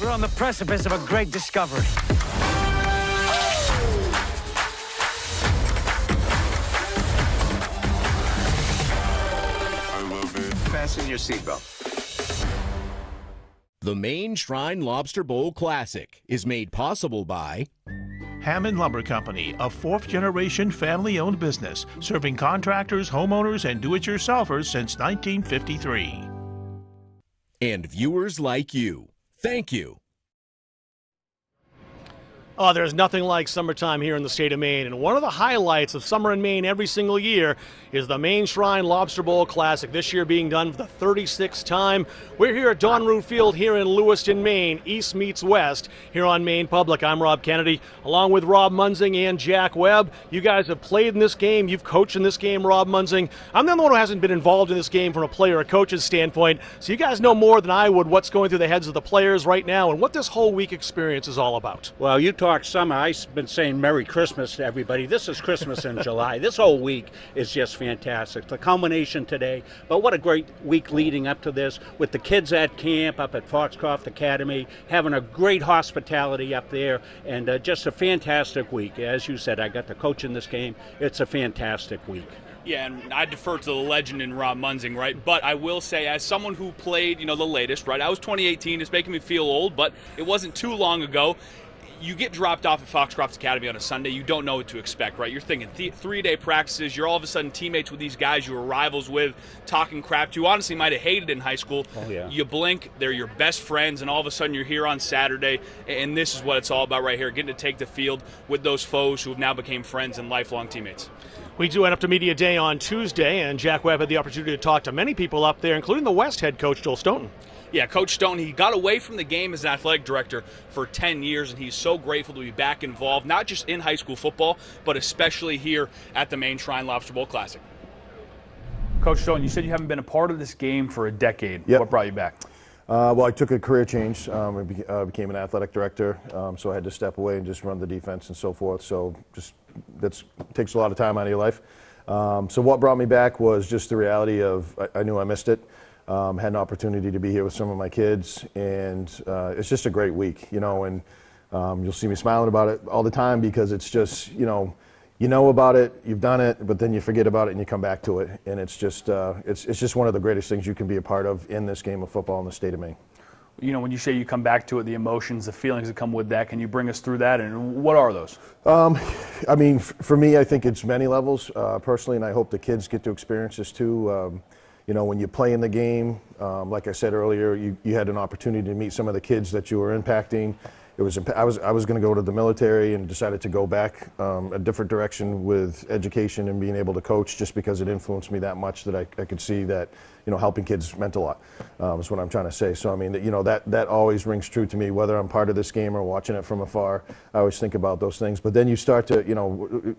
We're on the precipice of a great discovery. I love it. Fasten your seatbelt. The Maine Shrine Lobster Bowl Classic is made possible by Hammond Lumber Company, a fourth-generation family-owned business, serving contractors, homeowners, and do-it-yourselfers since 1953. and viewers like you. Thank you. Oh, there's nothing like summertime here in the state of Maine, and one of the highlights of summer in Maine every single year is the Maine Shrine Lobster Bowl Classic, this year being done for the 36th time. We're here at Don Root Field here in Lewiston, Maine. East meets West here on Maine Public. I'm Rob Kennedy, along with Rob Munzing and Jack Webb. You guys have played in this game. You've coached in this game, Rob Munzing. I'm the only one who hasn't been involved in this game from a player or coach's standpoint, so you guys know more than I would what's going through the heads of the players right now and what this whole week experience is all about. Well, you talk summer. I've been saying Merry Christmas to everybody. This is Christmas in July. This whole week is just fantastic. The culmination today, but what a great week leading up to this with the kids at camp up at Foxcroft Academy, having a great hospitality up there, and just a fantastic week. As you said, I got to coach in this game. It's a fantastic week. Yeah, and I defer to the legend in Rob Munzing, right? But I will say, as someone who played, the latest, right? I was 2018. It's making me feel old, but it wasn't too long ago. You get dropped off at Foxcroft Academy on a Sunday, you don't know what to expect, right? You're thinking 3-day practices, you're all of a sudden teammates with these guys you were rivals with, talking crap to, honestly might have hated in high school. Oh, yeah. You blink, they're your best friends, and all of a sudden you're here on Saturday, and this is what it's all about right here, getting to take the field with those foes who have now become friends and lifelong teammates. We do end up to Media Day on Tuesday, and Jack Webb had the opportunity to talk to many people up there, including the West head coach, Joel Stoughton. Yeah, Coach Stone, he got away from the game as an athletic director for 10 years, and he's so grateful to be back involved, not just in high school football, but especially here at the Maine Shrine Lobster Bowl Classic. Coach Stone, you said you haven't been a part of this game for a decade. Yep. What brought you back? Well, I took a career change. I became an athletic director, so I had to step away and just run the defense and so forth. So that takes a lot of time out of your life. So what brought me back was just the reality of I knew I missed it. Had an opportunity to be here with some of my kids, and it's just a great week, and you'll see me smiling about it all the time because it's just, you know about it, you've done it, but then you forget about it and you come back to it, and it's just one of the greatest things you can be a part of in this game of football in the state of Maine. When you say you come back to it, the emotions, the feelings that come with that, can you bring us through that, and what are those? I mean, for me, I think it's many levels personally, and I hope the kids get to experience this too. When you play in the game, like I said earlier, you had an opportunity to meet some of the kids that you were impacting. I was going to go to the military and decided to go back a different direction with education and being able to coach just because it influenced me that much that I could see that, helping kids meant a lot, is what I'm trying to say. So, I mean, that always rings true to me, whether I'm part of this game or watching it from afar. I always think about those things. But then you start to,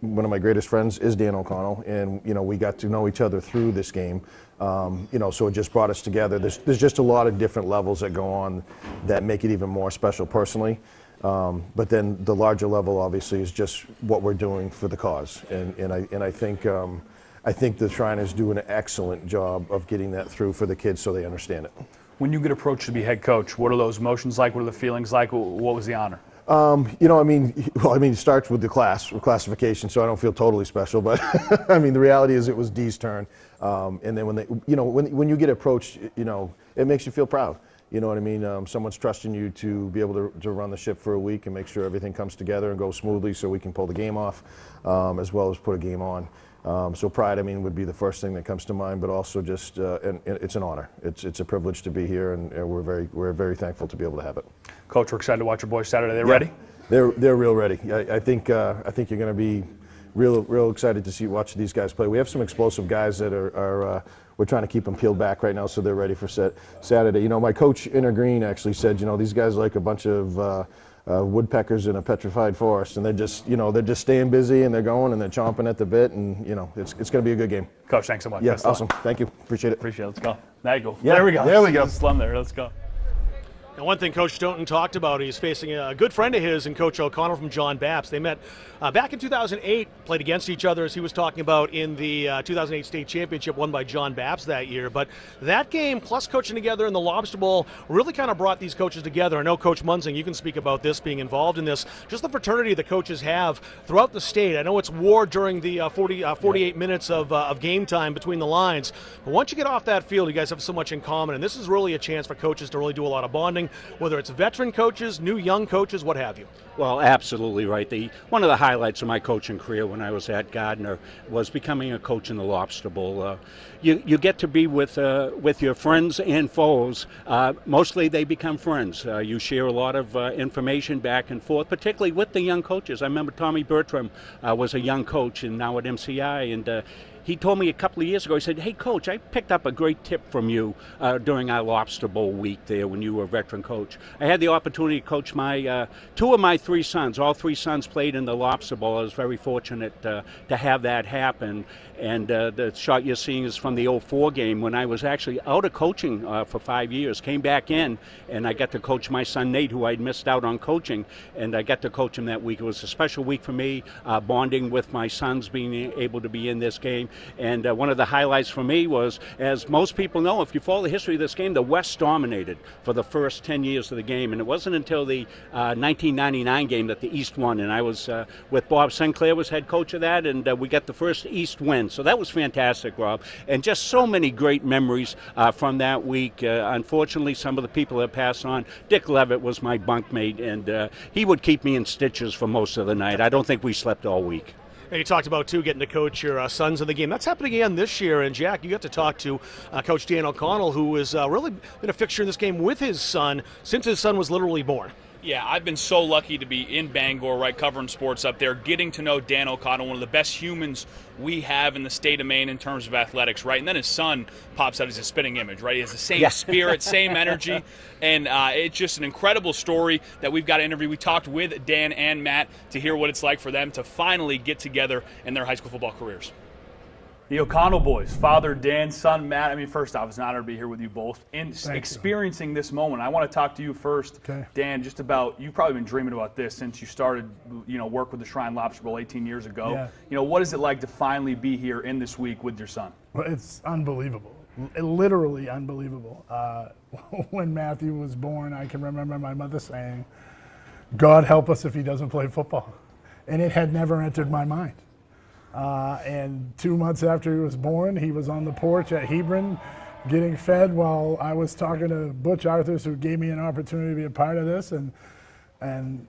one of my greatest friends is Dan O'Connell, and, we got to know each other through this game. So it just brought us together. There's just a lot of different levels that go on that make it even more special personally. But then the larger level, obviously, is just what we're doing for the cause. And I think the Shriners do an excellent job of getting that through for the kids so they understand it. When you get approached to be head coach, what are those emotions like? What are the feelings like? What was the honor? It starts with the classification, so I don't feel totally special. But I mean, the reality is it was Dee's turn, and then when you get approached, it makes you feel proud. You know what I mean? Someone's trusting you to be able to run the ship for a week and make sure everything comes together and goes smoothly, so we can pull the game off, as well as put a game on. So pride, would be the first thing that comes to mind, but also just, and it's an honor. It's a privilege to be here, and we're very thankful to be able to have it. Coach, we're excited to watch your boys Saturday. They ready? They're real ready. I think you're going to be real excited to watch these guys play. We have some explosive guys that are we're trying to keep them peeled back right now, so they're ready for Saturday. My coach Inner Green actually said, these guys are like a bunch of woodpeckers in a petrified forest, and they're just staying busy, and they're going, and they're chomping at the bit, and it's going to be a good game. Coach, thanks so much. Yeah, awesome. Thank you. Appreciate it. Let's go. There you go. Yeah, there we go. There we go. Slum there. Let's go. And one thing Coach Stoughton talked about, he's facing a good friend of his and Coach O'Connell from John Baps. They met back in 2008, played against each other, as he was talking about in the 2008 state championship won by John Babs that year. But that game, plus coaching together in the Lobster Bowl, really kind of brought these coaches together. I know, Coach Munzing, you can speak about this, being involved in this, just the fraternity the coaches have throughout the state. I know it's war during the 48 minutes of game time between the lines. But once you get off that field, you guys have so much in common, and this is really a chance for coaches to really do a lot of bonding, whether it's veteran coaches, new young coaches, what have you. Well, absolutely right. One of the highlights of my coaching career when I was at Gardner was becoming a coach in the Lobster Bowl. You get to be with your friends and foes. Mostly they become friends. You share a lot of information back and forth, particularly with the young coaches. I remember Tommy Bertram was a young coach and now at MCI, and he told me a couple of years ago, he said, "Hey, Coach, I picked up a great tip from you during our Lobster Bowl week there when you were a veteran coach. I had the opportunity to coach my two of my three sons. All three sons played in the Lobster Bowl. I was very fortunate to have that happen. And the shot you're seeing is from the 04 game when I was actually out of coaching for 5 years. Came back in, and I got to coach my son Nate, who I'd missed out on coaching, and I got to coach him that week. It was a special week for me, bonding with my sons, being able to be in this game. And one of the highlights for me was, as most people know, if you follow the history of this game, the West dominated for the first 10 years of the game. And it wasn't until the 1999 game that the East won. And I was with Bob Sinclair, was head coach of that, and we got the first East win. So that was fantastic, Rob. And just so many great memories from that week. Unfortunately, some of the people have passed on. Dick Levitt was my bunkmate, and he would keep me in stitches for most of the night. I don't think we slept all week. And you talked about, too, getting to coach your sons in the game. That's happening again this year. And, Jack, you got to talk to Coach Dan O'Connell, who has really been a fixture in this game with his son since his son was literally born. Yeah, I've been so lucky to be in Bangor, right, covering sports up there, getting to know Dan O'Connell, one of the best humans we have in the state of Maine in terms of athletics, right? And then his son pops out as a spitting image, right? He has the same spirit, same energy, and it's just an incredible story that we've got to interview. We talked with Dan and Matt to hear what it's like for them to finally get together in their high school football careers. The O'Connell boys, father Dan, son Matt. I mean, first off, it's an honor to be here with you both and experiencing this moment. I want to talk to you first, Dan, just about, you've probably been dreaming about this since you started, work with the Shrine Lobster Bowl 18 years ago. Yeah. What is it like to finally be here in this week with your son? Well, it's unbelievable, literally unbelievable. When Matthew was born, I can remember my mother saying, "God help us if he doesn't play football," and it had never entered my mind. And 2 months after he was born, he was on the porch at Hebron getting fed while I was talking to Butch Arthurs, who gave me an opportunity to be a part of this. And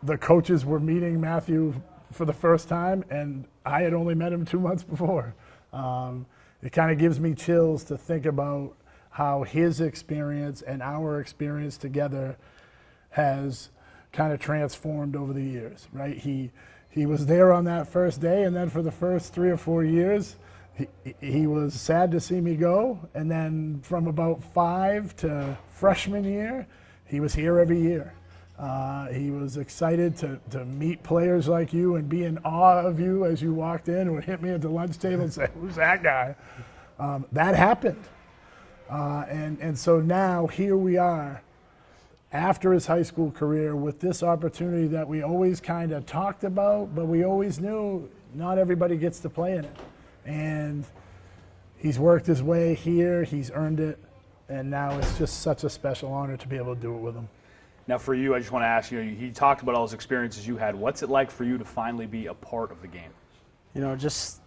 the coaches were meeting Matthew for the first time, and I had only met him 2 months before. It kind of gives me chills to think about how his experience and our experience together has kind of transformed over the years, right? He was there on that first day, and then for the first 3 or 4 years, he was sad to see me go. And then from about 5 to freshman year, he was here every year. He was excited to meet players like you and be in awe of you as you walked in and would hit me at the lunch table and say, "Who's that guy?" That happened. And so now here we are, after his high school career, with this opportunity that we always kind of talked about, but we always knew not everybody gets to play in it. And he's worked his way here, he's earned it, and now it's just such a special honor to be able to do it with him. Now for you, I just want to ask you, he talked about all those experiences you had. What's it like for you to finally be a part of the game? Just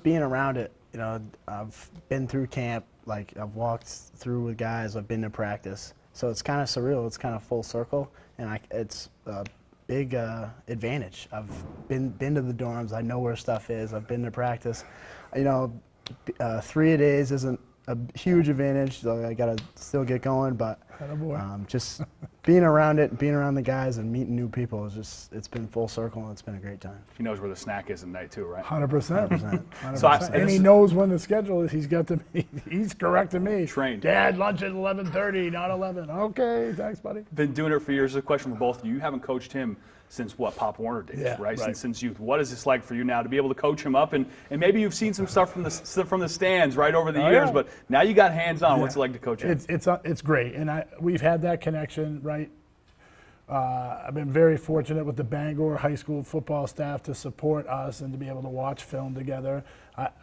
being around it. I've been through camp, I've walked through with guys, I've been to practice. So it's kind of surreal. It's kind of full circle, and it's a big advantage. I've been to the dorms. I know where stuff is. I've been to practice. 3-a-days isn't a huge advantage. So I got to still get going, but just being around it, being around the guys, and meeting new people it's been full circle, and it's been a great time. He knows where the snack is at night too, right? 100%. So and he knows when the schedule is. He's correcting me. Trained. Dad, lunch at 11:30, not 11. Okay, thanks, buddy. Been doing it for years. A question for both of you. You haven't coached him since Pop Warner days, right? Since youth. What is this like for you now to be able to coach him up? And maybe you've seen some stuff from the stands right over the years, but now you got hands on. What's it like to coach him? It's great, and we've had that connection, right? I've been very fortunate with the Bangor High School football staff to support us and to be able to watch film together.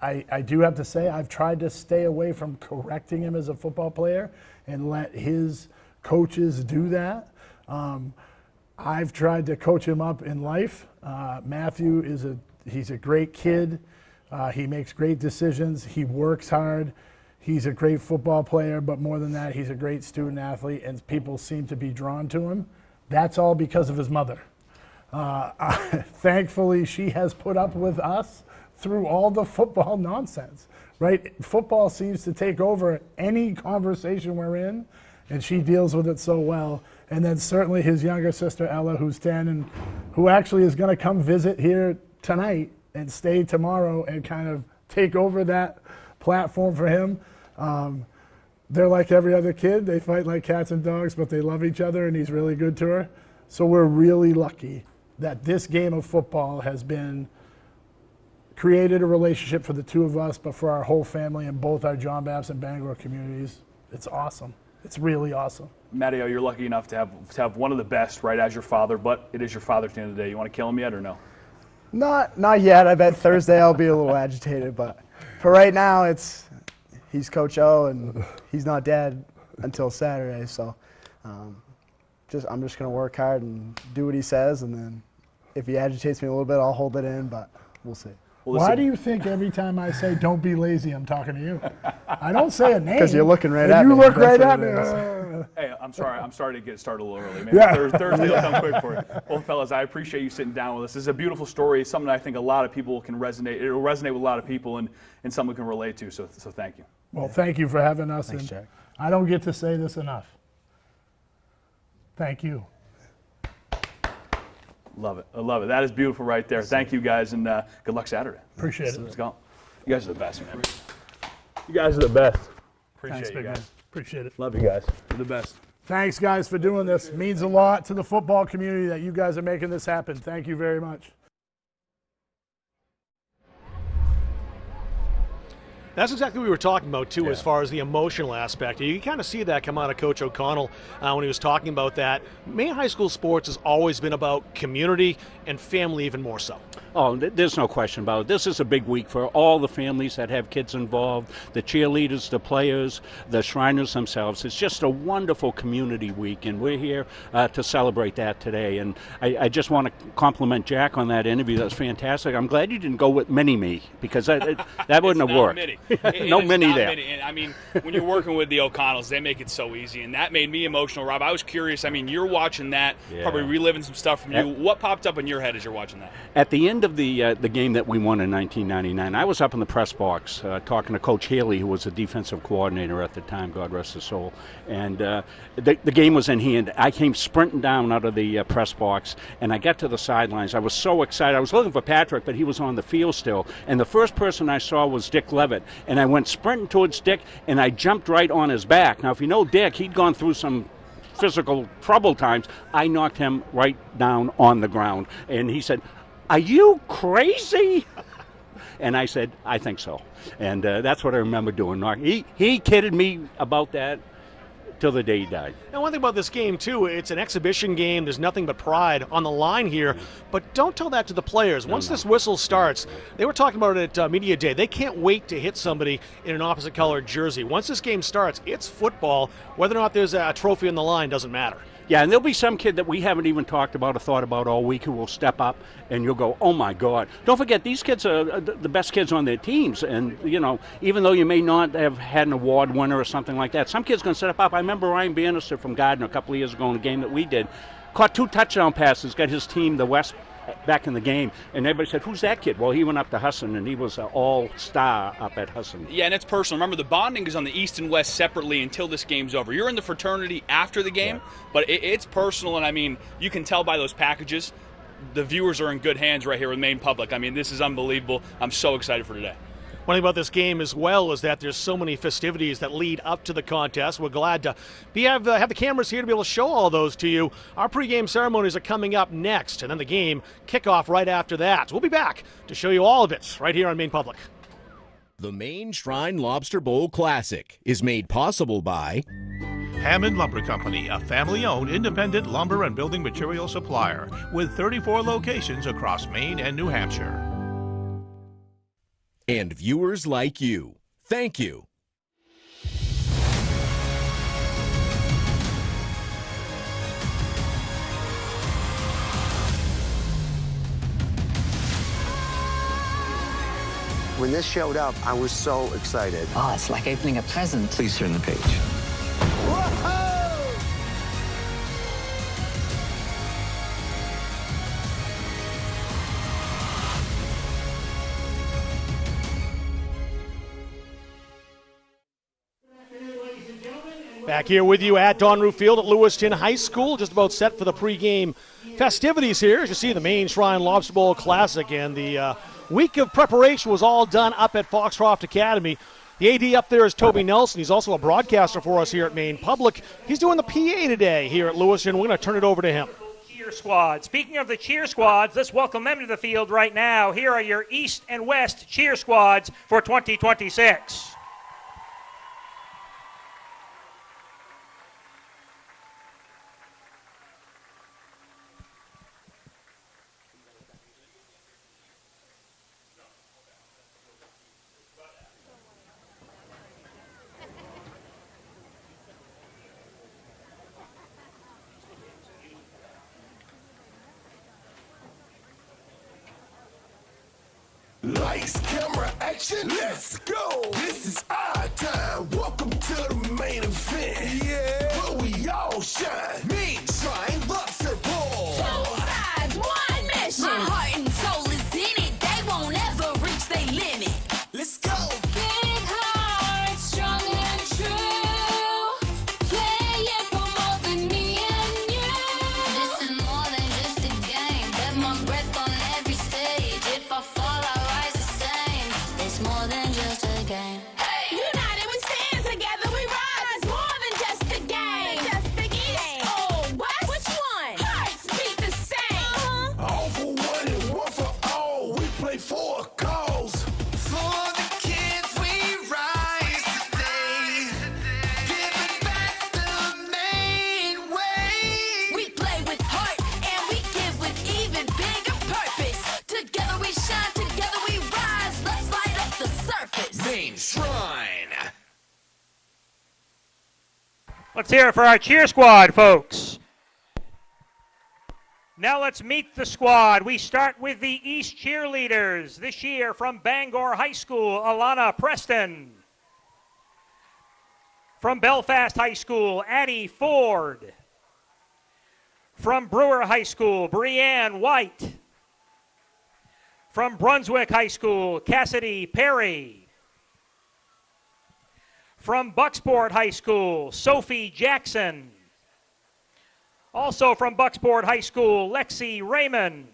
I do have to say I've tried to stay away from correcting him as a football player and let his coaches do that. I've tried to coach him up in life. Matthew he's a great kid. He makes great decisions. He works hard. He's a great football player, but more than that, he's a great student athlete, and people seem to be drawn to him. That's all because of his mother. Thankfully, she has put up with us through all the football nonsense, right? Football seems to take over any conversation we're in, and she deals with it so well. And then certainly his younger sister, Ella, who's 10, and who actually is going to come visit here tonight and stay tomorrow and kind of take over that platform for him. They're like every other kid. They fight like cats and dogs, but they love each other, and he's really good to her. So we're really lucky that this game of football has created a relationship for the two of us, but for our whole family and both our John Babs and Bangor communities. It's awesome. It's really awesome. Matteo, you're lucky enough to have one of the best, right, as your father, but it is your father at the end of the day. You want to kill him yet or no? Not yet. I bet Thursday I'll be a little agitated, but for right now, he's Coach O, and he's not Dad until Saturday. So I'm just going to work hard and do what he says, and then if he agitates me a little bit, I'll hold it in, but we'll see. Well, why do you think every time I say don't be lazy, I'm talking to you? I don't say a name. Because you're looking right at me. You look right at me. Hey, I'm sorry to get started a little early. Maybe Thursday will come quick for you. Well, fellas, I appreciate you sitting down with us. This is a beautiful story. It's something I think a lot of people can resonate. It will resonate with a lot of people and someone can relate to. So thank you. Well, thank you for having us. Thanks, Jack. I don't get to say this enough. Thank you. Love it. I love it. That is beautiful right there. Thank you, guys, and good luck Saturday. Appreciate it. Let's go. You guys are the best, man. You guys are the best. Thanks, Appreciate you big guys. man. Appreciate it. Love you guys. You're the best. Thanks, guys, for doing this. It means a lot to the football community that you guys are making this happen. Thank you very much. That's exactly what we were talking about, too, as far as the emotional aspect. You can kind of see that come out of Coach O'Connell when he was talking about that. Maine high school sports has always been about community and family even more so. Oh, there's no question about it. This is a big week for all the families that have kids involved, the cheerleaders, the players, the Shriners themselves. It's just a wonderful community week, and we're here to celebrate that today. And I just want to compliment Jack on that interview. That was fantastic. I'm glad you didn't go with Mini-Me, because that wouldn't have worked. No mini there. And I mean, when you're working with the O'Connells, they make it so easy, and that made me emotional, Rob. I was curious. I mean, you're watching that, probably reliving some stuff from you. What popped up in your head as you're watching that? At the end of the game that we won in 1999, I was up in the press box talking to Coach Haley, who was the defensive coordinator at the time, God rest his soul. And the game was in hand. I came sprinting down out of the press box, and I got to the sidelines. I was so excited. I was looking for Patrick, but he was on the field still. And the first person I saw was Dick Levitt. And I went sprinting towards Dick, and I jumped right on his back. Now, if you know Dick, he'd gone through some physical trouble times. I knocked him right down on the ground. And he said, "Are you crazy?" And I said, "I think so." And that's what I remember doing. He kidded me about that till the day he died. Now, one thing about this game, too, it's an exhibition game. There's nothing but pride on the line here. But don't tell that to the players. Once this whistle starts, they were talking about it at Media Day. They can't wait to hit somebody in an opposite colored jersey. Once this game starts, it's football. Whether or not there's a trophy on the line doesn't matter. Yeah, and there'll be some kid that we haven't even talked about or thought about all week who will step up, and you'll go, "Oh my God!" Don't forget, these kids are the best kids on their teams, and you know, even though you may not have had an award winner or something like that, some kid's going to step up. I remember Ryan Bannister from Gardner a couple of years ago in a game that we did, caught 2 touchdown passes, got his team, the West, back in the game, and everybody said, "Who's that kid?" Well, he went up to Husson, and he was an all-star up at Husson. Yeah, and it's personal. Remember, the bonding is on the East and West separately until this game's over. You're in the fraternity after the game, but it's personal, and I mean, you can tell by those packages, the viewers are in good hands right here with Maine Public. I mean, this is unbelievable. I'm so excited for today. One thing about this game as well is that there's so many festivities that lead up to the contest. We're glad to have the cameras here to be able to show all those to you. Our pregame ceremonies are coming up next, and then the game kickoff right after that. We'll be back to show you all of it right here on Maine Public. The Maine Shrine Lobster Bowl Classic is made possible by Hammond Lumber Company, a family-owned independent lumber and building material supplier with 34 locations across Maine and New Hampshire. And viewers like you. Thank you. When this showed up, I was so excited. Oh, it's like opening a present. Please turn the page. Back here with you at Donru Field at Lewiston High School, just about set for the pregame festivities here. As you see, the Maine Shrine Lobster Bowl Classic, and the week of preparation was all done up at Foxcroft Academy. The AD up there is Toby Nelson. He's also a broadcaster for us here at Maine Public. He's doing the PA today here at Lewiston. We're going to turn it over to him. Cheer squad. Speaking of the cheer squads, let's welcome them to the field right now. Here are your East and West cheer squads for 2026. Lights, camera, action, let's go! This is our time. Welcome to the main event. Yeah, where we all shine. Maine Shrine Lobster Bowl. 2 sides, 1 mission. My heart and soul is in it. They won't ever reach their limit. Let's go! Big heart, strong and true. Play it for more than me and you. This is more than just a game. Bet my breath on every stage. If I fall, I rise the same. It's more than just a game. Hey, united we stand together, we rise. More than just a game. Just a game. Oh, what? Which one? Hearts beat the same. All for one and one for all. We play for a cause. For the kids, we rise today. Giving back the Maine way. We play with heart and we give with even bigger purpose. Together we shine, together we rise. Let's light up the surface. Maine Shrine. Let's hear it for our cheer squad, folks. Now let's meet the squad. We start with the East cheerleaders. This year from Bangor High School, Alana Preston. From Belfast High School, Addie Ford. From Brewer High School, Brianne White. From Brunswick High School, Cassidy Perry. From Bucksport High School, Sophie Jackson. Also from Bucksport High School, Lexi Raymond.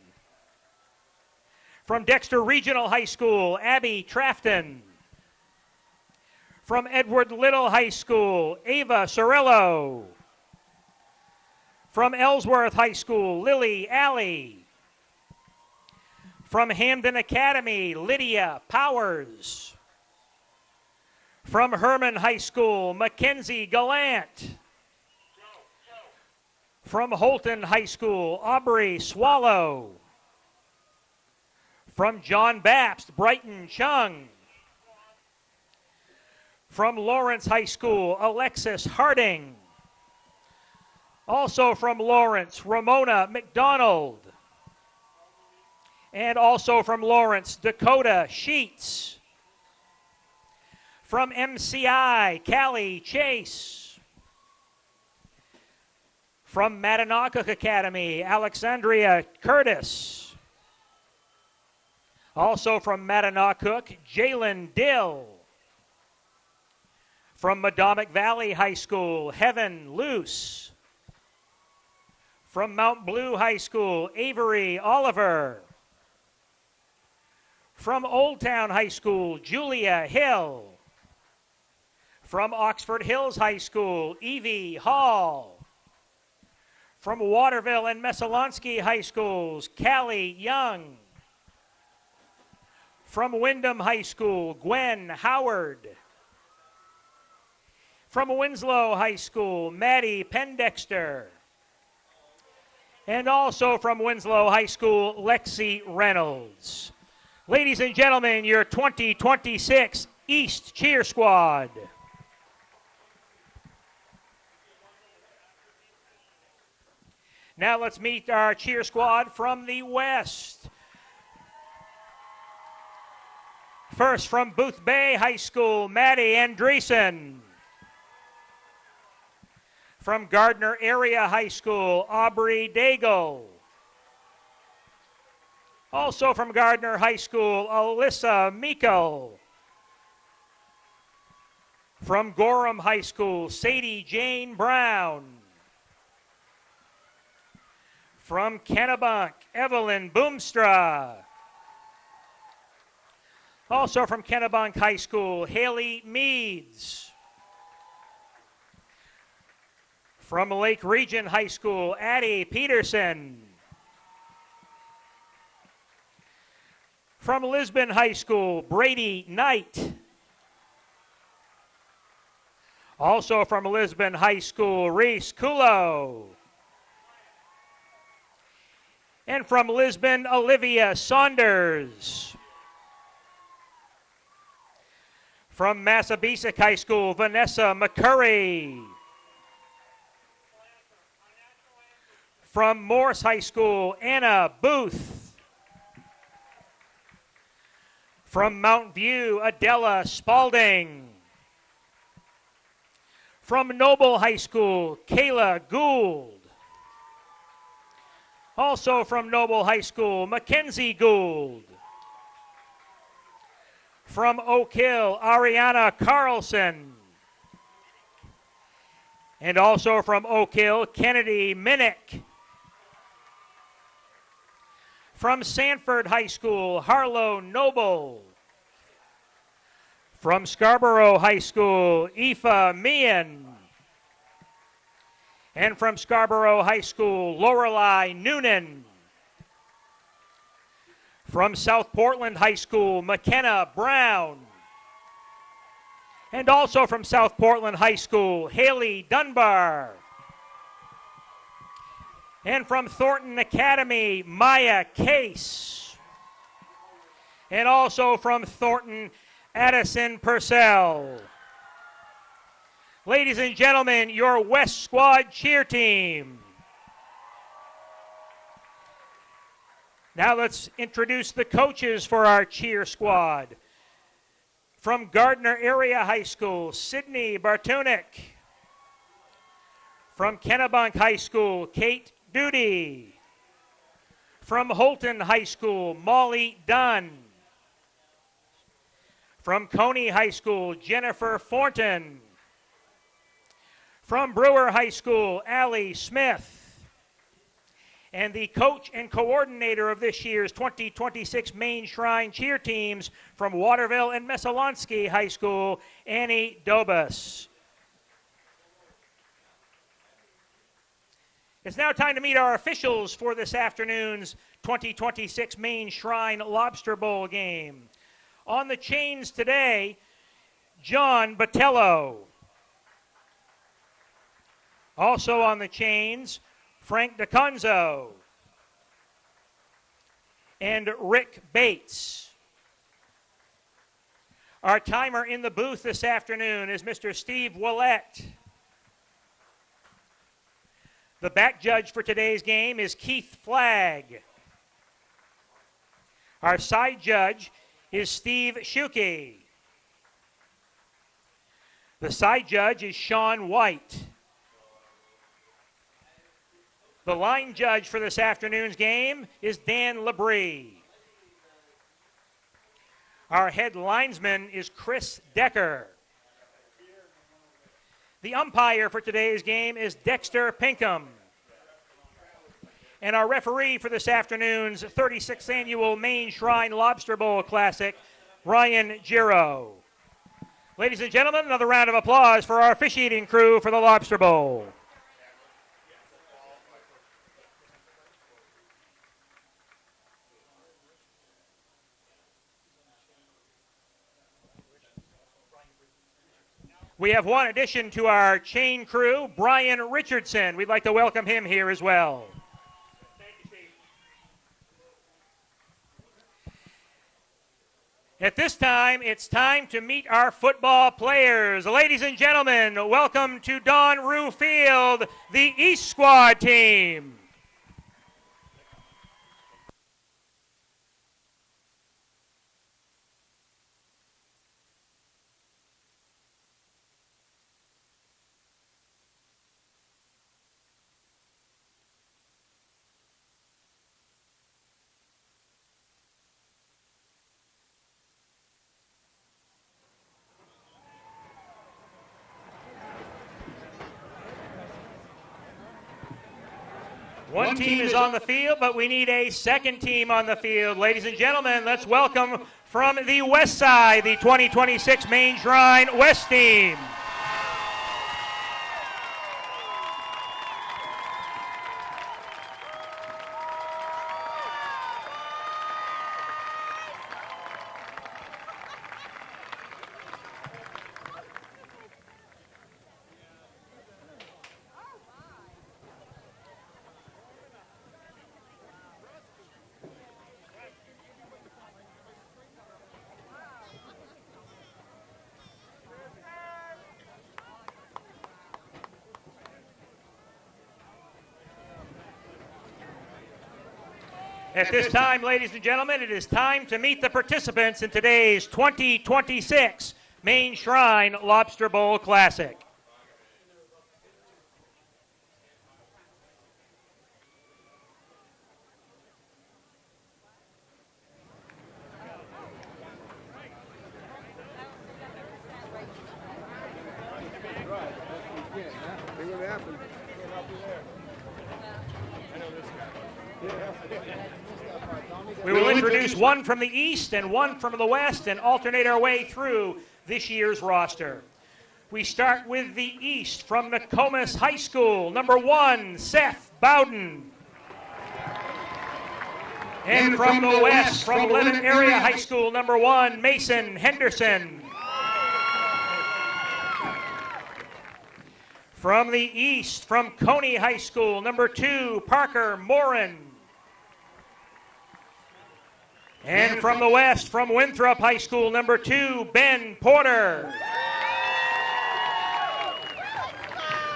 From Dexter Regional High School, Abby Trafton. From Edward Little High School, Ava Cirillo. From Ellsworth High School, Lily Alley. From Hamden Academy, Lydia Powers. From Herman High School, Mackenzie Gallant. From Holton High School, Aubrey Swallow. From John Bapst, Brighton Chung. From Lawrence High School, Alexis Harding. Also from Lawrence, Ramona McDonald. And also from Lawrence, Dakota Sheets. From MCI, Callie Chase. From Mattanock Academy, Alexandria Curtis. Also from Mattanock, Jalen Dill. From Madomic Valley High School, Heaven Luce. From Mount Blue High School, Avery Oliver. From Old Town High School, Julia Hill. From Oxford Hills High School, Evie Hall. From Waterville and Messalonsky High Schools, Callie Young. From Wyndham High School, Gwen Howard. From Winslow High School, Maddie Pendexter. And also from Winslow High School, Lexi Reynolds. Ladies and gentlemen, your 2026 East Cheer Squad. Now let's meet our cheer squad from the West. First from Booth Bay High School, Maddie Andreessen. From Gardner Area High School, Aubrey Daigle. Also from Gardner High School, Alyssa Miko. From Gorham High School, Sadie Jane Brown. From Kennebunk, Evelyn Boomstra. Also from Kennebunk High School, Haley Meads. From Lake Region High School, Addie Peterson. From Lisbon High School, Brady Knight. Also from Lisbon High School, Reese Kulo. And from Lisbon, Olivia Saunders. From Massabesic High School, Vanessa McCurry. From Morse High School, Anna Booth. From Mount View, Adela Spalding. From Noble High School, Kayla Gould. Also from Noble High School, Mackenzie Gould. From Oak Hill, Ariana Carlson. And also from Oak Hill, Kennedy Minnick. From Sanford High School, Harlow Noble. From Scarborough High School, Aoife Meehan. And from Scarborough High School, Lorelei Noonan. From South Portland High School, McKenna Brown. And also from South Portland High School, Haley Dunbar. And from Thornton Academy, Maya Case. And also from Thornton, Addison Purcell. Ladies and gentlemen, your West Squad cheer team. Now let's introduce the coaches for our cheer squad. From Gardner Area High School, Sydney Bartunik. From Kennebunk High School, Kate Duty. From Holton High School, Molly Dunn. From Coney High School, Jennifer Thornton. From Brewer High School, Allie Smith. And the coach and coordinator of this year's 2026 Maine Shrine cheer teams from Waterville and Messalonsky High School, Annie Dobus. It's now time to meet our officials for this afternoon's 2026 Maine Shrine Lobster Bowl game. On the chains today, John Botello. Also on the chains, Frank DeConzo and Rick Bates. Our timer in the booth this afternoon is Mr. Steve Willett. The back judge for today's game is Keith Flagg. Our side judge is Steve Shuki. The side judge is Sean White. The line judge for this afternoon's game is Dan Labrie. Our head linesman is Chris Decker. The umpire for today's game is Dexter Pinkham. And our referee for this afternoon's 36th annual Maine Shrine Lobster Bowl Classic, Ryan Giro. Ladies and gentlemen, another round of applause for our officiating crew for the Lobster Bowl. We have one addition to our chain crew, Brian Richardson. We'd like to welcome him here as well. At this time, it's time to meet our football players. Ladies and gentlemen, welcome to Don Rue Field, the East Squad team. One team is on the field, but we need a second team on the field. Ladies and gentlemen, let's welcome from the west side, the 2026 Maine Shrine West team. At this time, ladies and gentlemen, it is time to meet the participants in today's 2026 Maine Shrine Lobster Bowl Classic. We will introduce one from the east and one from the west and alternate our way through this year's roster. We start with the east from Nokomis High School, number 1, Seth Bowden. And from the west, from Lebanon Area High School, number 1, Mason Henderson. From the east, from Coney High School, number 2, Parker Morin. And from the west, from Winthrop High School, number 2, Ben Porter.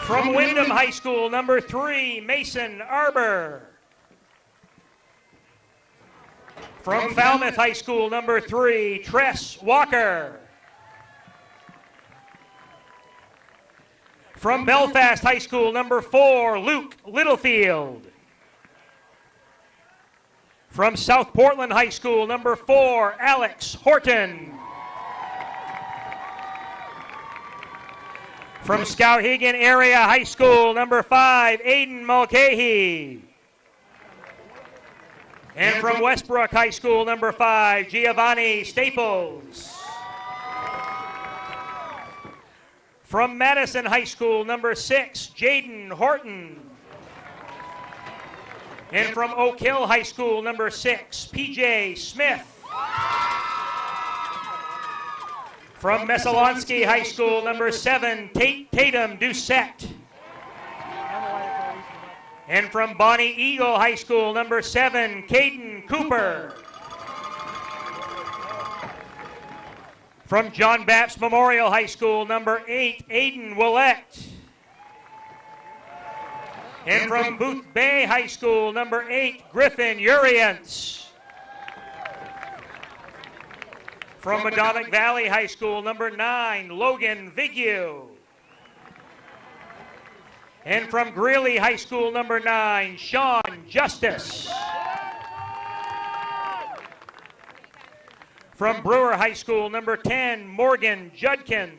From Wyndham High School, number 3, Mason Arbor. From Falmouth High School, number 3, Tress Walker. From Belfast High School, number 4, Luke Littlefield. From South Portland High School, number 4, Alex Horton. From Skowhegan Area High School, number 5, Aiden Mulcahy. And from Westbrook High School, number 5, Giovanni Staples. From Madison High School, number 6, Jaden Horton. And from Oak Hill High School, number 6, PJ Smith. From Messalonsky High School, number 7, Tatum Doucette. And from Bonnie Eagle High School, number 7, Caden Cooper. From John Baptist Memorial High School, number 8, Aiden Willett. And from Booth Bay High School, number 8, Griffin Urians. From Madomic Valley High School, number 9, Logan Vigue. And from Greeley High School, number 9, Sean Justice. From Brewer High School, number 10, Morgan Judkins.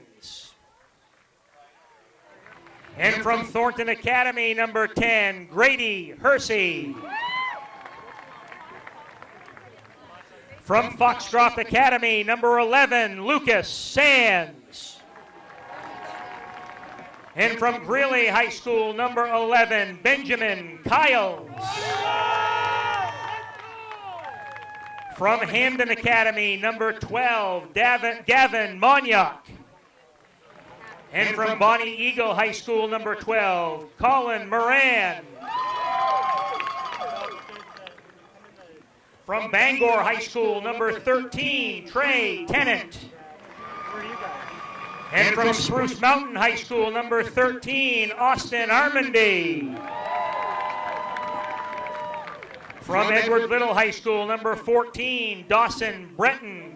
And from Thornton Academy, number 10, Grady Hersey. From Foxcroft Academy, number 11, Lucas Sands. And from Greeley High School, number 11, Benjamin Kiles. From Hamden Academy, number 12, Gavin Monyak. And from Bonnie Eagle High School, number 12, Colin Moran. From Bangor High School, number 13, Trey Tennant. And from Spruce Mountain High School, number 13, Austin Armandy. From Edward Little High School, number 14, Dawson Breton.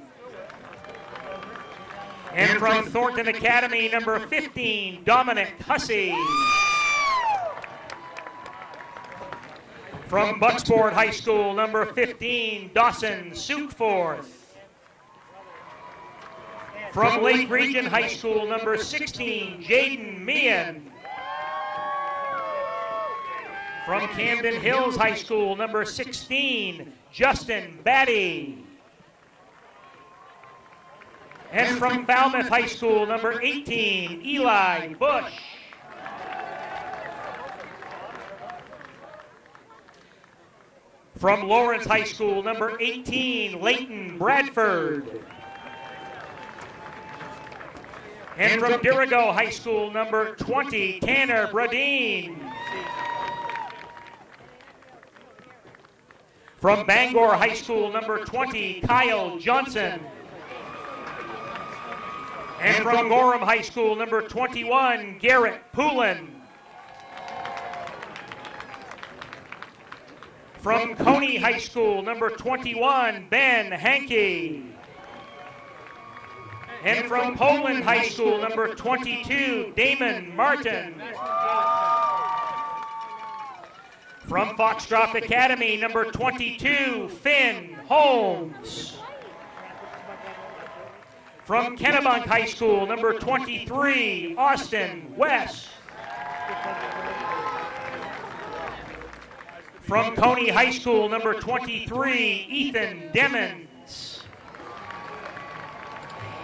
And from Thornton Academy, number 15, Dominic Hussey. From Bucksport High School, number 15, Dawson Sukeforth. From Lake Region High School, number 16, Jaden Meehan. From Camden Hills High School, number 16, Justin Batty. And from Falmouth High School, number 18, Eli Bush. From Lawrence High School, number 18, Leighton Bradford. And from Dirigo High School, number 20, Tanner Bradeen. From Bangor High School, number 20, Kyle Johnson. And from Gorham High School, number 21, Garrett Poulin. From Coney High School, number 21, Ben Hankey. And from Poland High School, number 22, Damon Martin. From Foxcroft Academy, number 22, Finn Holmes. From Kennebunk High School, number 23, Austin West. From Coney High School, number 23, Ethan Demmons.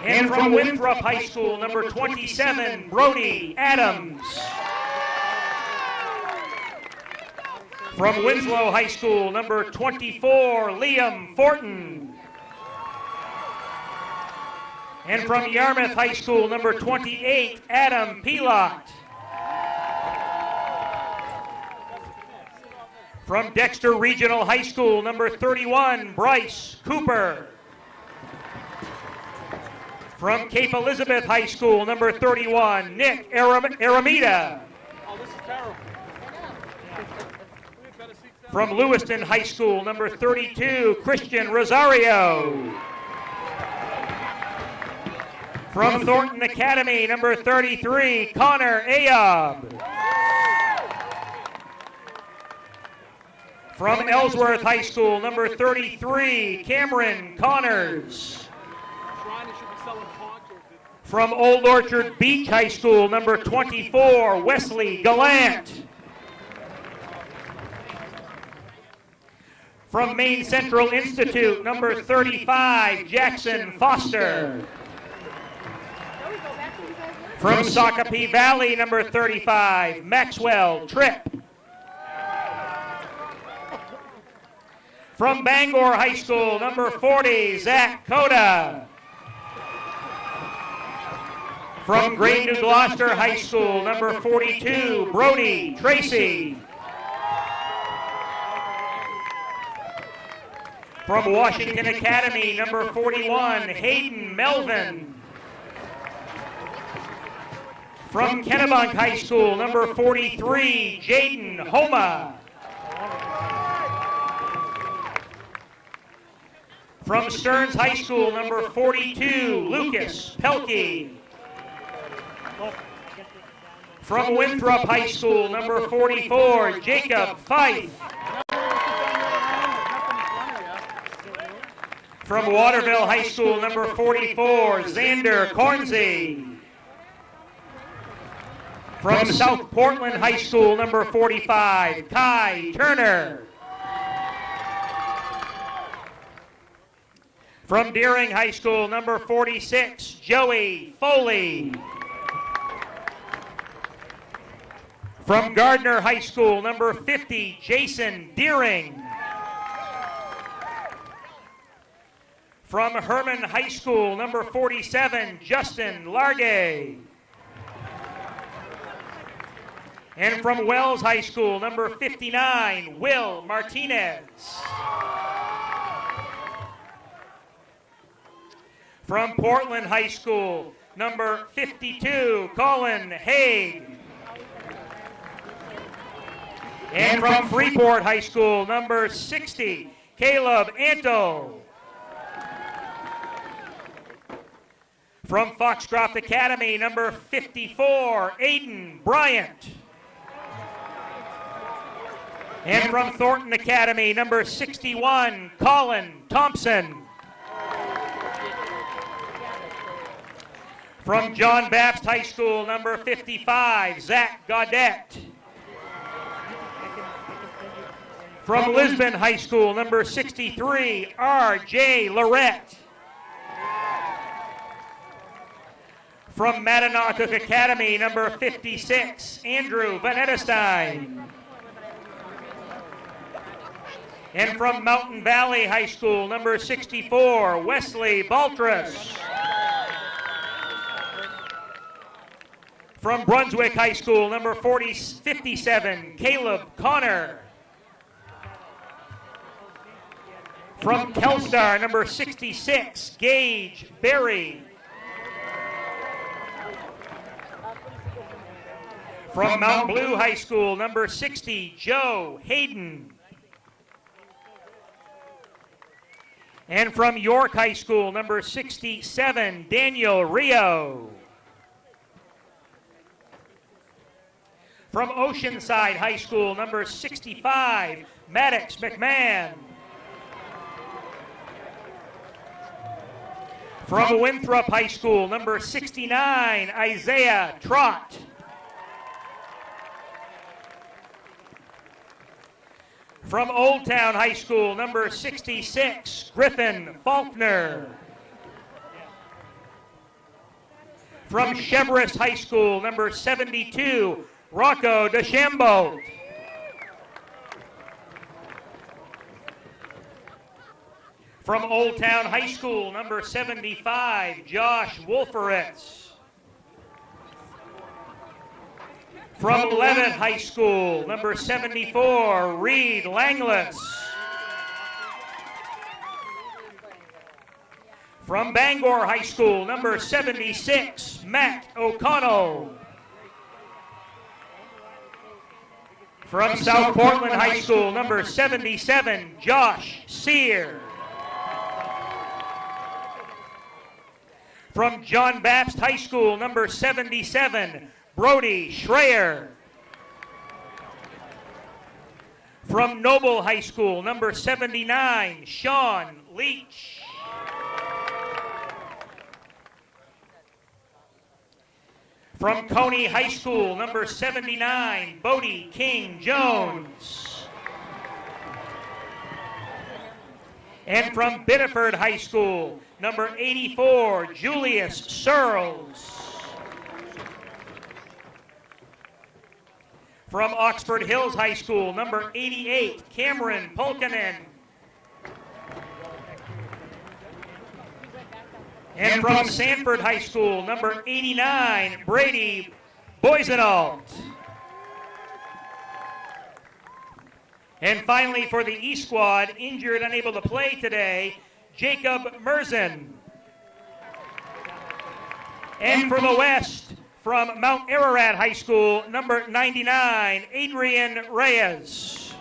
And from Winthrop High School, number 27, Brody Adams. From Winslow High School, number 24, Liam Fortin. And from Yarmouth High School, number 28, Adam Pilot. From Dexter Regional High School, number 31, Bryce Cooper. From Cape Elizabeth High School, number 31, Nick Aramita. From Lewiston High School, number 32, Christian Rosario. From Thornton Academy, number 33, Connor Ayob. From Ellsworth High School, number 33, Cameron Connors. From Old Orchard Beach High School, number 24, Wesley Gallant. From Maine Central Institute, number 35, Jackson Foster. From Shakopee Valley, number 35, Maxwell Tripp. From Bangor High School, number 40, Zach Coda. From Great New Gloucester High School, number 42, Brody Tracy. From Washington Academy, number 41, Hayden Melvin. From Kennebunk High School, number 43, Jaden Homa. From Stearns High School, number 42, Lucas Pelkey. From Winthrop High School, number 44, Jacob Fife. From Waterville High School, number 44, Xander Cornsey. From South Portland High School, number 45, Kai Turner. From Deering High School, number 46, Joey Foley. From Gardner High School, number 50, Jason Deering. From Herman High School, number 47, Justin Largay. And from Wells High School, number 59, Will Martinez. From Portland High School, number 52, Colin Haig. And from Freeport High School, number 60, Caleb Anto. From Foxcroft Academy, number 54, Aiden Bryant. And from Thornton Academy, number 61, Colin Thompson. From John Baptist High School, number 55, Zach Gaudette. From Lisbon High School, number 63, R.J. Lorette. From Mattanock Academy, number 56, Andrew Van Edestein. And from Mountain Valley High School, number 64, Wesley Baltras. From Brunswick High School, number 57, Caleb Connor. From Kelstar, number 66, Gage Berry. From Mount Blue High School, number 60, Joe Hayden. And from York High School, number 67, Daniel Rio. From Oceanside High School, number 65, Maddox McMahon. From Winthrop High School, number 69, Isaiah Trott. From Old Town High School, number 66, Griffin Faulkner. From Cheverus High School, number 72, Rocco DeChambeau. From Old Town High School, number 75, Josh Wolferitz. From Levitt High School, number 74, Reed Langlis. From Bangor High School, number 76, Matt O'Connell. From South Portland High School, number 77, Josh Sear. From John Baptist High School, number 77, Brody Schreier. From Noble High School, number 79, Sean Leach. From Coney High School, number 79, Bodie King Jones. And from Biddeford High School, number 84, Julius Searles. From Oxford Hills High School, number 88, Cameron Polkinen. And from Sanford High School, number 89, Brady Boisenalt. And finally, for the East squad, injured, unable to play today, Jacob Merzen. And for the West, from Mount Ararat High School, number 99, Adrian Reyes.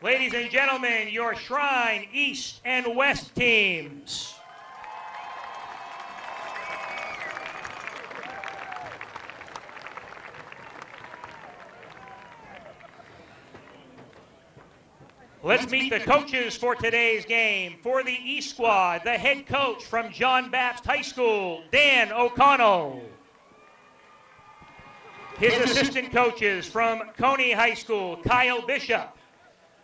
Ladies and gentlemen, your Shrine East and West teams. Let's meet the coaches for today's game. For the East squad, the head coach from John Baptist High School, Dan O'Connell. His assistant coaches from Coney High School, Kyle Bishop.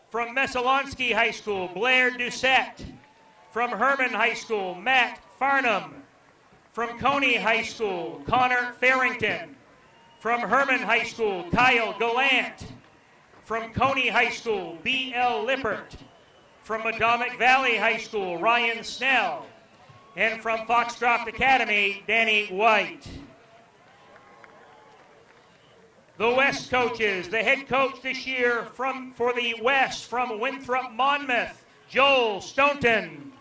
From Messalonskee High School, Blair Doucette. From Herman High School, Matt Farnham. From Coney High School, Connor Farrington. From Herman High School, Kyle Gallant. From Coney High School, B.L. Lippert. From Madomic Valley High School, Ryan Snell. And from Foxcroft Academy, Danny White. The West coaches, the head coach this year for the West from Winthrop Monmouth, Joel Stoneton.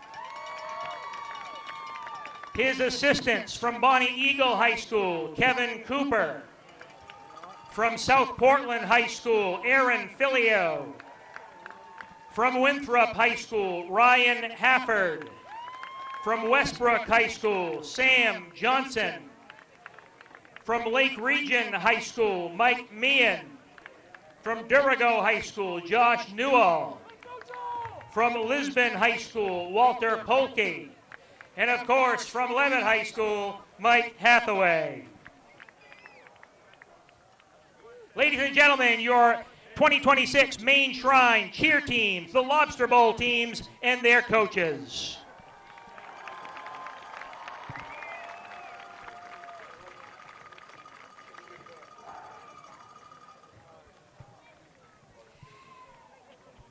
His assistants from Bonnie Eagle High School, Kevin Cooper. From South Portland High School, Aaron Filio. From Winthrop High School, Ryan Hafford. From Westbrook High School, Sam Johnson. From Lake Region High School, Mike Meehan. From Durigo High School, Josh Newell. From Lisbon High School, Walter Polke. And of course, from Levitt High School, Mike Hathaway. Ladies and gentlemen, your 2026 Maine Shrine cheer teams, the Lobster Bowl teams, and their coaches.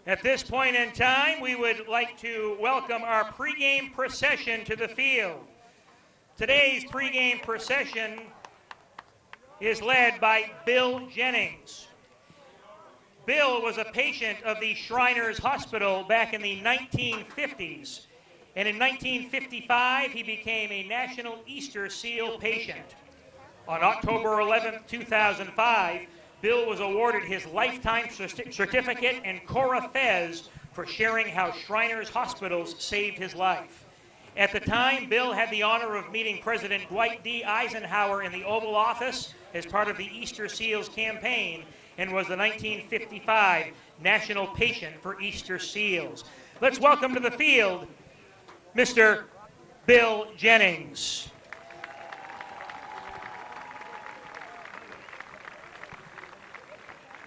At this point in time, we would like to welcome our pregame procession to the field. Today's pregame procession is led by Bill Jennings. Bill was a patient of the Shriners Hospital back in the 1950s, and in 1955 he became a National Easter Seal patient. On October 11, 2005, Bill was awarded his Lifetime Certificate and Cora Fez for sharing how Shriners Hospitals saved his life. At the time, Bill had the honor of meeting President Dwight D. Eisenhower in the Oval Office as part of the Easter Seals campaign and was the 1955 National Patient for Easter Seals. Let's welcome to the field Mr. Bill Jennings.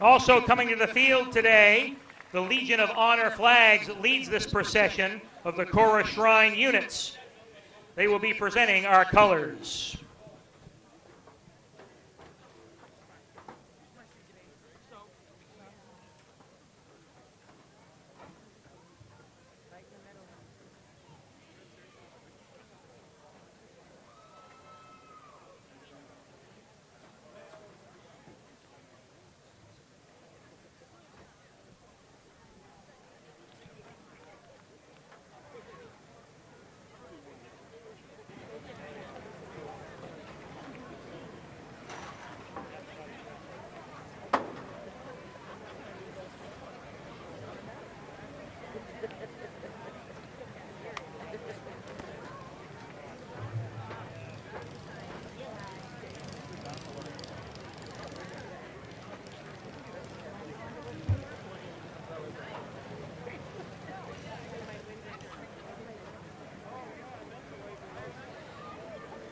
Also coming to the field today, the Legion of Honor Flags leads this procession of the Cora Shrine units. They will be presenting our colors.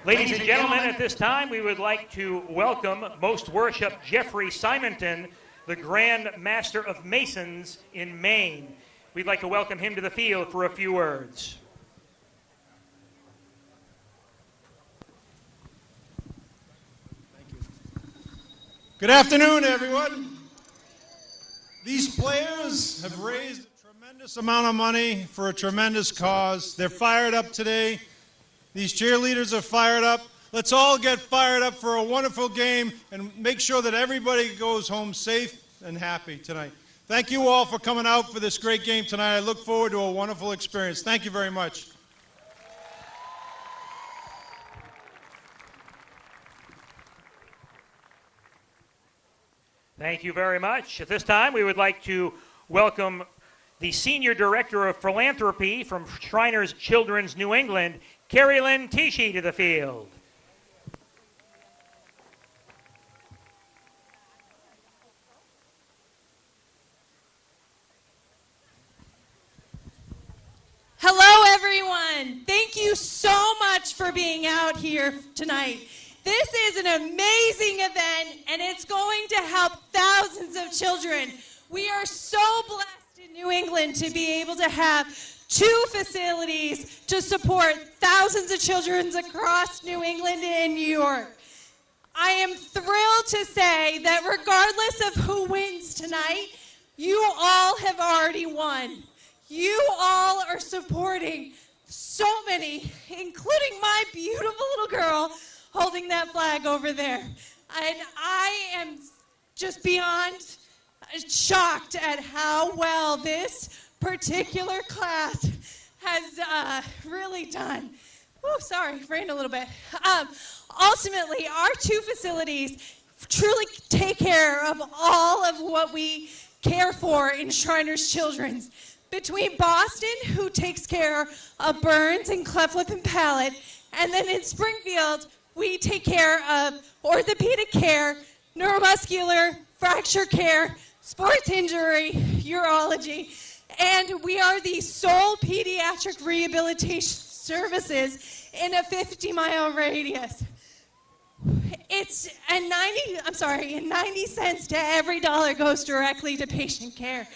Ladies and gentlemen, at this time we would like to welcome Most Worship Jeffrey Simonton, the Grand Master of Masons in Maine. We'd like to welcome him to the field for a few words. Good afternoon, everyone. These players have raised a tremendous amount of money for a tremendous cause. They're fired up today. These cheerleaders are fired up. Let's all get fired up for a wonderful game and make sure that everybody goes home safe and happy tonight. Thank you all for coming out for this great game tonight. I look forward to a wonderful experience. Thank you very much. Thank you very much. At this time, we would like to welcome the Senior Director of Philanthropy from Shriners Children's New England, Carrie Lynn Tichy, to the field. Hello, everyone. Thank you so much for being out here tonight. This is an amazing event, and it's going to help thousands of children. We are so blessed in New England to be able to have 2 facilities to support thousands of children across New England and New York. I am thrilled to say that regardless of who wins tonight, you all have already won. You all are supporting so many, including my beautiful little girl holding that flag over there. And I am just beyond shocked at how well this particular class has really done. Oh, sorry, rained a little bit. Ultimately, our two facilities truly take care of all of what we care for in Shriners Children's. Between Boston, who takes care of burns and cleft lip and palate, and then in Springfield, we take care of orthopedic care, neuromuscular, fracture care, sports injury, urology, and we are the sole pediatric rehabilitation services in a 50-mile radius. It's and 90 cents to every dollar goes directly to patient care.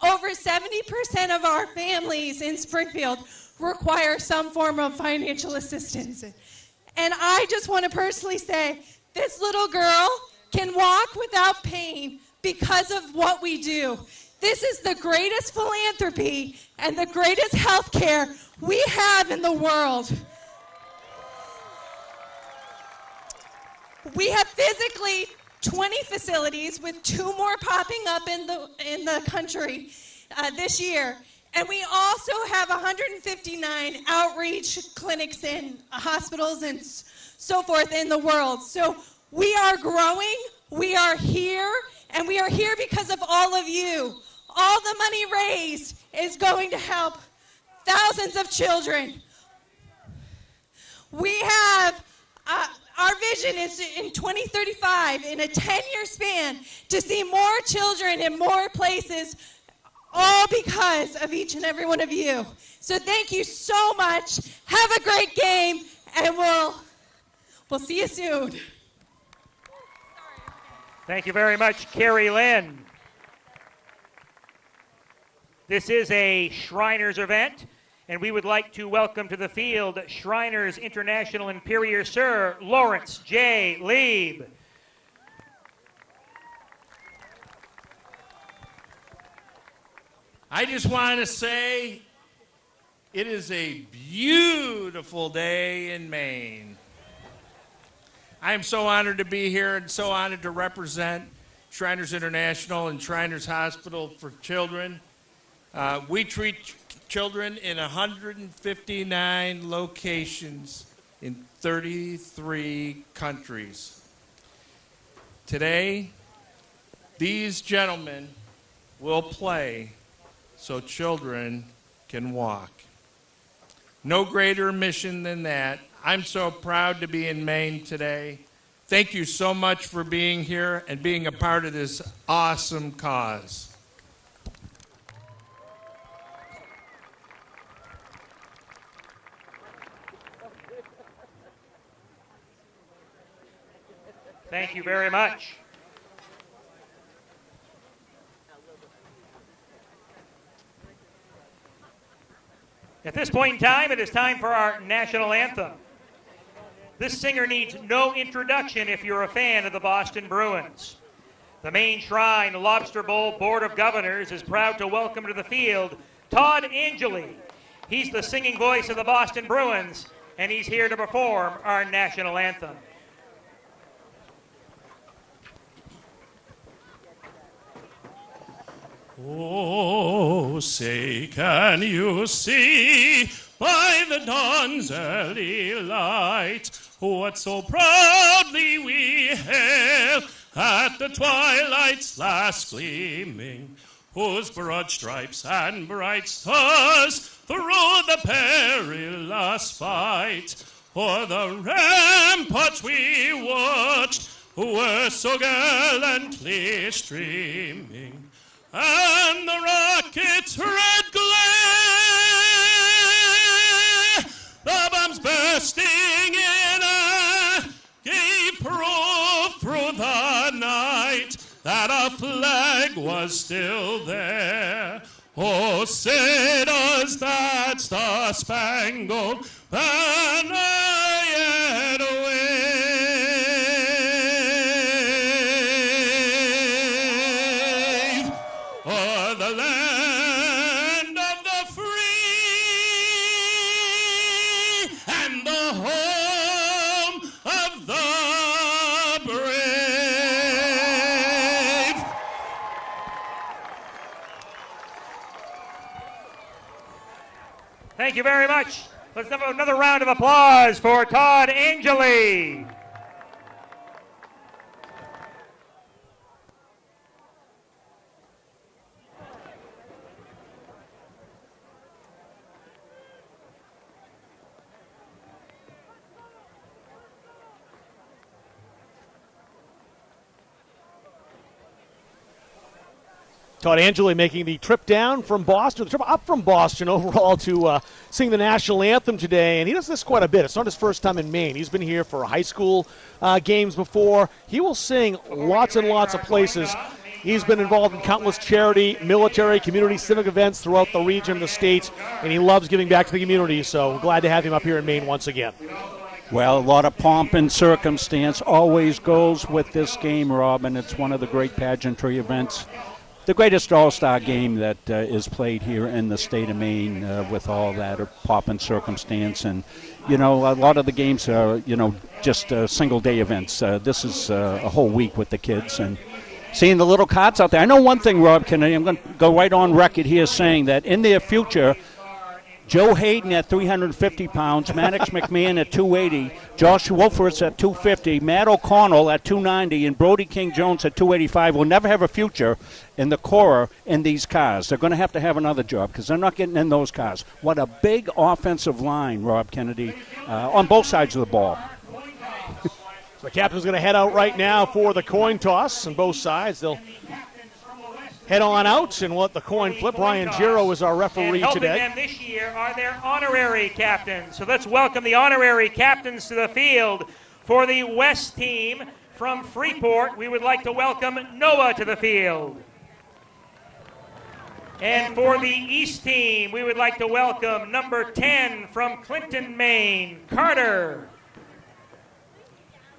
Over 70% of our families in Springfield require some form of financial assistance. And I just want to personally say, this little girl can walk without pain because of what we do. This is the greatest philanthropy and the greatest health care we have in the world. We have physically 20 facilities with 2 more popping up in the country this year. And we also have 159 outreach clinics in hospitals and so forth in the world. So we are growing, we are here, and we are here because of all of you. All the money raised is going to help thousands of children. We have, our vision is in 2035, in a 10-year span, to see more children in more places, all because of each and every one of you. So thank you so much. Have a great game, and we'll see you soon. Thank you very much, Carrie Lynn. This is a Shriners event, and we would like to welcome to the field Shriners International Imperial Sir Lawrence J. Lieb. I just want to say it is a beautiful day in Maine. I am so honored to be here and so honored to represent Shriners International and Shriners Hospital for Children. We treat children in 159 locations in 33 countries. Today, these gentlemen will play so children can walk. No greater mission than that. I'm so proud to be in Maine today. Thank you so much for being here and being a part of this awesome cause. Thank you very much. At this point in time, it is time for our national anthem. This singer needs no introduction if you're a fan of the Boston Bruins. The Maine Shrine Lobster Bowl Board of Governors is proud to welcome to the field Todd Angeli. He's the singing voice of the Boston Bruins, and he's here to perform our national anthem. Oh, say, can you see by the dawn's early light what so proudly we hailed at the twilight's last gleaming, whose broad stripes and bright stars through the perilous fight o'er the ramparts we watched were so gallantly streaming, and the rocket's red glare, the bombs bursting in air, gave proof through the night that our flag was still there. Oh, say does that star-spangled banner yet wave o'er the land of the free and the home of the brave? Thank you very much. Let's have another round of applause for Todd Angeli. Todd Angeli making the trip down from Boston, the trip up from Boston overall to sing the national anthem today. And he does this quite a bit. It's not his first time in Maine. He's been here for high school games before. He will sing lots and lots of places. He's been involved in countless charity, military, community, civic events throughout the region, the state, and he loves giving back to the community. So we're glad to have him up here in Maine once again. Well, a lot of pomp and circumstance always goes with this game, Rob, and it's one of the great pageantry events. The greatest all-star game that is played here in the state of Maine with all that pomp and circumstance. And, you know, a lot of the games are, you know, just single-day events. This is a whole week with the kids. And seeing the little carts out there. I know one thing, Rob Kennedy, I'm going to go right on record here saying that in their future, Joe Hayden at 350 pounds, Maddox McMahon at 280, Josh Wolfers at 250, Matt O'Connell at 290, and Brody King Jones at 285 will never have a future in the Cora in these cars. They're going to have another job because they're not getting in those cars. What a big offensive line, Rob Kennedy, on both sides of the ball. So the captain's going to head out right now for the coin toss on both sides. They'll head on out and let the coin flip. Brian Giro is our referee and today. Helping them this year are their honorary captains. So let's welcome the honorary captains to the field. For the West team from Freeport, we would like to welcome Noah to the field. And for the East team, we would like to welcome number 10 from Clinton, Maine, Carter.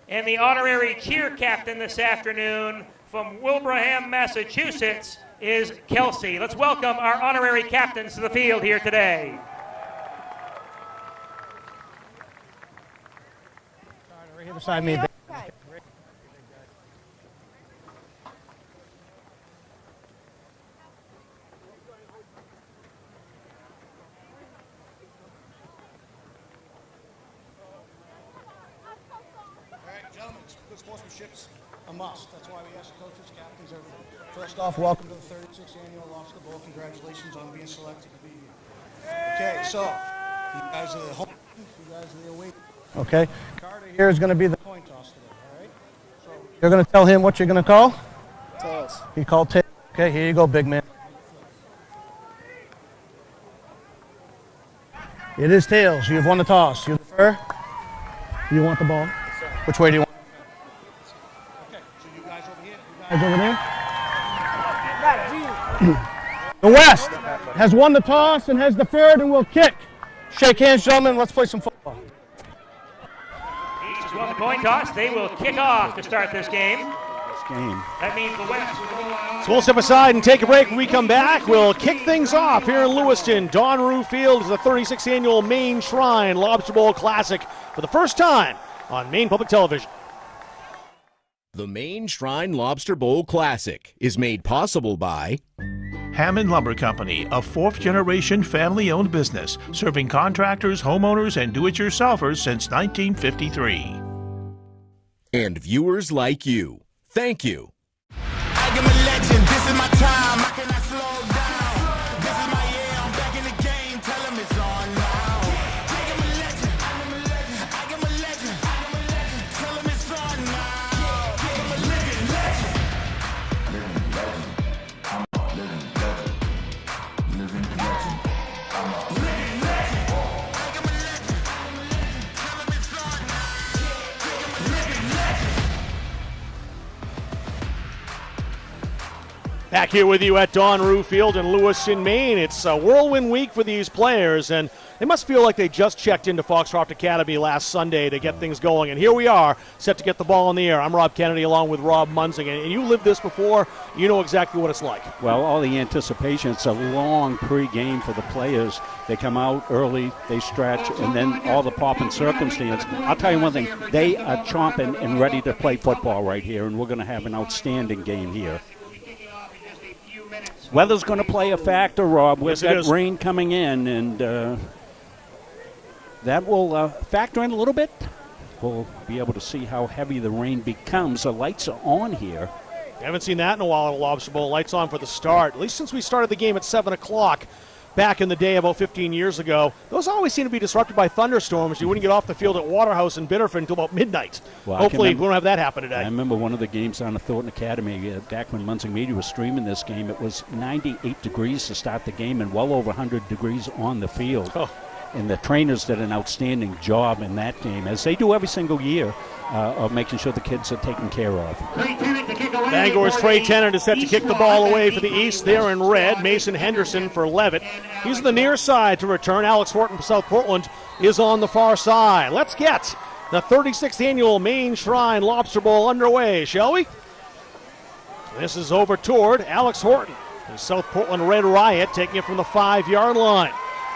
And the honorary cheer captain this afternoon from Wilbraham, Massachusetts, is Kelsey. Let's welcome our honorary captains to the field here today. Right here beside me. Good sportsmanship's a must. That's why we ask the coaches, captains, everything. First off, welcome to the 36th annual Lobster Bowl. Congratulations on being selected to be here. Okay, so you guys are the home, you guys are the away. Okay. Carter here is going to be the coin toss today, all right? So you're going to tell him what you're going to call? Tails. He called tails. Okay, here you go, big man. It is tails. You've won the toss. You defer? You want the ball? Which way do you want? Over there. The West has won the toss and has deferred and will kick. Shake hands, gentlemen. Let's play some football. East has won the coin toss. They will kick off to start this game. That means the West. So we'll step aside and take a break. When we come back, we'll kick things off here in Lewiston. Don Rue Field is the 36th annual Maine Shrine Lobster Bowl Classic for the first time on Maine Public Television. The Maine Shrine Lobster Bowl Classic is made possible by Hammond Lumber Company, a fourth-generation family-owned business, serving contractors, homeowners, and do-it-yourselfers since 1953. and viewers like you. Thank you. I am a legend, this is my time, I cannot slow down. This is my year, I'm back in the game, tell them it's on now. I am a legend, I am a legend, I am a legend, I am a legend, tell them it's on now. I am a living legend. Living legend, I'm a living legend. Living legend, I'm a living legend. I am a legend, I am a legend, tell them it's on now. I am a living legend. Back here with you at Don Rue Field in Lewiston, Maine. It's a whirlwind week for these players, and they must feel like they just checked into Foxcroft Academy last Sunday to get things going. And here we are, set to get the ball in the air. I'm Rob Kennedy along with Rob Munzing, and you lived this before. You know exactly what it's like. Well, all the anticipation. It's a long pre-game for the players. They come out early, they stretch, and then all the pomp and circumstance. I'll tell you one thing. They are chomping and ready to play football right here, and we're going to have an outstanding game here. Weather's going to play a factor, Rob. We've got rain coming in, and that will factor in a little bit. We'll be able to see how heavy the rain becomes. The lights are on here. Haven't seen that in a while at a Lobster Bowl. Lights on for the start, at least since we started the game at 7 o'clock back in the day about 15 years ago. Those always seem to be disrupted by thunderstorms. You wouldn't get off the field at Waterhouse in Biddeford until about midnight. Well, hopefully we won't have that happen today. I remember one of the games down at Thornton Academy, back when Munson Media was streaming this game. It was 98 degrees to start the game and well over 100 degrees on the field. Oh. And the trainers did an outstanding job in that game, as they do every single year, of making sure the kids are taken care of. Bangor's Trey Tennant is set to kick the ball away for the East. There in red, Mason Henderson for Levitt. He's on the near side to return. Alex Horton from South Portland is on the far side. Let's get the 36th annual Maine Shrine Lobster Bowl underway, shall we? This is over toward Alex Horton. The South Portland Red Riot taking it from the 5-yard line.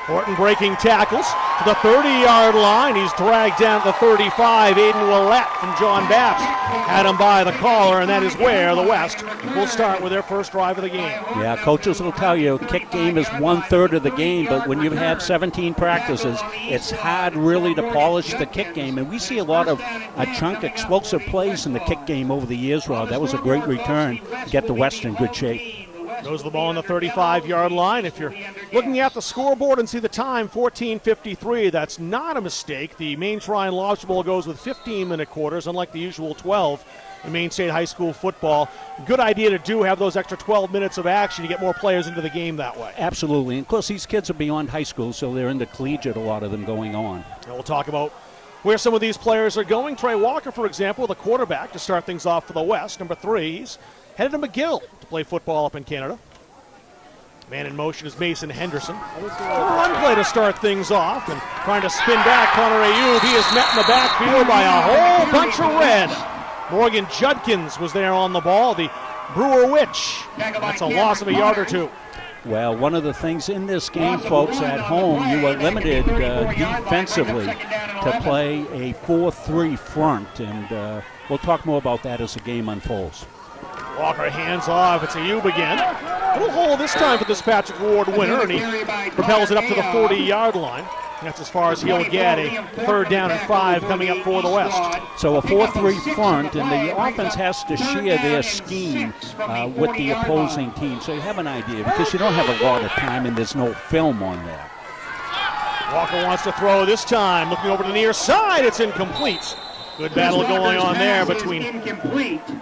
Horton breaking tackles to the 30-yard line. He's dragged down at the 35. Aiden Willett from John Bapst had him by the collar, and that is where the West will start with their first drive of the game. Yeah, coaches will tell you kick game is 1/3 of the game, but when you have 17 practices, it's hard really to polish the kick game. And we see a lot of chunk explosive plays in the kick game over the years, Rob. That was a great return to get the West in good shape. Goes the ball on the 35-yard line. If you're looking at the scoreboard and see the time, 14:53, that's not a mistake. The Maine Shrine Lobster Bowl goes with 15-minute quarters, unlike the usual 12 in Maine State High School football. Good idea to have those extra 12 minutes of action to get more players into the game that way. Absolutely. And, of course, these kids are beyond high school, so they're into collegiate, a lot of them going on. And we'll talk about where some of these players are going. Trey Walker, for example, the quarterback, to start things off for the West. Number 3, he's headed to McGill to play football up in Canada. Man in motion is Mason Henderson. Run play to start things off, and trying to spin back, Connor Ayub. He is met in the backfield by a whole bunch of red. Morgan Judkins was there on the ball, the Brewer Witch. That's a loss of a yard or two. Well, one of the things in this game, folks, at home, you are limited defensively to play a 4-3 front, and we'll talk more about that as the game unfolds. Walker hands off. It's Ayub again. Little hole this time for this Patrick Ward winner, and he propels it up to the 40-yard line. That's as far as he'll get. A 3rd down and 5 coming up for the West. So a 4-3 front, and the offense has to share their scheme with the opposing team. So you have an idea, because you don't have a lot of time and there's no film on that. Walker wants to throw this time. Looking over to the near side. It's incomplete. Good battle going on there between a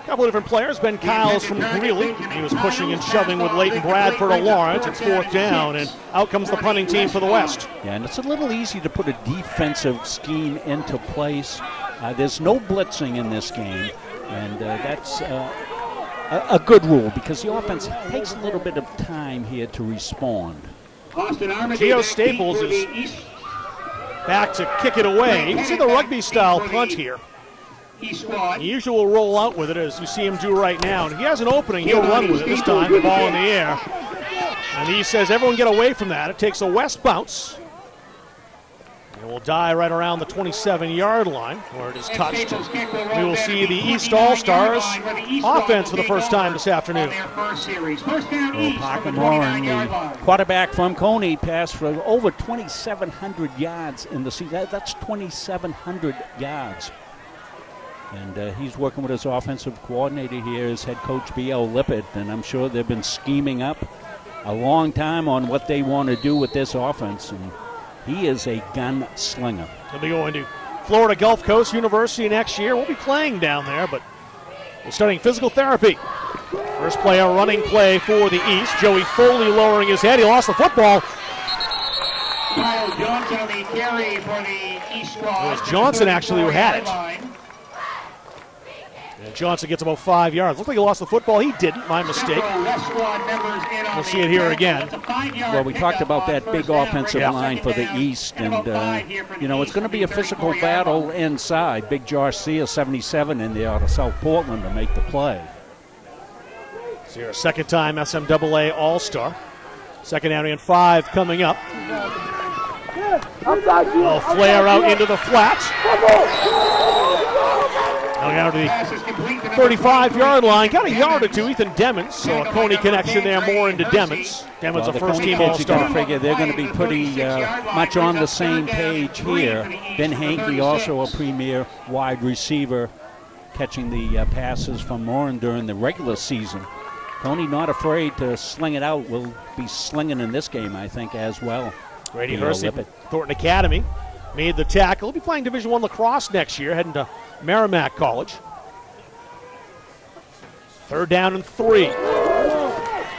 couple of different players. Ben Kyles from Greeley. He was pushing and shoving with Leighton Bradford to Lawrence. It's 4th down, and out comes the punting team for the West. Yeah, and it's a little easy to put a defensive scheme into place. There's no blitzing in this game, and that's a good rule, because the offense takes a little bit of time here to respond. Geo Staples is back to kick it away. You can see the rugby-style punt here. The usual roll out with it, as you see him do right now. And if he has an opening, he'll run with it this time, the ball in the air. And he says, everyone get away from that. It takes a West bounce. It will die right around the 27-yard line, where it is touched. We will see the East All-Stars offense for the first time this afternoon. Well, Parker Moran, the quarterback from Coney, passed for over 2,700 yards in the season. That's 2,700 yards. And he's working with his offensive coordinator here, his head coach, B.L. Lippert, and I'm sure they've been scheming up a long time on what they want to do with this offense. And he is a gunslinger. He'll be going to Florida Gulf Coast University next year. We'll be playing down there, but we're starting physical therapy. First play, a running play for the East. Joey Foley lowering his head. He lost the football. It was Johnson actually who had it. And Johnson gets about 5 yards. Looks like he lost the football. He didn't. My mistake. We'll see it here again. Well, we talked about that big offensive line for the East, and, it's going to be a physical battle inside. Big Josh Sear, 77, in there out of South Portland to make the play. Sear, second-time SMAA All-Star. Secondary and 5 coming up. They'll flare out into the flats. Now Going out to the 35-yard line. Got a yard or two, Ethan Demmons. So a Coney connection there, more into Demmons. Demmons, a first-team All-Star. You got to figure they're going to be pretty much on the same page here. Ben Hankey, also a premier wide receiver, catching the passes from Morin during the regular season. Coney not afraid to sling it out. Will be slinging in this game, I think, as well. Grady Hersey from Thornton Academy made the tackle. He'll be playing Division I lacrosse next year, heading to Merrimack College. 3rd down and 3.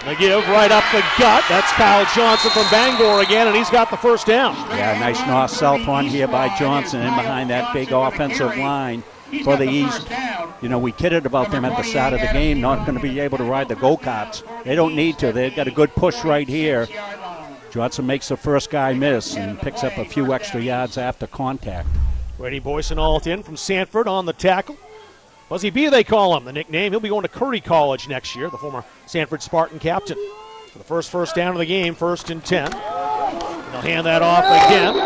They give right up the gut. That's Kyle Johnson from Bangor again, and he's got the first down. Yeah, nice north-south run here by Johnson in behind that big offensive line for the East. You know, we kidded about them at the start of the game, not going to be able to ride the go-karts. They don't need to. They've got a good push right here. Johnson makes the first guy miss and picks up a few extra yards after contact. Brady Boyson-Alt in from Sanford on the tackle. Fuzzy B, they call him, the nickname. He'll be going to Curry College next year, the former Sanford Spartan captain. For the first down of the game, 1st and 10. They'll hand that off again.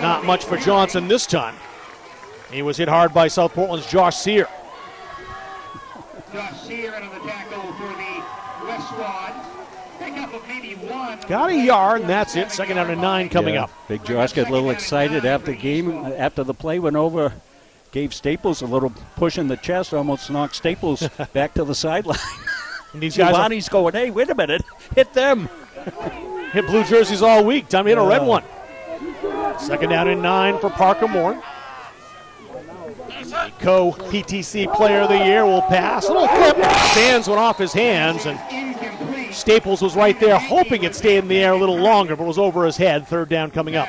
Not much for Johnson this time. He was hit hard by South Portland's Josh Sear. Josh Sear into the tackle for the West squad. Pickup of maybe one. Got a yard, and that's it. 2nd down and 9 coming up. Big Josh got a little excited after the play went over. Gave Staples a little push in the chest, almost knocked Staples back to the sideline. And these guys Giovanni's going, hey, wait a minute, hit them. Hit blue jerseys all week. Time to hit a red one. 2nd down and 9 for Parker Moore. The co-PTC Player of the Year will pass. A little clip. Sands went off his hands, and Staples was right there, hoping it stayed in the air a little longer, but was over his head. 3rd down coming up.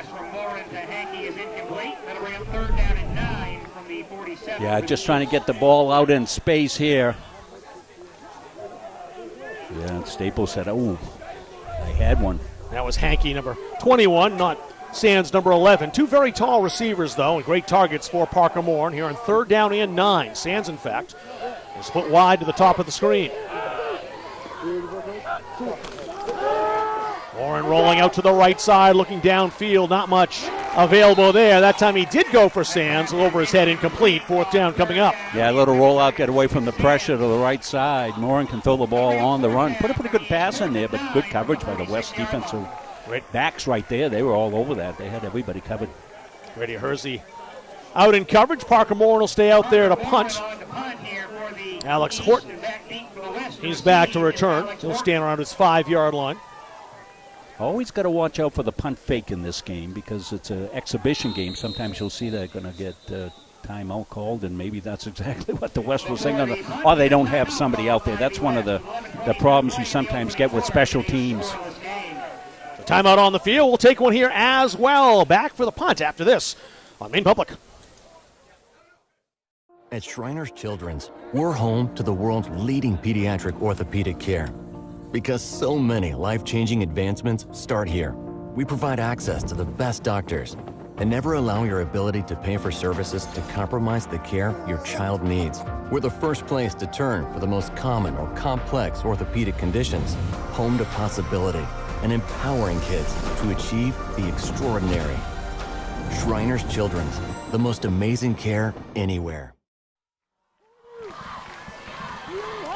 Yeah, just trying to get the ball out in space here. Yeah, Staples said, oh, I had one. That was Hankey, number 21, not Sands, number 11. Two very tall receivers, though, and great targets for Parker Moore. Here on 3rd down and 9. Sands, in fact, is split wide to the top of the screen. Warren rolling out to the right side, looking downfield. Not much available there. That time he did go for Sands, over his head, incomplete. 4th down coming up. Yeah, a little rollout, get away from the pressure to the right side. Morin can throw the ball on the run. Put a pretty good pass in there, but good coverage by the West defensive backs right there. They were all over that. They had everybody covered. Grady Hersey out in coverage. Parker Moore will stay out there to punt. Alex Horton, he's back to return. He'll stand around his 5-yard line. Always got to watch out for the punt fake in this game because it's an exhibition game. Sometimes you'll see they're going to get timeout called, and maybe that's exactly what the West was saying. Or they don't have somebody out there. That's one of the problems you sometimes get with special teams. The timeout on the field. We'll take one here as well. Back for the punt after this on Maine Public. At Shriners Children's, we're home to the world's leading pediatric orthopedic care. Because so many life-changing advancements start here. We provide access to the best doctors and never allow your ability to pay for services to compromise the care your child needs. We're the first place to turn for the most common or complex orthopedic conditions. Home to possibility and empowering kids to achieve the extraordinary. Shriners Children's, the most amazing care anywhere.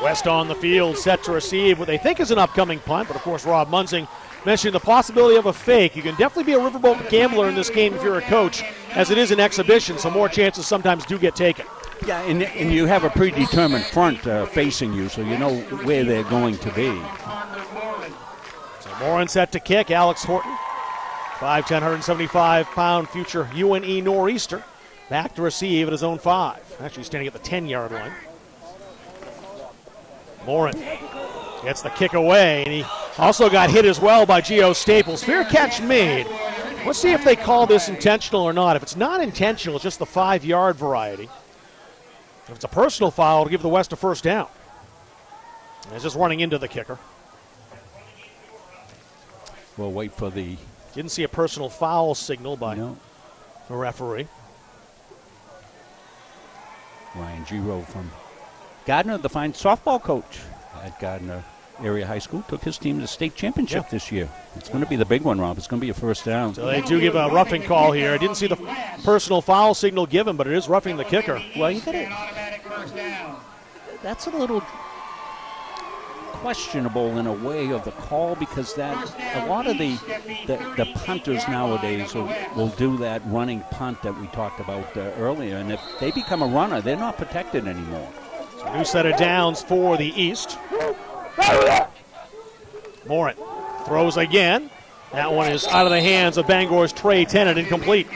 West on the field, set to receive what they think is an upcoming punt, but of course Rob Munzing mentioned the possibility of a fake. You can definitely be a riverboat gambler in this game if you're a coach, as it is an exhibition, so more chances sometimes do get taken. Yeah, and you have a predetermined front facing you, so you know where they're going to be. So Morin set to kick. Alex Horton, 5'10", 175-pound future UNE Nor'easter, back to receive at his own 5. Actually standing at the 10-yard line. Morin gets the kick away, and he also got hit as well by Gio Staples. Fair catch made. Let's see if they call this intentional or not. If it's not intentional, it's just the 5-yard variety. If it's a personal foul, it'll give the West a first down. And it's just running into the kicker. We'll wait for the... Didn't see a personal foul signal by the referee. Ryan Giro from Gardner, the fine softball coach at Gardner area high school, took his team to the state championship this year. It's going to be the big one, Rob. It's going to be a first down. So they do give a roughing call here. I didn't see the personal foul signal given, but it is roughing the kicker. Well, you got it. That's a little questionable in a way of the call, because that a lot of the punters nowadays will do that running punt that we talked about earlier, and if they become a runner, they're not protected anymore. So new set of downs for the East. Morin throws again. That one is out of the hands of Bangor's Trey Tennant, incomplete.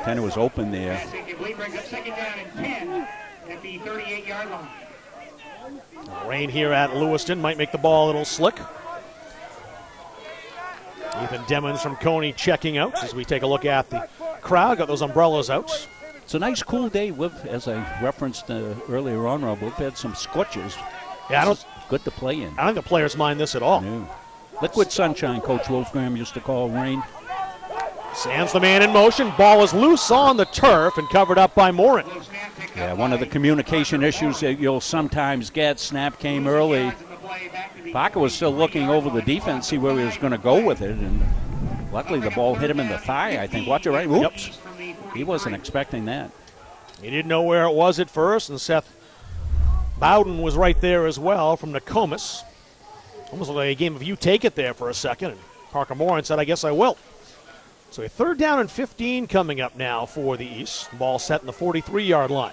Tennant was open there. At the 38-yard line. Rain here at Lewiston might make the ball a little slick. Ethan Demmons from Coney checking out as we take a look at the crowd. Got those umbrellas out. It's a nice cool day. As I referenced earlier on, Rob, we've had some scorches. Yeah, good to play in. I don't think the players mind this at all. No. Liquid sunshine, Coach Wolfgram used to call rain. Sands the man in motion. Ball is loose on the turf and covered up by Morin. Yeah, one of the communication issues that you'll sometimes get. Snap came early. Baca was still looking over the defense, see where he was going to go with it, and luckily the ball hit him in the thigh, I think. Watch it right. Oops. Yep. He wasn't expecting that. He didn't know where it was at first, and Seth Bowden was right there as well from Nokomis. Almost like a game of you take it there for a second, and Parker Morin said, I guess I will. So a 3rd down and 15 coming up now for the East. Ball set in the 43-yard line.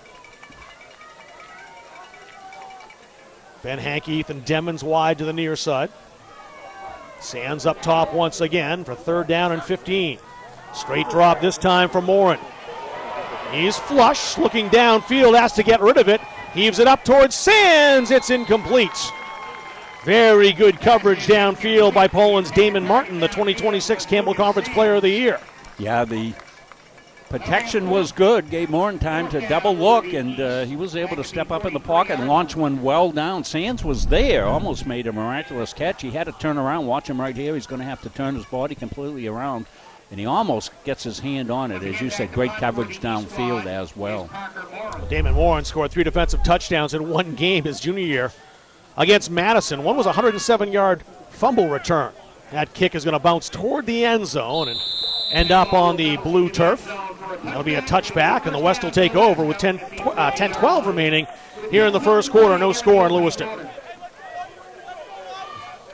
Ben Hankey, Ethan Demmons wide to the near side. Sands up top once again for 3rd down and 15. Straight drop this time for Morin. He's flush, looking downfield, has to get rid of it. Heaves it up towards Sands. It's incomplete. Very good coverage downfield by Poland's Damon Martin, the 2026 Campbell Conference Player of the Year. Yeah, the protection was good. Gave Morin time to double look, and he was able to step up in the pocket and launch one well down. Sands was there, almost made a miraculous catch. He had to turn around. Watch him right here. He's going to have to turn his body completely around, and he almost gets his hand on it. As you said, great coverage downfield as well. Damon Warren scored 3 defensive touchdowns in one game his junior year against Madison. One was a 107-yard fumble return. That kick is going to bounce toward the end zone and end up on the blue turf. That'll be a touchback, and the West will take over with 10-12 remaining here in the first quarter. No score in Lewiston.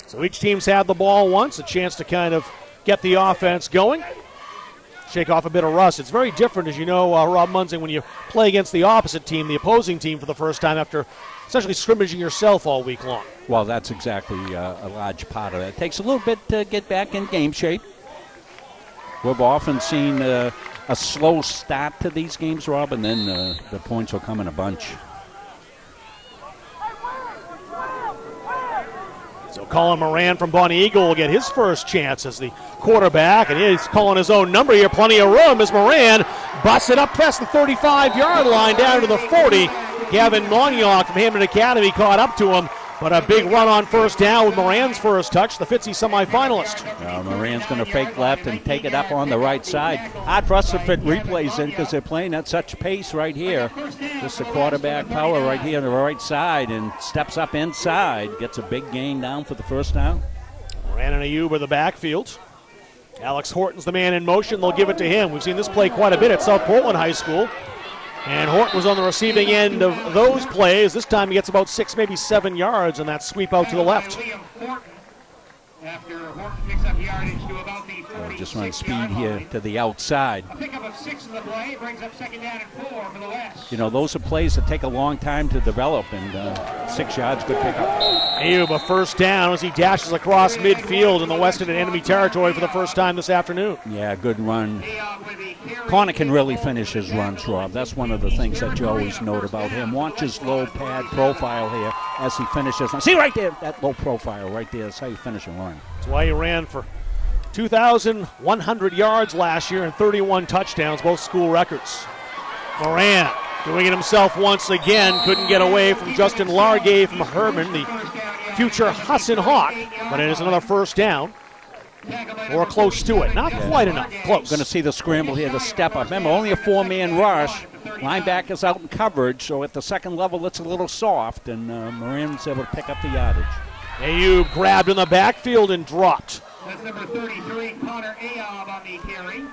So each team's had the ball once, a chance to kind of get the offense going, shake off a bit of rust. It's very different, as you know, Rob Munzing, when you play against the opposite team, the opposing team, for the first time after essentially scrimmaging yourself all week long. Well, that's exactly a large part of it. It takes a little bit to get back in game shape. We've often seen a slow start to these games, Rob, and then the points will come in a bunch. So Colin Moran from Bonnie Eagle will get his first chance as the quarterback, and he's calling his own number here. Plenty of room as Moran busts it up past the 35-yard line down to the 40. Gavin Monyock from Hampton Academy caught up to him, but a big run on first down with Moran's first touch, the Fitzy semifinalist. Moran's going to fake left and take it up on the right side. Hard for us to fit replays in because they're playing at such pace right here. Just the quarterback power right here on the right side, and steps up inside, gets a big gain down for the first down. Moran and Ayub are the backfield. Alex Horton's the man in motion. They'll give it to him. We've seen this play quite a bit at South Portland High School. And Horton was on the receiving end of those plays. This time he gets about 6, maybe 7 yards, and that sweep out to the left. After Horton picks up yardage to about the 46-yard Just run speed here to the outside. A pickup of 6 in the play brings up 2nd down and 4 for the West. You know, those are plays that take a long time to develop, and 6 yards, good pickup. Ayub, a first down as he dashes across midfield, and the West in enemy territory for the first time this afternoon. Yeah, good run. Connor can really finish his runs, Rob. That's one of the things that you always note about him. Watch his low pad profile here as he finishes. See right there, that low profile right there. That's how you finish a run. That's why he ran for 2,100 yards last year and 31 touchdowns, both school records. Moran doing it himself once again. Couldn't get away from Justin Largay from Herman, the future Hassan Hawk. But it is another first down. or close to it. Not quite enough. Close. Going to see the scramble here, the step up. Remember, only a 4-man rush. Linebackers out in coverage, so at the second level it's a little soft, and Moran's able to pick up the yardage. Ayub grabbed in the backfield and dropped. That's number 33, Connor Ayob on the carry.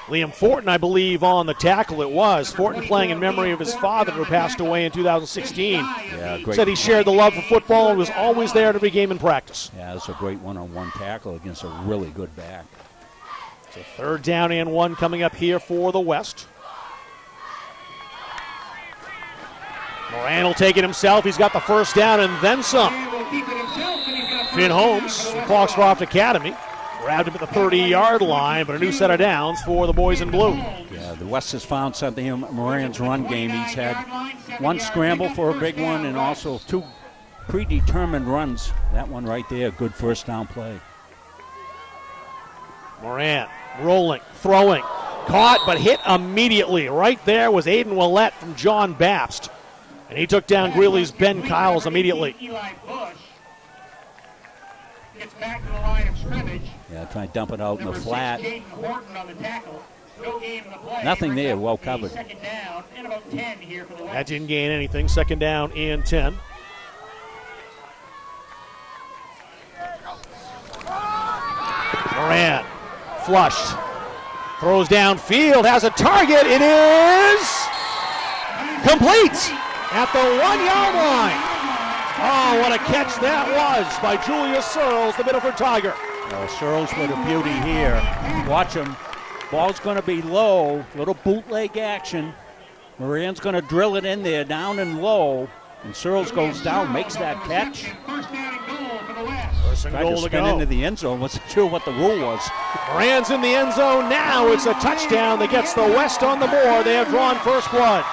Liam Fortin, I believe, on the tackle. It was Fortin playing in memory of his father who passed away in 2016. Yeah, great. Said he shared the love for football and was always there at every game in practice. Yeah, it's a great one-on-one tackle against a really good back. So 3rd down and 1 coming up here for the West. Moran will take it himself. He's got the first down and then some. Finn Holmes from Foxcroft Academy grabbed him at the 30-yard line, but a new set of downs for the boys in blue. Yeah, the West has found something in Moran's run game. He's had one scramble for a big one and also 2 predetermined runs. That one right there, good first down play. Moran rolling, throwing, caught but hit immediately. Right there was Aiden Willett from John Bapst. And he took down Greeley's Ben Kiles immediately. Eli Bush gets back to the line of scrimmage. Yeah, trying to dump it out in the flat. Jaden Horton on the tackle. No gain in the play. Nothing there, well covered. Second down and about 10 here for the West. That didn't gain anything. 2nd down and 10. Moran flushed. Throws downfield. Has a target. It is complete at the 1-yard line. Oh, what a catch that was by Julius Searles, the Biddeford Tiger. Oh, Searles with a beauty here. Watch him. Ball's going to be low. Little bootleg action. Moran's going to drill it in there, down and low. And Searles goes down, makes that catch. First down and goal for the West. First and Tried goal to to spin go. into the end zone. Wasn't sure what the rule was. Moran's in the end zone now. It's a touchdown that gets the West on the board. They have drawn first blood.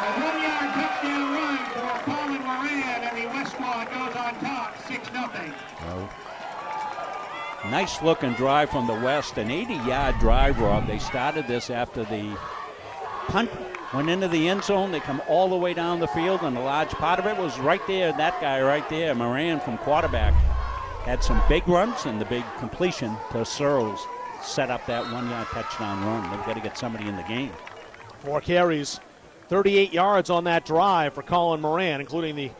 A 1-yard touchdown run for Colin Moran, and the West squad goes on top, 6-0. Nice looking drive from the West, an 80-yard drive, Rob. They started this after the punt went into the end zone. They come all the way down the field, and a large part of it was right there, that guy right there, Moran from quarterback. Had some big runs, and the big completion to Searles set up that 1-yard touchdown run. They've got to get somebody in the game. 4 carries, 38 yards on that drive for Colin Moran, including the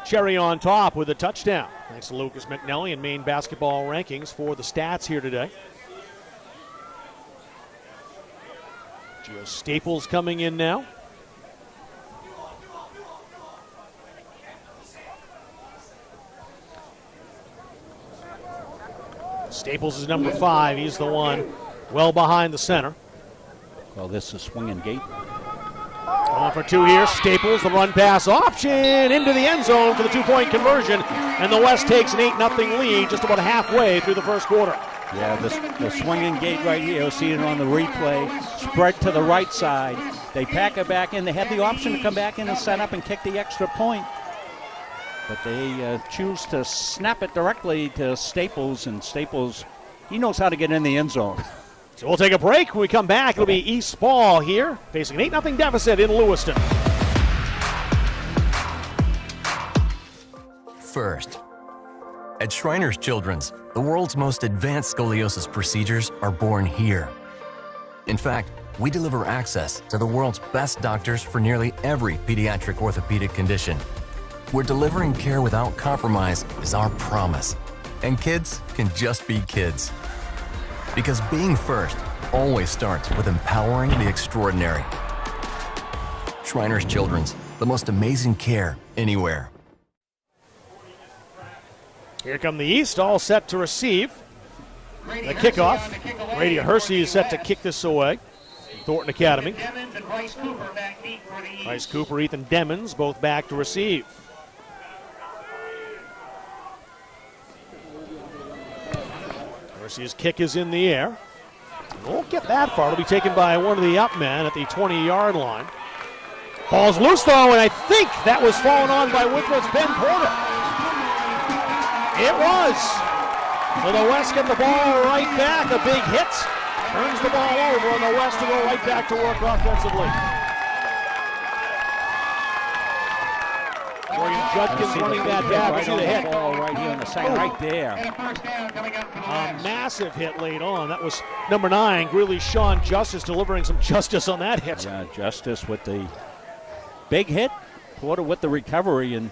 cherry on top with a touchdown. Thanks to Lucas McNelly and Maine basketball rankings for the stats here today. Gio Staples coming in now. Staples is number 5. He's the one well behind the center. Well, this is swinging gate. Going for 2 here. Staples, the run pass option into the end zone for the 2-point conversion. And the West takes an 8-0 lead just about halfway through the first quarter. Yeah, the swinging gate right here. You'll see it on the replay. Spread to the right side. They pack it back in. They have the option to come back in and set up and kick the extra point. But they choose to snap it directly to Staples, and Staples, he knows how to get in the end zone. So we'll take a break. When we come back, it'll be East Ball here, facing an 8-0 deficit in Lewiston. First, at Shriners Children's, the world's most advanced scoliosis procedures are born here. In fact, we deliver access to the world's best doctors for nearly every pediatric orthopedic condition. We're delivering care without compromise is our promise. And kids can just be kids. Because being first always starts with empowering the extraordinary. Shriners Children's, the most amazing care anywhere. Here come the East, all set to receive the kickoff. Grady Hersey is set to kick this away. Thornton Academy. Bryce Cooper, Ethan Demmons, both back to receive. Hersey's kick is in the air. Won't get that far. It'll be taken by one of the up men at the 20-yard line. Ball's loose, though, and I think that was fallen on by Withrop's Ben Porter. It was. So the West get the ball right back. A big hit. Turns the ball over, and the West to go right back to work offensively. Morgan Judkins running that back. Right See on the the hit. ball right here on the side, right there. A massive hit late on. That was number 9, Greeley Sean Justice, delivering some justice on that hit. Yeah, Justice with the big hit. Porter with the recovery, and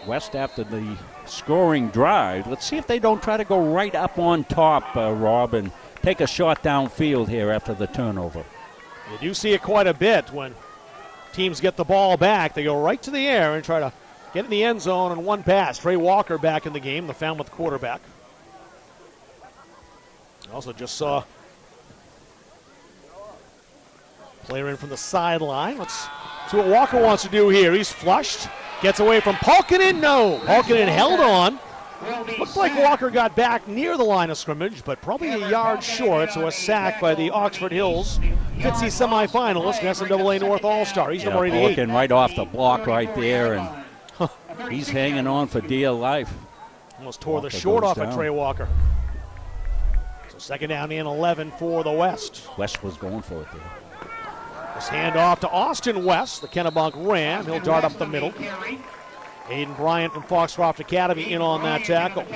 West after the scoring drive. Let's see if they don't try to go right up on top, Rob, and take a shot downfield here after the turnover. You do see it quite a bit when teams get the ball back. They go right to the air and try to get in the end zone on one pass. Trey Walker back in the game, the Falmouth quarterback. Also just saw player in from the sideline. Let's see what Walker wants to do here. He's flushed. Gets away from Pulkinen. No. Pulkinen held on. Looks like Walker got back near the line of scrimmage, but probably a yard short, so a sack by the Oxford Hills Fitzy semifinalist and SMAA North All-Star. He's number 88. Pulkin right off the block right there, and he's hanging on for dear life. Almost tore the short off of Trey Walker. So second down and 11 for the West. West was going for it there. This handoff to Austin West, the Kennebunk Ram. He'll dart up the middle. Aiden Bryant from Foxcroft Academy in on that tackle.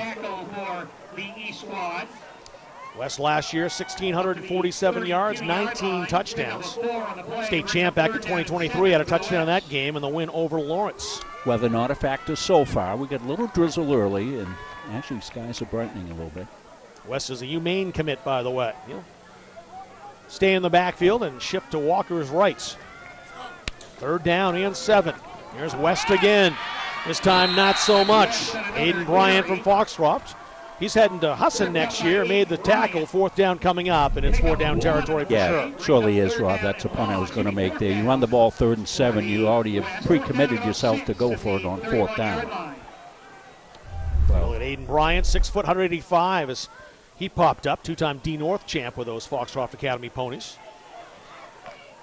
West last year, 1,647 yards, 19 touchdowns. State champ back in 2023 had a touchdown in that game in the win over Lawrence. Weather not a factor so far. We got a little drizzle early, and actually skies are brightening a little bit. West is a UMaine commit, by the way. He'll stay in the backfield and shift to Walker's rights. Third down and 7. Here's West again. This time not so much. Aiden Bryant from Foxcroft. He's heading to Husson next year. Made the tackle. Fourth down coming up, and it's 4th down territory for sure. Yeah, surely is, Rob. That's the point I was going to make there. You run the ball 3rd and 7. You already have pre-committed yourself to go for it on 4th down. Well, at Aiden Bryant, 6 foot, 185, as he popped up. 2-time D North champ with those Foxcroft Academy ponies.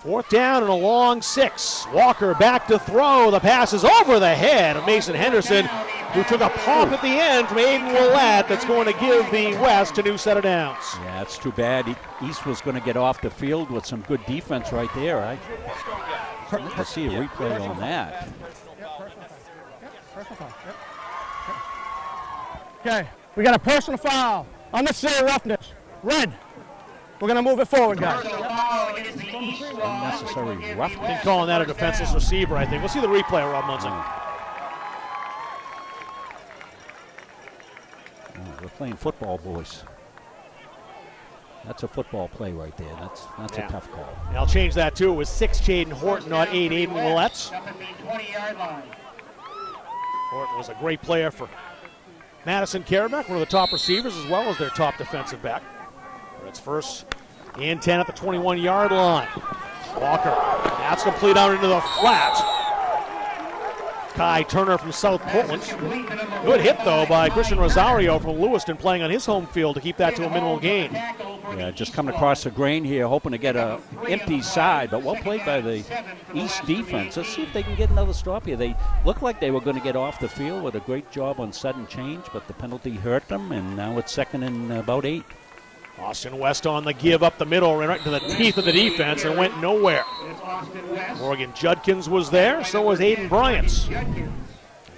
4th down and a long 6. Walker back to throw. The pass is over the head of Mason Henderson, who took a pop at the end from Aiden Willett that's going to give the West a new set of downs. Yeah, it's too bad. East was going to get off the field with some good defense right there. I'd like to see a replay on that. Okay, we got a personal foul. Unnecessary roughness. Red. We're going to move it forward, guys. Unnecessary roughness. Been calling that a defenseless receiver, I think. We'll see the replay, Rob Munson. We're playing football, boys. That's a football play right there. That's a tough call. And I'll change that too. It was 6 Jaden Horton, not 8 Aiden Willett. Horton was a great player for Madison Carabec, one of the top receivers as well as their top defensive back. It's 1st and 10 at the 21-yard line. Walker, that's complete out into the flat. Kai Turner from South Portland. Good hit, though, by Christian Rosario from Lewiston, playing on his home field to keep that to a minimal gain. Yeah, just coming across the grain here, hoping to get a empty side, but well played by the East defense. Let's see if they can get another stop here. They looked like they were going to get off the field with a great job on sudden change, but the penalty hurt them, and now it's 2nd and about 8. Austin West on the give up the middle, ran right into the teeth of the defense and went nowhere. Morgan Judkins was there, so was Aiden Bryant.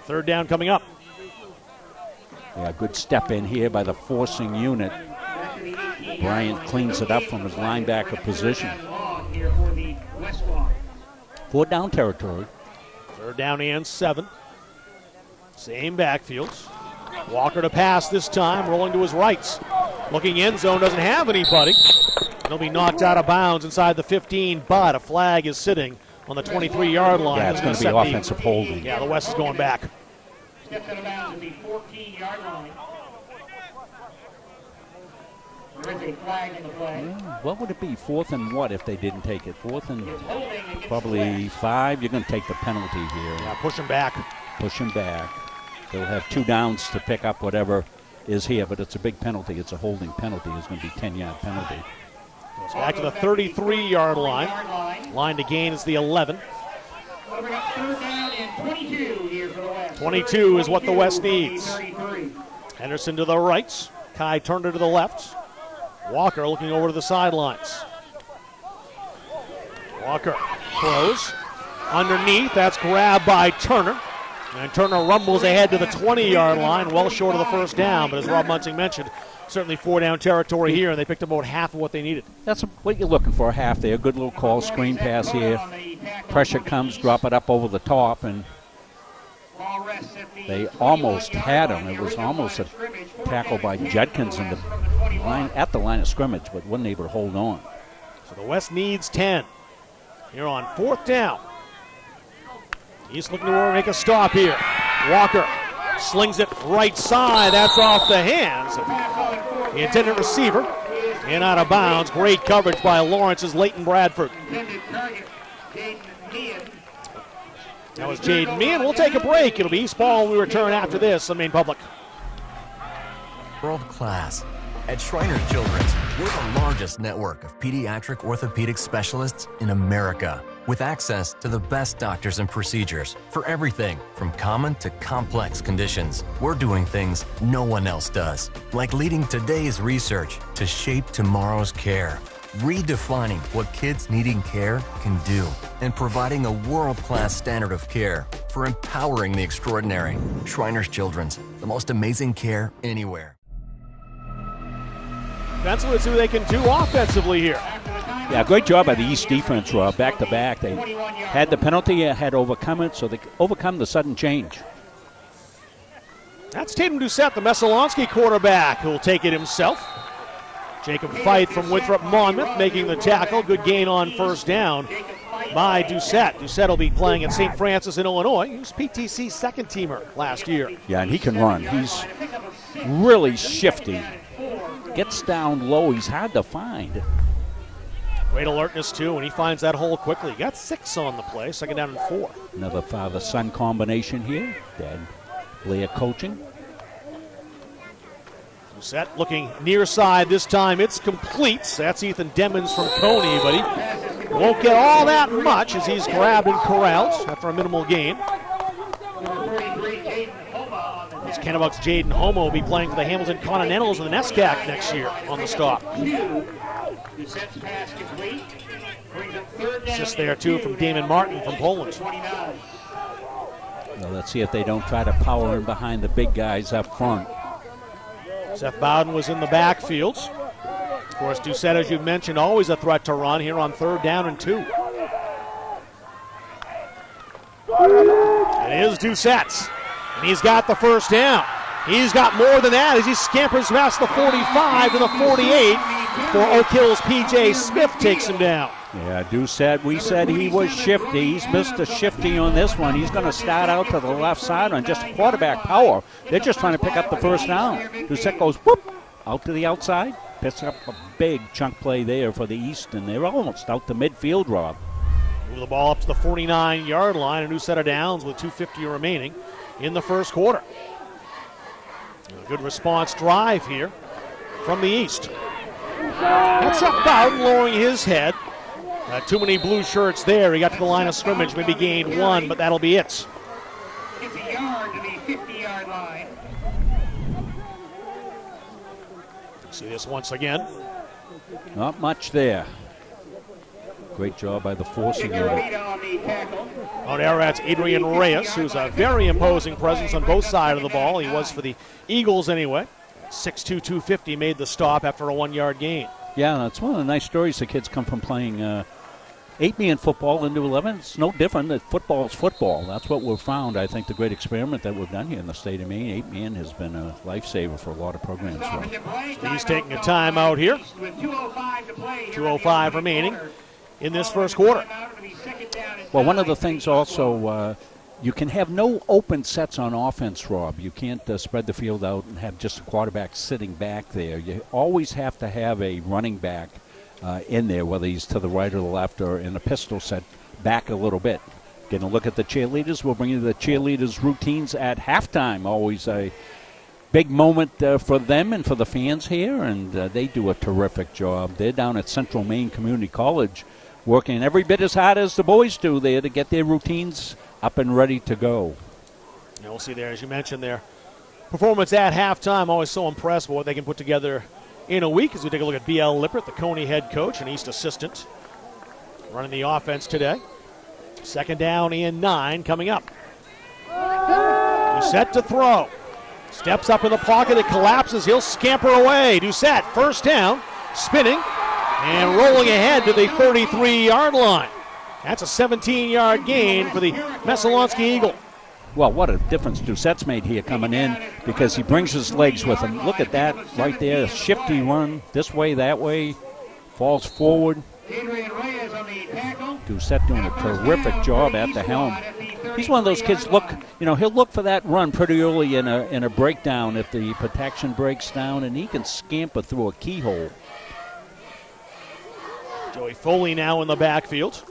3rd down coming up. Yeah, good step in here by the forcing unit. Bryant cleans it up from his linebacker position. 4th down territory. 3rd down and 7. Same backfields. Walker to pass this time, rolling to his right. Looking end zone, doesn't have anybody. He'll be knocked out of bounds inside the 15, but a flag is sitting on the 23-yard line. Yeah, it's going to be offensive holding. Yeah, the West is going back. Steps out of bounds at the 14-yard line. There is a flag in the play. What would it be? 4th and what if they didn't take it? 4th and probably 5. You're going to take the penalty here. Yeah, push him back. Push him back. They'll have 2 downs to pick up whatever is here, but it's a big penalty. It's a holding penalty. It's going to be a 10-yard penalty. Goes back to the 33-yard line. Line to gain is the 11. 22 is what the West needs. Henderson to the right. Kai Turner to the left. Walker looking over to the sidelines. Walker throws. Underneath, that's grabbed by Turner. And Turner rumbles ahead to the 20-yard line, well short of the first down. But as Rob Munzing mentioned, certainly 4-down territory here, and they picked about half of what they needed. That's what you're looking for, half there. Good little call, screen pass here. Pressure comes, drop it up over the top, and they almost had him. It was almost a tackle by Judkins in the line, at the line of scrimmage, but wasn't able to hold on. So the West needs 10. Here on 4th down. He's looking to make a stop here. Walker slings it right side. That's off the hands of the intended receiver. And out of bounds. Great coverage by Lawrence's Leighton Bradford. That was Jaden Meehan. We'll take a break. It'll be East Ball when we return after this on Maine Public. World class. At Shriners Children's, we're the largest network of pediatric orthopedic specialists in America, with access to the best doctors and procedures for everything from common to complex conditions. We're doing things no one else does, like leading today's research to shape tomorrow's care, redefining what kids needing care can do, and providing a world-class standard of care for empowering the extraordinary. Shriners Children's, the most amazing care anywhere. That's what they can do offensively here. Yeah, great job by the East defense, Rob. Back to back. They had the penalty, had overcome it, so they overcome the sudden change. That's Tatum Doucette, the Messalonsky quarterback, who'll take it himself. Jacob Fight from Winthrop Monmouth making the tackle. Good gain on first down by Doucette. Doucette will be playing at St. Francis in Illinois. He was PTC's second teamer last year. Yeah, and he can run. He's really shifty. Gets down low. He's hard to find. Great alertness, too, and he finds that hole quickly. He got 6 on the play, 2nd down and 4. Another father-son combination here. Dad, Leah coaching. Doucette looking near side this time. It's complete. That's Ethan Demmons from Coney, but he won't get all that much as he's grabbed and corralled after a minimal gain. As Kennebunk's Jaden Homo will be playing for the Hamilton Continentals in the NESCAC next year on the stop. Assist there, too, from Damon Martin from Poland. Well, let's see if they don't try to power in behind the big guys up front. Seth Bowden was in the backfield. Of course, Doucette, as you mentioned, always a threat to run here on 3rd down and 2. It is Doucette. And he's got the first down. He's got more than that as he scampers past the 45 to the 48 before Oak Hill's P.J. Smith takes him down. Yeah, Doucette, we said he was shifty. He's missed a shifty on this one. He's going to start out to the left side on just quarterback power. They're just trying to pick up the first down. Doucette goes whoop out to the outside, picks up a big chunk play there for the East, and they're almost out to midfield, Rob. Move the ball up to the 49-yard line, a new set of downs with 2:50 remaining in the first quarter. A good response drive here from the East. That's up Bowden lowering his head. Too many blue shirts there. He got to the line of scrimmage, maybe gained 1, but that'll be it. It's a yard to the 50-yard line. See this once again. Not much there. Great job by the forcing unit. On Ararat's Adrian Reyes, who's a very imposing presence on both sides of the ball. He was for the Eagles anyway. 6'2", 250 made the stop after a 1-yard gain. Yeah, that's one of the nice stories. The kids come from playing 8-man football into 11. It's no different. That football is football. That's what we've found. I think the great experiment that we've done here in the state of Maine, 8-man has been a lifesaver for a lot of programs. So he's taking a timeout here. 2:05 remaining in this first quarter. Well, one of the things also, you can have no open sets on offense, Rob. You can't spread the field out and have just a quarterback sitting back there. You always have to have a running back in there, whether he's to the right or the left or in a pistol set back a little bit. Getting a look at the cheerleaders. We'll bring you the cheerleaders' routines at halftime. Always a big moment for them and for the fans here, and they do a terrific job. They're down at Central Maine Community College working every bit as hard as the boys do there to get their routines up and ready to go. Yeah, we'll see there, as you mentioned, their performance at halftime. Always so impressed with what they can put together in a week as we take a look at B.L. Lippert, the Coney head coach and East assistant, running the offense today. Second down and 9 coming up. Doucette to throw. Steps up in the pocket, it collapses, he'll scamper away. Doucette, first down, spinning, and rolling ahead to the 33-yard line. That's a 17-yard gain for the Messalonskee Eagle. Well, what a difference Doucette's made here coming in because he brings his legs with him. Look at that right there, shifty run, this way, that way, falls forward. Doucette doing a terrific job at the helm. He's one of those kids, he'll look for that run pretty early in a breakdown if the protection breaks down, and he can scamper through a keyhole. Joey Foley now in the backfield.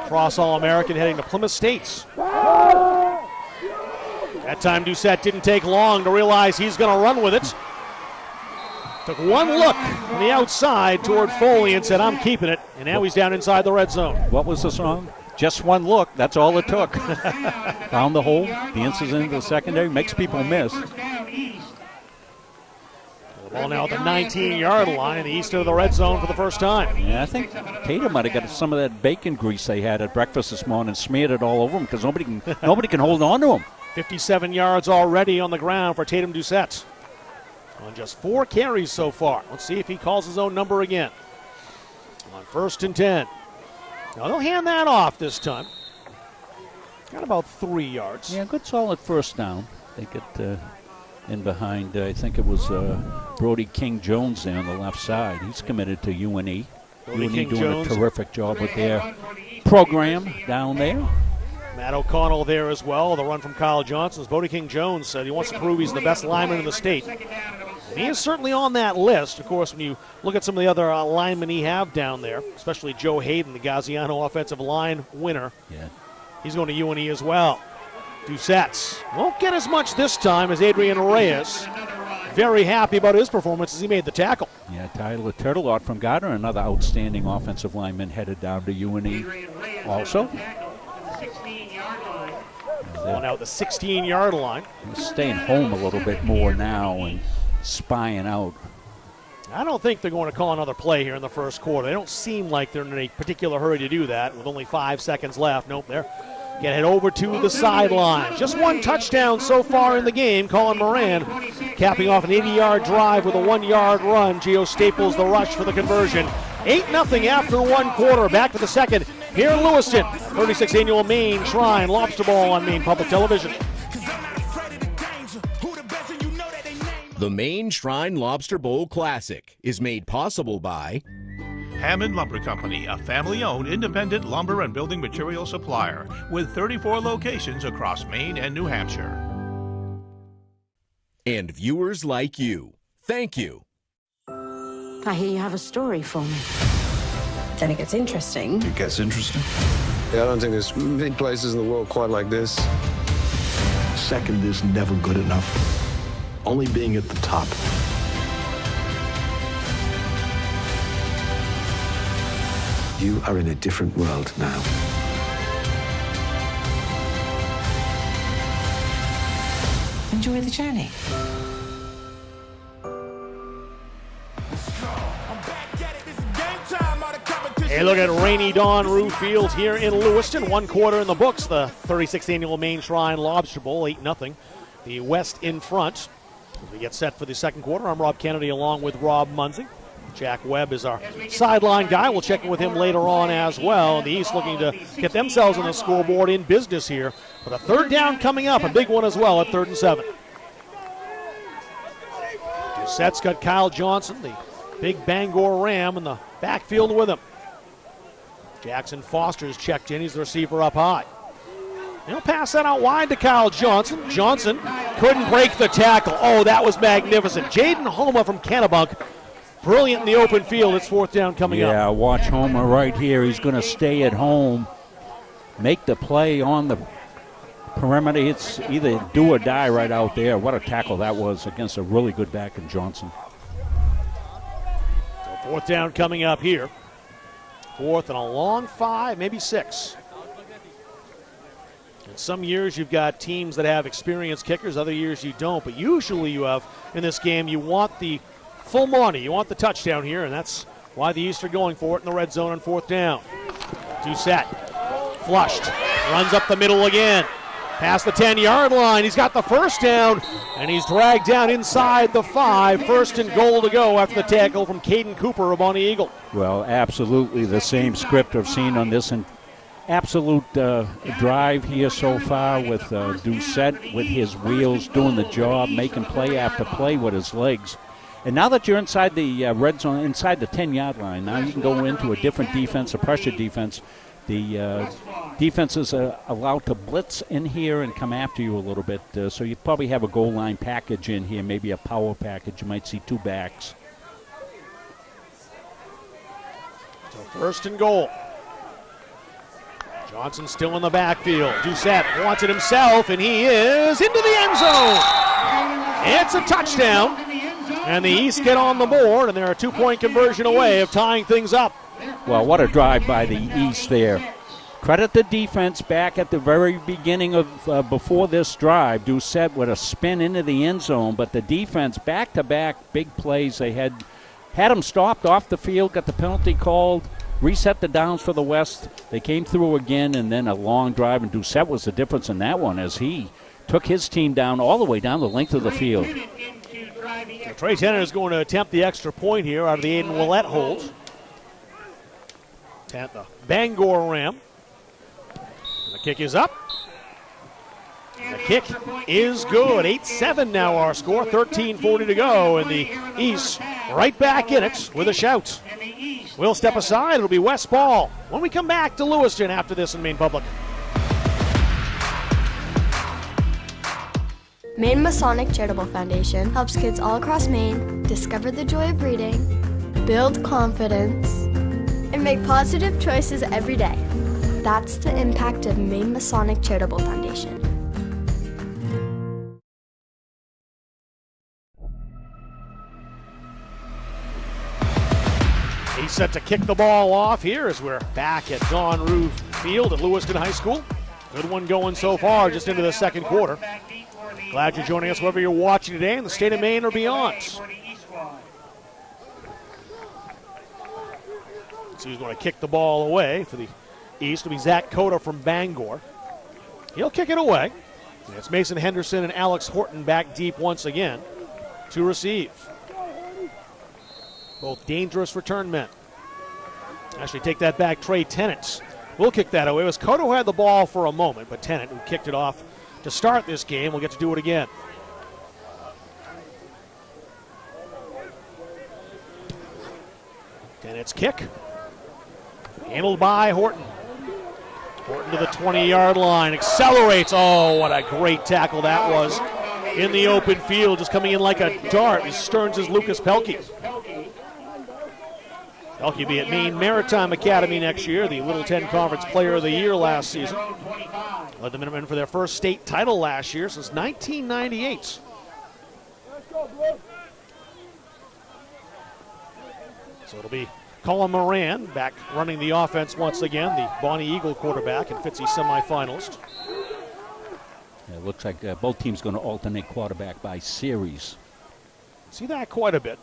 Cross All-American heading to Plymouth State. That time Doucette didn't take long to realize he's going to run with it. Took one look on the outside toward Foley and said, I'm keeping it. And now he's down inside the red zone. What was the song? Just one look. That's all it took. Found the hole. The inches into the secondary. Makes people miss. The ball now at the 19-yard line, the east of the red zone for the first time. Yeah, I think Tatum might have got some of that bacon grease they had at breakfast this morning and smeared it all over him because nobody can hold on to him. 57 yards already on the ground for Tatum Doucette. On just 4 carries so far. Let's see if he calls his own number again. On 1st and 10. Now they'll hand that off this time. Got about 3 yards. Yeah, good solid first down. They get in behind, I think it was Brody King-Jones there on the left side. He's committed to UNE. UNE doing a terrific job with their program down there. Matt O'Connell there as well. The run from Kyle Johnson. Brody King-Jones said he wants to prove he's the best lineman in the state. And he is certainly on that list. Of course, when you look at some of the other linemen he have down there, especially Joe Hayden, the Gaziano offensive line winner. Yeah. He's going to UNE as well. Doucette won't get as much this time as Adrian Reyes. Very happy about his performance as he made the tackle. Yeah, Tyler Turtelot from Gardner, another outstanding offensive lineman, headed down to UNE also. Going out the 16-yard line. He's staying home a little bit more now and spying out. I don't think they're going to call another play here in the first quarter. They don't seem like they're in a particular hurry to do that with only 5 seconds left. Nope, they're going to head over to the sideline. Just one touchdown so far in the game. Colin Moran capping off an 80-yard drive with a 1-yard run. Gio Staples the rush for the conversion. 8-0 after 1 quarter. Back to the second here in Lewiston. 36th annual Maine Shrine Lobster Bowl on Maine Public Television. The Maine Shrine Lobster Bowl Classic is made possible by Hammond Lumber Company, a family-owned independent lumber and building material supplier with 34 locations across Maine and New Hampshire. And viewers like you. Thank you. I hear you have a story for me. Then it gets interesting. It gets interesting. Yeah, I don't think there's many places in the world quite like this. Second is never good enough. Only being at the top. You are in a different world now. Enjoy the journey. Hey, look at rainy dawn Rue Field here in Lewiston. 1 quarter in the books. The 36th annual Maine Shrine Lobster Bowl, 8-0. The West in front. As we get set for the second quarter, I'm Rob Kennedy along with Rob Munzing. Jack Webb is our sideline guy. We'll check in with him later on as well. The East looking to get themselves on the scoreboard in business here. But a third down coming up, a big one as well at 3rd and 7. Doucette's got Kyle Johnson, the big Bangor Ram, in the backfield with him. Jackson Foster's checked in. He's the receiver up high. He'll pass that out wide to Kyle Johnson. Johnson couldn't break the tackle. Oh, that was magnificent. Jaden Homa from Kennebunk. Brilliant in the open field. It's 4th down coming up. Yeah, watch Homa right here. He's going to stay at home, make the play on the perimeter. It's either do or die right out there. What a tackle that was against a really good back in Johnson. So 4th down coming up here. 4th and a long 5, maybe 6. In some years you've got teams that have experienced kickers, other years you don't. But usually you have, in this game, you want the full money. You want the touchdown here, and that's why the East are going for it in the red zone on 4th down. Doucette, flushed, runs up the middle again. Past the 10-yard line, he's got the first down, and he's dragged down inside the 5. First and goal to go after the tackle from Caden Cooper of Bonnie Eagle. Well, absolutely the same script I've seen on this, and absolute drive here so far with Doucette with his wheels doing the job, making play after play with his legs. And now that you're inside the red zone, inside the 10-yard line, now you can go into a different defense, a pressure defense. The defenses are allowed to blitz in here and come after you a little bit. So you probably have a goal line package in here, maybe a power package. You might see 2 backs. So first and goal. Johnson still in the backfield. Doucette wants it himself, and he is into the end zone. It's a touchdown, and the East get on the board, and they're a 2-point conversion away of tying things up. Well, what a drive by the East there. Credit the defense back at the very beginning of before this drive. Doucette with a spin into the end zone, but the defense back-to-back big plays. They had them stopped off the field, got the penalty called, reset the downs for the West. They came through again, and then a long drive, and Doucette was the difference in that one as he took his team down all the way down the length of the field. So Trey Tennant is going to attempt the extra point here out of the Aiden Willett hold. At the Bangor Ram. And the kick is up. And the kick is good. 8-7 now our score. 13:40 to go. And the East right back in it with a shout. We'll step aside. It'll be West ball when we come back to Lewiston after this in Maine Public. Maine Masonic Charitable Foundation helps kids all across Maine discover the joy of reading, build confidence, and make positive choices every day. That's the impact of Maine Masonic Charitable Foundation. He's set to kick the ball off here as we're back at Don Roof Field at Lewiston High School. Good one going so far just into the second quarter. Glad you're joining us wherever you're watching today in the state of Maine or beyond. So he's going to kick the ball away for the East. It'll be Zach Cota from Bangor. He'll kick it away. And it's Mason Henderson and Alex Horton back deep once again to receive. Both dangerous return men. Actually, take that back. Trey Tennant will kick that away. It was Cota who had the ball for a moment, but Tennant, who kicked it off to start this game, will get to do it again. Tennant's kick. Handled by Horton. Horton to the 20-yard line. Accelerates. Oh, what a great tackle that was. In the open field, just coming in like a dart is Stearns' Lucas Pelkey. Pelkey will be at Maine Maritime Academy next year, the Little 10 Conference Player of the Year last season. Led the Minutemen for their first state title last year since 1998. So it'll be Colin Moran back running the offense once again, the Bonnie Eagle quarterback and Fitzy semifinalist. It looks like both teams going to alternate quarterback by series. See that quite a bit.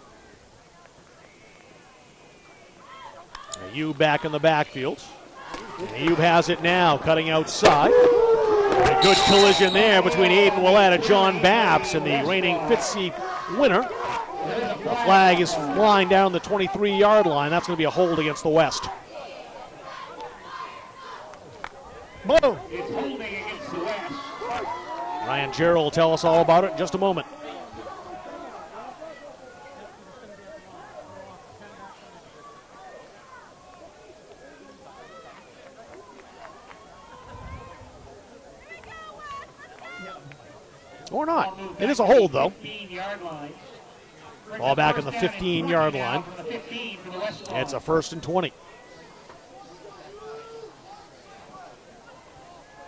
Ayub back in the backfield. And Ayub has it now, cutting outside. A good collision there between Aiden Willett and John Babs, and the reigning Fitzy winner. The flag is flying down the 23-yard line. That's going to be a hold against the West. Boom! Ryan Jarrell will tell us all about it in just a moment. Or not. It is a hold, though. Ball back on the 15-yard line. It's a 1st and 20.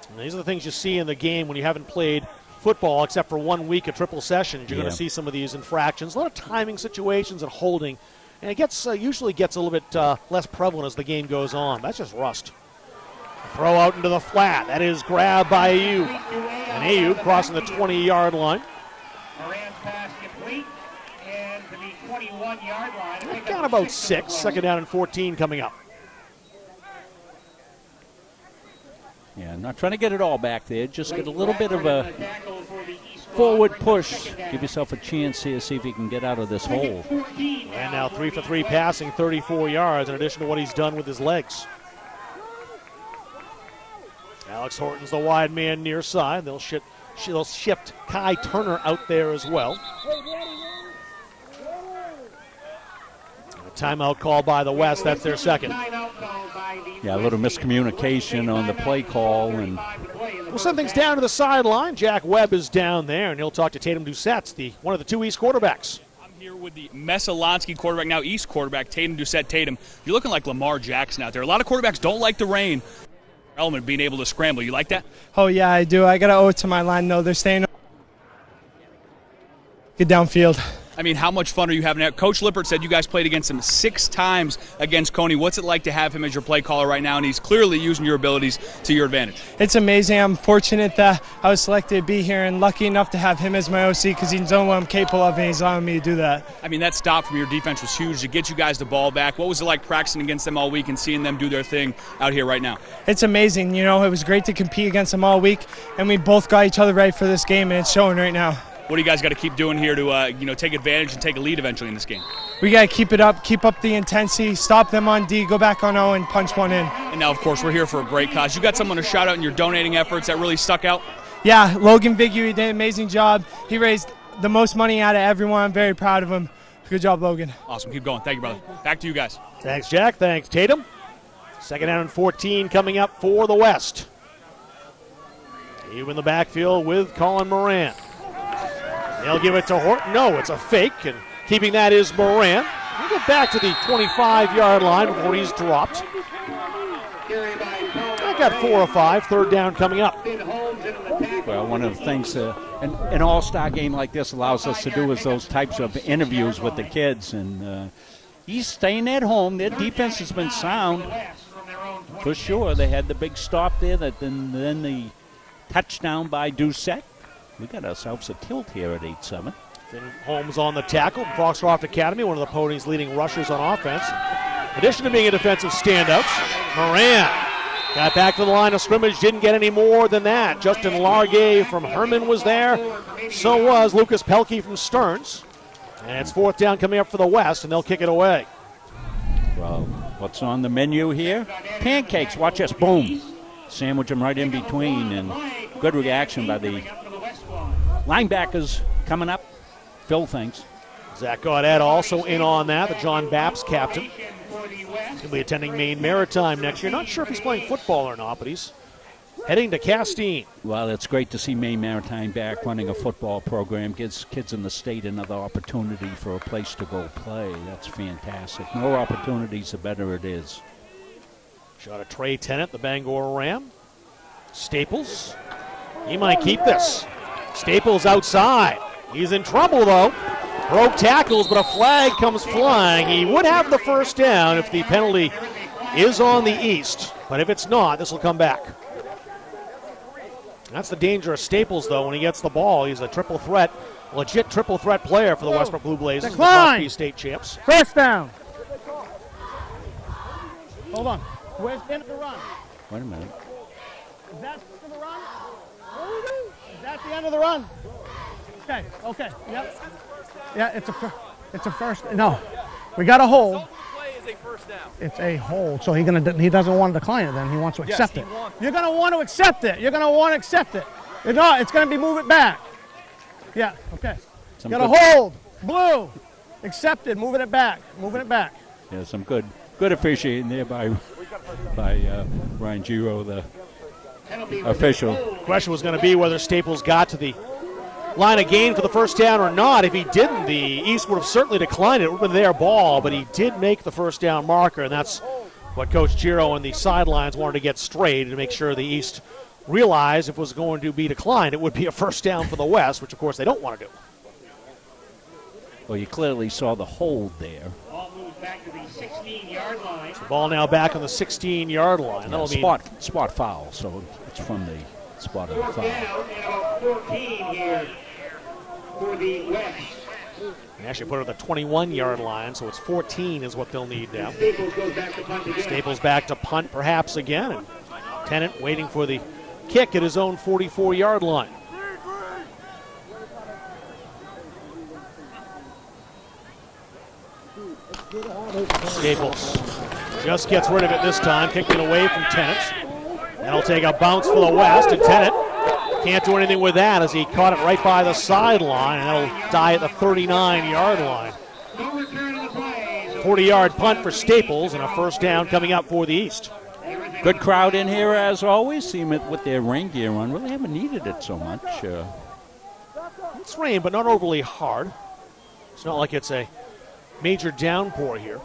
And these are the things you see in the game when you haven't played football except for 1 week of triple sessions. You're going to see some of these infractions. A lot of timing situations and holding. And it gets usually gets a little bit less prevalent as the game goes on. That's just rust. Throw out into the flat. That is grabbed by Ayub. And Ayub crossing the 20-yard line. Moran's pass complete, and to the 21-yard line. Got about 6. 2nd down and 14 coming up. Yeah, not trying to get it all back there. Just get a little bit of a forward push. Give yourself a chance here, see if you can get out of this hole. And now 3 for 3 passing, 34 yards, in addition to what he's done with his legs. Alex Horton's the wide man near side. They'll shift Kai Turner out there as well. A timeout called by the West. That's their second. Yeah, a little miscommunication on the play call. And we'll send things down to the sideline. Jack Webb is down there, and he'll talk to Tatum Doucette, one of the two East quarterbacks. I'm here with the Messalonsky quarterback, now East quarterback, Tatum Doucette. Tatum, you're looking like Lamar Jackson out there. A lot of quarterbacks don't like the rain. Element being able to scramble. You like that? Oh, yeah, I do. I got to owe it to my line, though. They're staying. Get downfield. I mean, how much fun are you having out? Coach Lippert said you guys played against him 6 times against Coney. What's it like to have him as your play caller right now? And he's clearly using your abilities to your advantage. It's amazing. I'm fortunate that I was selected to be here and lucky enough to have him as my OC because he's known what I'm capable of and he's allowing me to do that. I mean, that stop from your defense was huge to get you guys the ball back. What was it like practicing against them all week and seeing them do their thing out here right now? It's amazing. You know, it was great to compete against them all week, and we both got each other right for this game, and it's showing right now. What do you guys got to keep doing here to take advantage and take a lead eventually in this game? We got to keep it up, keep up the intensity, stop them on D, go back on O, and punch one in. And now, of course, we're here for a great cause. You got someone to shout out in your donating efforts that really stuck out? Yeah, Logan Vigu, he did an amazing job. He raised the most money out of everyone. I'm very proud of him. Good job, Logan. Awesome. Keep going. Thank you, brother. Back to you guys. Thanks, Jack. Thanks, Tatum. Second down and 14 coming up for the West. You in the backfield with Colin Moran. They'll give it to Horton. No, it's a fake, and keeping that is Moran. We'll get back to the 25-yard line before he's dropped. I got 4 or 5. Third down coming up. Well, one of the things an all-star game like this allows us to do is those types of interviews with the kids. And he's staying at home. Their defense has been sound. For sure, they had the big stop there, then the touchdown by Doucette. We got ourselves a tilt here at 8-7. Finn Holmes on the tackle. Foxcroft Academy, one of the Pony's leading rushers on offense. In addition to being a defensive standout, Moran got back to the line of scrimmage, didn't get any more than that. Justin Largay from Herman was there. So was Lucas Pelkey from Stearns. And it's fourth down coming up for the West, and they'll kick it away. Well, what's on the menu here? Pancakes. Watch this. Boom. Sandwich them right in between, and good reaction by the linebackers coming up. Phil thinks. Zach Gaudette also in on that, the John Bapps captain. He's going to be attending Maine Maritime next year. Not sure if he's playing football or not, but he's heading to Castine. Well, it's great to see Maine Maritime back running a football program. Gives kids in the state another opportunity for a place to go play. That's fantastic. More opportunities, the better it is. Shot of Trey Tennant, the Bangor Ram. Staples. He might keep this. Staples outside. He's in trouble, though. Broke tackles, but a flag comes flying. He would have the first down if the penalty is on the East. But if it's not, this will come back. That's the danger of Staples, though, when he gets the ball. He's a triple threat, legit triple threat player for the Westbrook Blue Blazers, the Class B state champs. First down. Hold on. Where's the end of the run? Wait a minute. Is that the run? Is that the end of the run? Okay, yep. Yeah, it's a first. No, we got a hold. It's a hold, so he doesn't want to decline it. Then he wants to accept it. You're going to want to accept it. You're going to want to accept it. If not, it's going to be move it back. Yeah. Okay. Got a hold. Blue. Accepted. Moving it back. Moving it back. Yeah, some good officiating there by Ryan Giro, the official. The question was going to be whether Staples got to the line of gain for the first down or not. If he didn't, the East would have certainly declined it. It would have been their ball, but he did make the first down marker, and that's what Coach Giro and the sidelines wanted to get straight to make sure the East realized if it was going to be declined, it would be a first down for the West, which, of course, they don't want to do. Well, you clearly saw the hold there. Ball moves back to the 16-yard line. The ball now back on the 16-yard line. Yeah, That'll spot foul, so it's from the spot of the foul. Down and about 14 here for the West. They actually put it at the 21-yard line, so it's 14 is what they'll need now. Staples goes back to punt again. Staples back to punt perhaps again. And Tennant waiting for the kick at his own 44-yard line. Staples just gets rid of it this time, kicking away from Tennant. That'll take a bounce for the West, and Tennant can't do anything with that as he caught it right by the sideline, and that'll die at the 39-yard line. 40-yard punt for Staples, and a first down coming up for the East. Good crowd in here as always. See them with their rain gear on. Really haven't needed it so much. It's rain, but not overly hard. It's not like it's a major downpour here.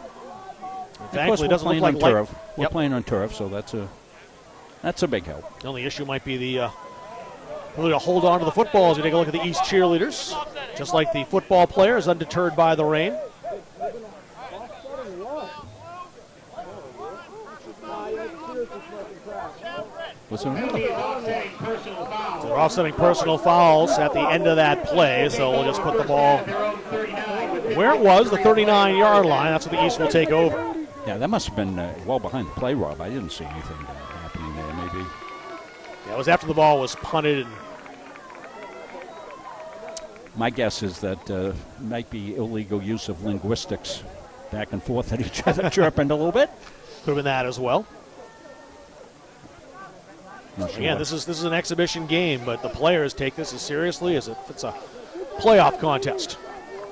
Thankfully, it doesn't look like turf. We're playing on turf, so that's a big help. The only issue might be the ability to hold on to the football as we take a look at the East cheerleaders. Just like the football players, undeterred by the rain. They're offsetting personal fouls at the end of that play, so we'll just put the ball where it was, the 39-yard line. That's what the East will take over. Yeah, that must have been well behind the play, Rob. I didn't see anything happening there, maybe. Yeah, it was after the ball was punted. And my guess is that might be illegal use of linguistics back and forth at each other, chirping a little bit. Could have been that as well. Not sure. Again, this is an exhibition game, but the players take this as seriously as if it's a playoff contest.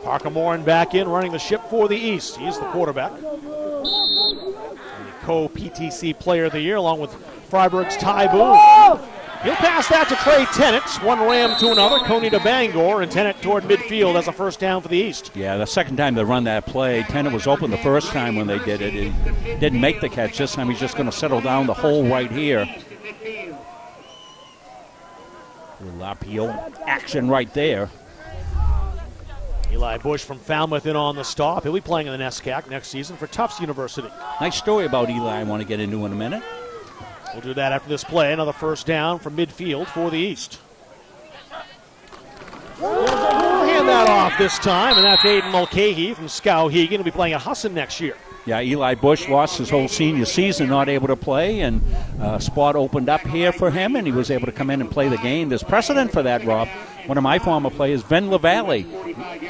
Parker Morin back in, running the ship for the East. He's the quarterback. And the co-PTC Player of the Year, along with Freiburg's Ty Boone. He'll pass that to Trey Tennant. One Ram to another, Coney to Bangor, and Tennant toward midfield as a first down for the East. Yeah, the second time they run that play, Tennant was open the first time when they did it. He didn't make the catch. This time he's just going to settle down the hole right here. Lapio action right there. Eli Bush from Falmouth in on the stop. He'll be playing in the NESCAC next season for Tufts University. Nice story about Eli I want to get into in a minute. We'll do that after this play. Another first down from midfield for the East. We'll hand that off this time, and that's Aiden Mulcahy from Skowhegan. He'll be playing at Husson next year. Yeah, Eli Bush lost his whole senior season, not able to play, and a spot opened up here for him, and he was able to come in and play the game. There's precedent for that, Rob. One of my former players, Vin LaValle,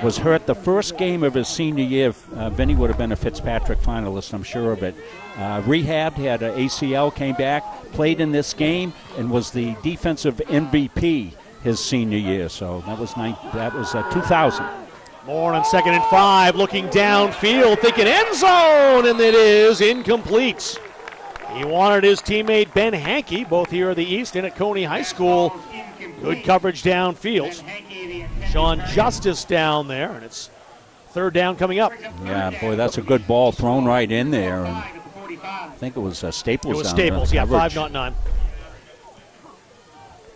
was hurt the first game of his senior year. Vinny would have been a Fitzpatrick finalist, I'm sure of it. Rehabbed, had an ACL, came back, played in this game, and was the defensive MVP his senior year. So that was 2000. Moore on 2nd and 5, looking downfield, thinking end zone, and it is incomplete. He wanted his teammate Ben Hankey, both here at the East and at Coney High School. Good coverage downfield. Sean Justice down there, and it's third down coming up. Yeah, boy, that's a good ball thrown right in there. And I think it was Staples. It was down Staples, there. yeah, 5-9.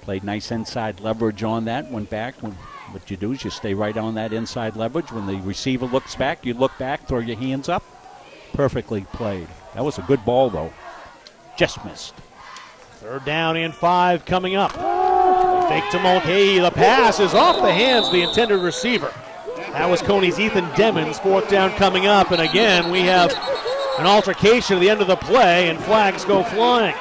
Played nice inside leverage on that, went back. What you do is you stay right on that inside leverage. When the receiver looks back, you look back, throw your hands up. Perfectly played. That was a good ball, though. Just missed. Third down and 5 coming up. Fake to Mulcahy. The pass is off the hands of the intended receiver. That was Coney's Ethan Demmons. Fourth down coming up. And again, we have an altercation at the end of the play, and flags go flying.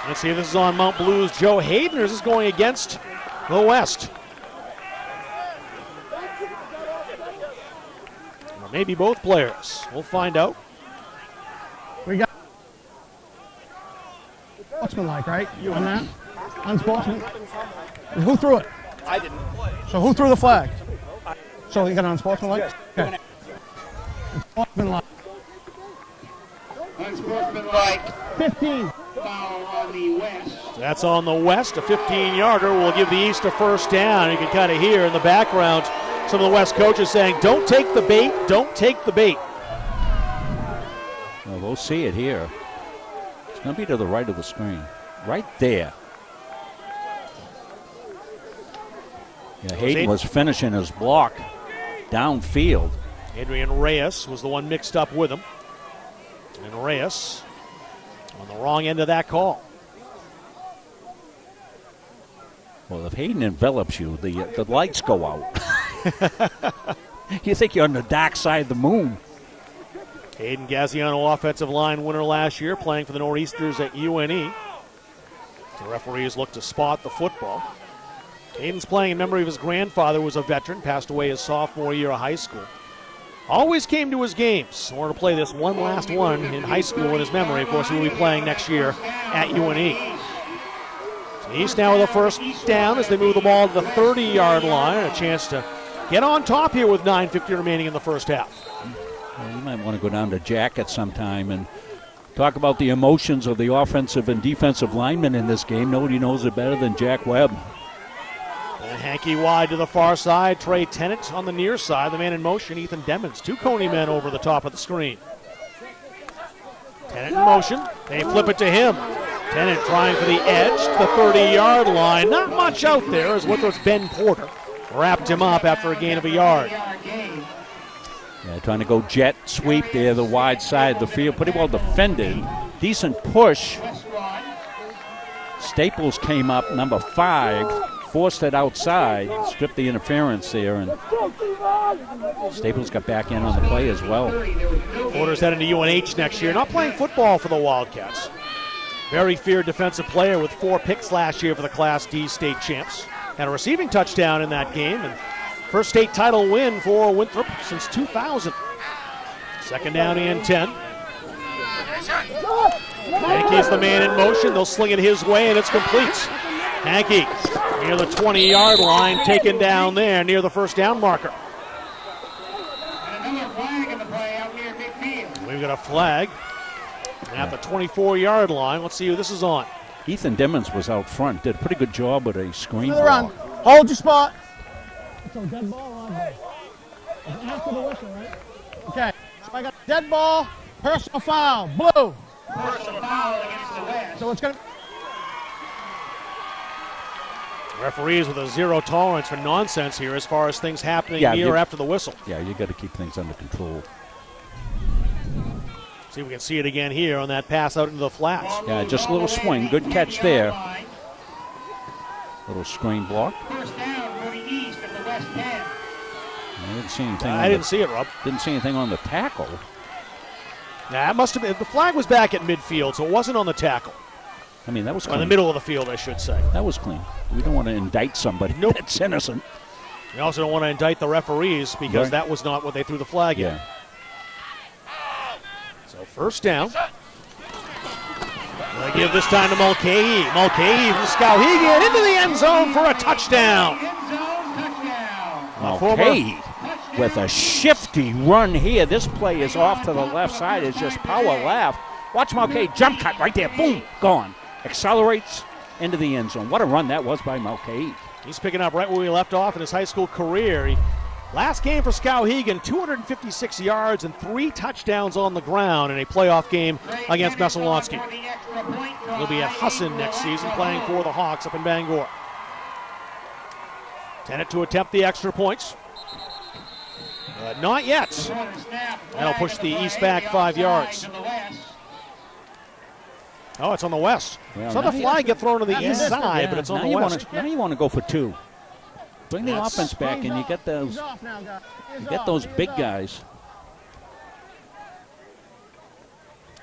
Let's see if this is on Mount Blue's Joe Hayden, or is this going against the West? Or maybe both players. We'll find out. We got sportsmanlike, right? You on that? Unsportsmanlike. Who threw it? I didn't. So who threw the flag? So you got an unsportsmanlike? Okay. Unsportsmanlike. Unsportsmanlike. 15. Foul on the West. That's on the West. A 15-yarder will give the East a first down. You can kind of hear in the background some of the West coaches saying, don't take the bait, don't take the bait. Well, we'll see it here. It's going to be to the right of the screen. Right there. Yeah, Hayden was finishing his block downfield. Adrian Reyes was the one mixed up with him. And Reyes on the wrong end of that call. Well, if Hayden envelops you, the lights go out. You think you're on the dark side of the moon. Aiden Gaziano, offensive line winner last year, playing for the Nor'easters at UNE. The referees look to spot the football. Aiden's playing in memory of his grandfather, who was a veteran, passed away his sophomore year of high school. Always came to his games. Wanted to play this one last one in high school in his memory. Of course, he will be playing next year at UNE. So East now with a first down as they move the ball to the 30-yard line. A chance to get on top here with 9:50 remaining in the first half. Well, you might want to go down to Jack at some time and talk about the emotions of the offensive and defensive linemen in this game. Nobody knows it better than Jack Webb. And Hankey wide to the far side. Trey Tennant on the near side. The man in motion, Ethan Demmons. Two Coney men over the top of the screen. Tennant in motion. They flip it to him. Tennant trying for the edge to the 30-yard line. Not much out there as Wickham's Ben Porter wrapped him up after a gain of a yard. Yeah, trying to go jet sweep there, the wide side of the field. Pretty well defended. Decent push. Staples came up, number 5. Forced it outside, stripped the interference there, and Staples got back in on the play as well. Porter's heading to UNH next year. Not playing football for the Wildcats. Very feared defensive player with 4 picks last year for the Class D state champs. Had a receiving touchdown in that game, and first state title win for Winthrop since 2000. Second down and 10. Hankey's the man in motion. They'll sling it his way, and it's complete. Hankey near the 20-yard line, taken down there near the first down marker. And another flag in the play out near midfield. We've got a flag at the 24-yard line. Let's see who this is on. Ethan Demmons was out front, did a pretty good job with a screen To the run. ball. Hold your spot. It's a dead ball on there. It's after the whistle, right? Okay. So I got dead ball, personal foul, blue. Personal foul against the West. So it's going to... Referees with a zero tolerance for nonsense here as far as things happening near or after the whistle. Yeah, you got to keep things under control. See if we can see it again here on that pass out into the flats. Yeah, just a little swing. Good catch there. Little screen block. First down for the East of the West 10. I didn't see anything. I didn't see it, Rob. Didn't see anything on the tackle. Nah, it must have been. The flag was back at midfield, so it wasn't on the tackle. I mean, that was Or clean. in the middle of the field, I should say. That was clean. We don't want to indict somebody that's innocent. We also don't want to indict the referees because that was not what they threw the flag in. So first down. They give this time to Mulcahy. Mulcahy from Skowhegan into the end zone for a touchdown. Okay, with a shifty run here. This play is off to the left side. It's just power left. Watch Mulcahy, jump cut right there. Boom, gone. Accelerates into the end zone. What a run that was by Mulcahy. He's picking up right where we left off in his high school career. Last game for Skowhegan, 256 yards and 3 touchdowns on the ground in a playoff game against Messalonski. He'll be at Husson next season playing for the Hawks up in Bangor. Tennant to attempt the extra points. Not yet. That'll push the East back 5 yards. Oh, it's on the west. Well, So the flag get thrown to the east side, but it's on the west. Now you want to go for 2. Bring the offense back, and you get those. You get those big guys.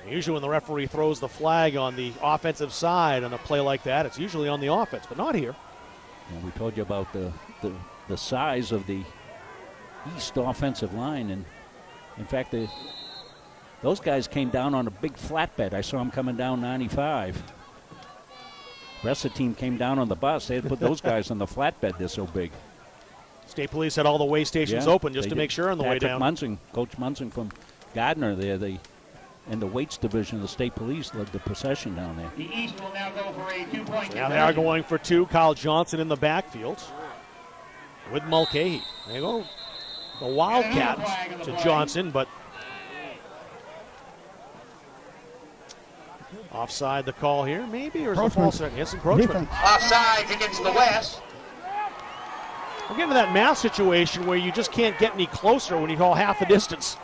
Usually when the referee throws the flag on the offensive side on a play like that, it's usually on the offense, but not here. And we told you about the size of the East offensive line, and in fact, those guys came down on a big flatbed. I saw them coming down 95. The rest of the team came down on the bus. They had put those guys on the flatbed. They're so big. State Police had all the way stations open just to make sure on the way down. Coach Munson from Gardner there, in the weights division of the State Police led the procession down there. The East will now go for a 2-point Now they are going for 2. Kyle Johnson in the backfield with Mulcahy. There you go. The Wildcats to Johnson, but offside the call here, maybe, or is it false? Yes, encroachment. Offsides against the West. We're getting to that math situation where you just can't get any closer when you call half the distance.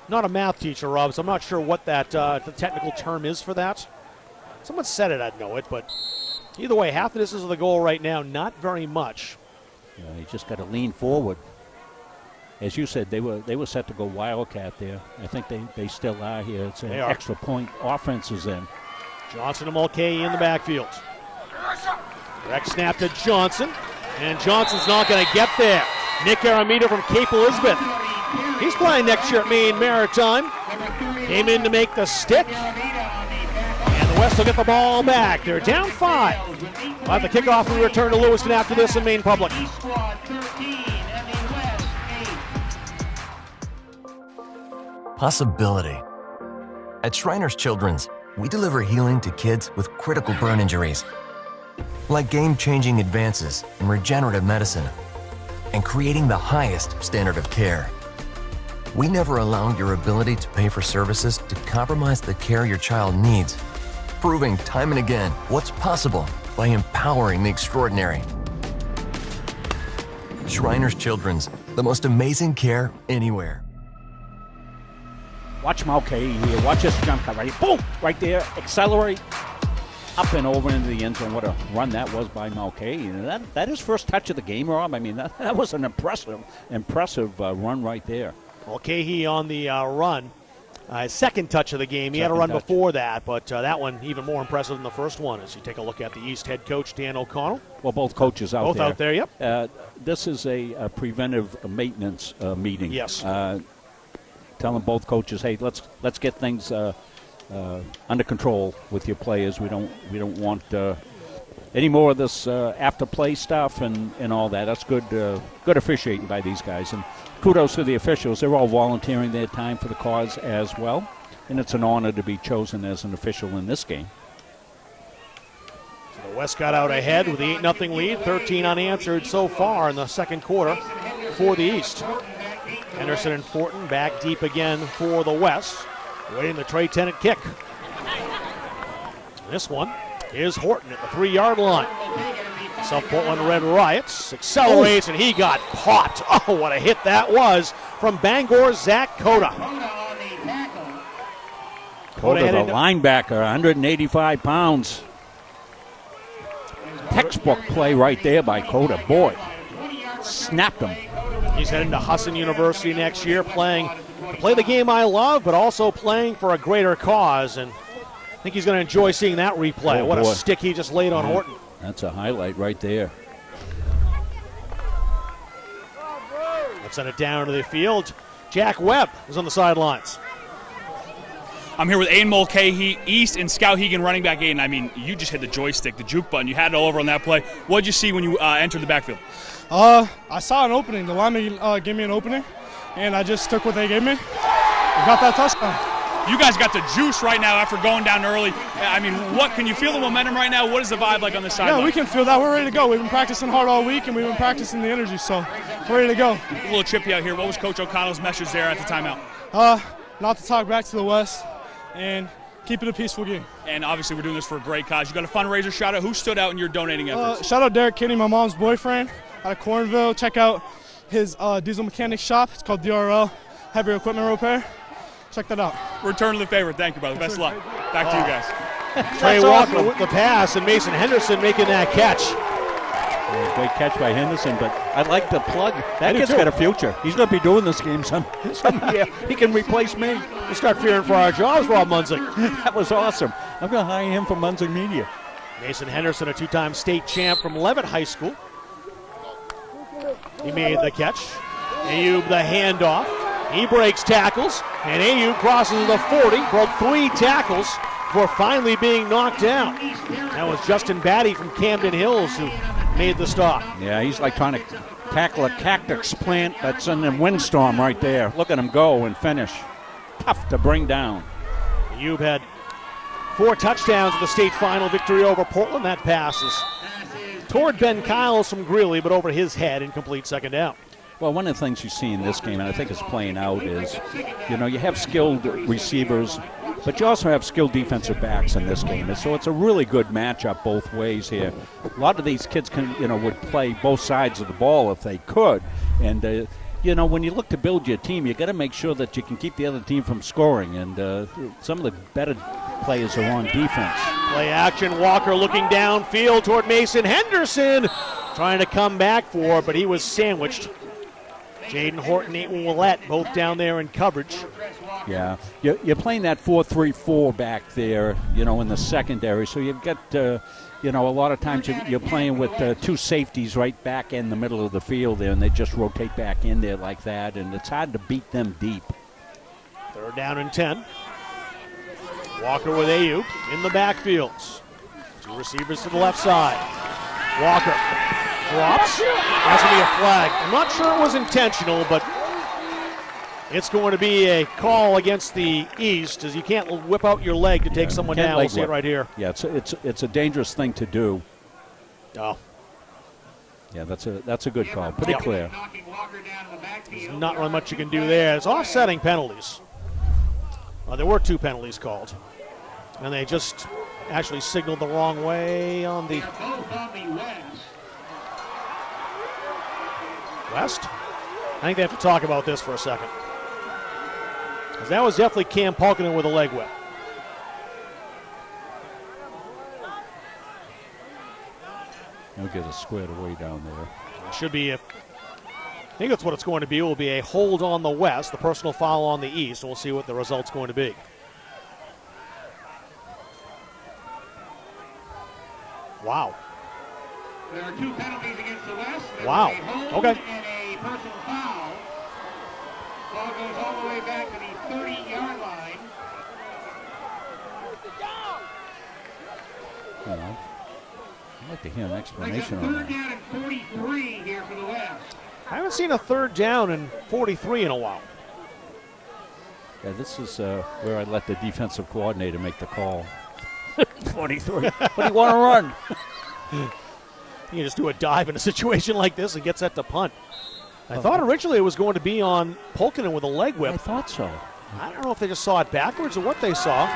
Not a math teacher, Rob, so I'm not sure what that the technical term is for that. Someone said it, I'd know it, but either way, half the distance of the goal right now, not very much. You just got to lean forward. as you said, they were set to go Wildcat there. I think they still are here. It's an extra point offense is in. Johnson and Mulcahy in the backfield. Direct snap to Johnson, and Johnson's not going to get there. Nick Aramita from Cape Elizabeth. He's playing next year at Maine Maritime. Came in to make the stick. And the West will get the ball back. They're down 5. We'll have the kickoff and return to Lewiston after this in Maine Public. Possibility. At Shriners Children's, we deliver healing to kids with critical burn injuries, like game-changing advances in regenerative medicine and creating the highest standard of care. We never allow your ability to pay for services to compromise the care your child needs, proving time and again what's possible by empowering the extraordinary. Shriners Children's, the most amazing care anywhere. Watch Mulcahy here. Watch this jump cut right here. Boom! Right there. Accelerate. Up and over into the end zone. What a run that was by Mulcahy. That is first touch of the game, Rob. I mean, that was an impressive run right there. Mulcahy on the run. Second touch of the game. He had a run before that, but that one even more impressive than the first one as you take a look at the East head coach, Dan O'Connell. Well, both coaches out there. Both out there, yep. This is a preventive maintenance meeting. Yes. Telling both coaches, hey, let's get things under control with your players. We don't want any more of this after play stuff and all that. That's good officiating by these guys, and kudos to the officials. They're all volunteering their time for the cause as well, and it's an honor to be chosen as an official in this game. So the West got out ahead with the 8-0 lead, 13 unanswered so far in the second quarter for the East. Henderson and Fortin back deep again for the West, waiting the Trey Tennant kick. This one is Horton at the 3-yard line. South Portland Red Riots accelerates, and he got popped. Oh, what a hit that was from Bangor's Zach Cota. Cota, the linebacker, 185 pounds. Textbook play right there by Cota. Boy, snapped him. He's heading to Husson University next year, play the game I love, but also playing for a greater cause. And I think he's going to enjoy seeing that replay. Oh, what boy. A stick he just laid on Horton. That's a highlight right there. Let's send it down to the field. Jack Webb is on the sidelines. I'm here with Aiden Mulcahy, East, and Scout Hegan, running back. Aiden, I mean, you just hit the joystick, the juke button. You had it all over on that play. What did you see when you entered the backfield? I saw an opening. The lineman gave me an opening, and I just took what they gave me. I got that touchdown. You guys got the juice right now after going down early. I mean, what can you feel the momentum right now? What is the vibe like on the sideline? Yeah, we can feel that. We're ready to go. We've been practicing hard all week, and we've been practicing the energy, so we're ready to go. A little trippy out here. What was Coach O'Connell's message there at the timeout? Not to talk back to the West and keep it a peaceful game. And obviously we're doing this for a great cause. You got a fundraiser shout out. Who stood out in your donating efforts? Shout out Derek Kinney, my mom's boyfriend out of Cornville. Check out his diesel mechanic shop. It's called DRL, Heavy Equipment Repair. Check that out. Return to the favor. Thank you, brother. Best of luck. Back to you guys. Trey Walker with the pass, and Mason Henderson making that catch. Great catch by Henderson, but I'd like to plug. That kid's got a future. He's going to be doing this game some year. He can replace me. We'll start fearing for our jobs, Rob Munzing. That was awesome. I'm going to hire him for Munzing Media. Mason Henderson, a two-time state champ from Leavitt High School. He made the catch. Ayub the handoff. He breaks tackles, and Ayub crosses the 40, broke 3 tackles before finally being knocked down. That was Justin Batty from Camden Hills who made the stop. Yeah, he's like trying to tackle a cactus plant that's in a windstorm right there. Look at him go and finish. Tough to bring down. Ayub had 4 touchdowns in the state final victory over Portland. That passes toward Ben Kyles from Greeley, but over his head, incomplete second down. Well, one of the things you see in this game, and I think it's playing out, is, you know, you have skilled receivers, but you also have skilled defensive backs in this game. And so it's a really good matchup both ways here. A lot of these kids would play both sides of the ball if they could. And, you know, when you look to build your team, you got to make sure that you can keep the other team from scoring. And some of the better players are on defense. Play action, Walker looking downfield toward Mason Henderson, trying to come back but he was sandwiched Jaden Horton, Nate Willett, both down there in coverage. Yeah, you're playing that 4-3-4 back there, in the secondary. So you've got, a lot of times you're playing with two safeties right back in the middle of the field there, and they just rotate back in there like that, and it's hard to beat them deep. 3rd down and 10. Walker with Ayuk in the backfields. 2 receivers to the left side. Walker drops. That's going to be a flag. I'm not sure it was intentional, but it's going to be a call against the East, as you can't whip out your leg to take someone down. We'll see it right here. Yeah, it's a dangerous thing to do. Oh. Yeah, that's a good call. Pretty clear. There's not really much you can do there. It's offsetting penalties. There were 2 penalties called, and they just actually signaled the wrong way on the West. I think they have to talk about this for a second, because that was definitely Cam Pulkinen with a leg whip. He'll get it squared away down there. It should be I think that's what it's going to be. It will be a hold on the West, the personal foul on the East, and we'll see what the result's going to be. Wow. There are 2 penalties against the West. Wow. Okay. And a personal foul. Ball goes all the way back to the 30-yard line. I'd like to hear an explanation on that. 3rd down and 43 here for the West. I haven't seen a 3rd down and 43 in a while. Yeah, this is where I let the defensive coordinator make the call. 43. What do you want to run? You can just do a dive in a situation like this and get set to punt. I thought originally it was going to be on Pulkinen with a leg whip. I thought so. I don't know if they just saw it backwards or what they saw.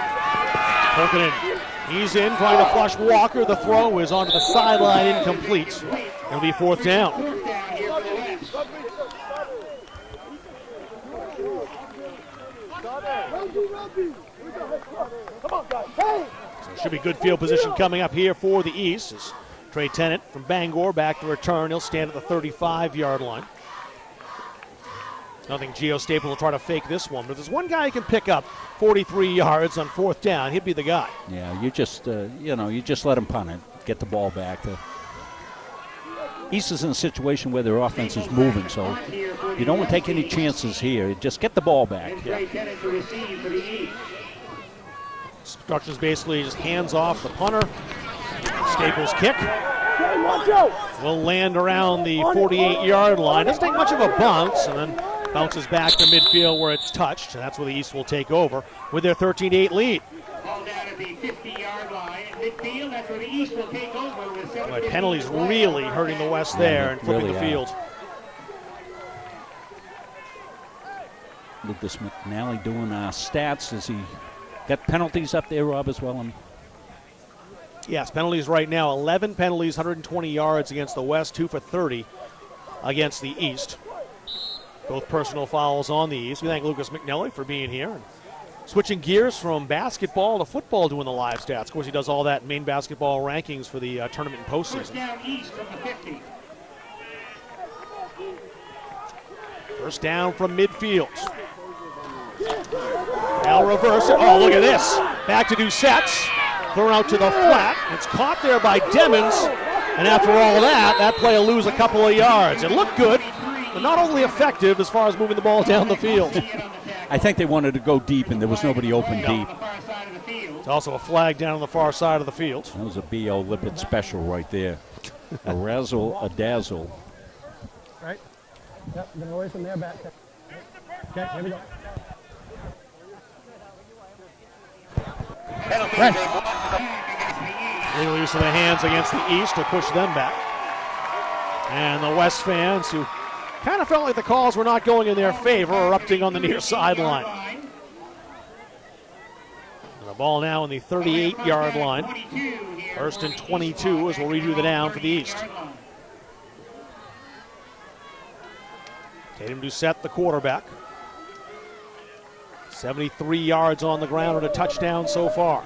Pulkinen, he's in, trying to flush Walker. The throw is onto the sideline, incomplete. It'll be 4th down. So it should be good field position coming up here for the East. As Trey Tennant from Bangor back to return. He'll stand at the 35-yard line. Nothing Geo Staple will try to fake this one, but there's one guy who can pick up 43 yards on 4th down. He'd be the guy. Yeah, you just let him punt it, get the ball back. East is in a situation where their offense is moving, so you don't want to take any chances here. Just get the ball back. Yeah. Instructions basically just hands off the punter. Staples kick will land around the 48-yard line. Doesn't take much of a bounce, and then bounces back to midfield where it's touched, and that's where the East will take over with their 13-8 lead. Ball down at the 50-yard line. Midfield, that's where the East will take over with 7. Penalties really hurting the West there and flipping the field. Lucas McNally doing stats. Has he got penalties up there, Rob, as well? Yes, penalties right now. 11 penalties, 120 yards against the West, 2 for 30 against the East. Both personal fouls on the East. We thank Lucas McNally for being here. And switching gears from basketball to football, doing the live stats. Of course, he does all that in Maine basketball rankings for the tournament and postseason. First down East from the 50. First down from midfield. Now reverse it. Oh, look at this. Back to Doucette. Thrown out to the flat. It's caught there by Demmons. And after all that play will lose a couple of yards. It looked good, but not only effective as far as moving the ball down the field. I think they wanted to go deep, and there was nobody open deep. It's also a flag down on the far side of the field. That was a B.O. Lippert special right there. A razzle, a dazzle. Right. Yep, get away from their back. Okay, here we go. Legal use of the hands against the East to push them back. And the West fans, who kind of felt like the calls were not going in their favor, erupting on the near sideline. And the ball now on the 38-yard line. 1st and 22 as we'll redo the down for the East. Tatum Doucette, the quarterback. 73 yards on the ground and a touchdown so far.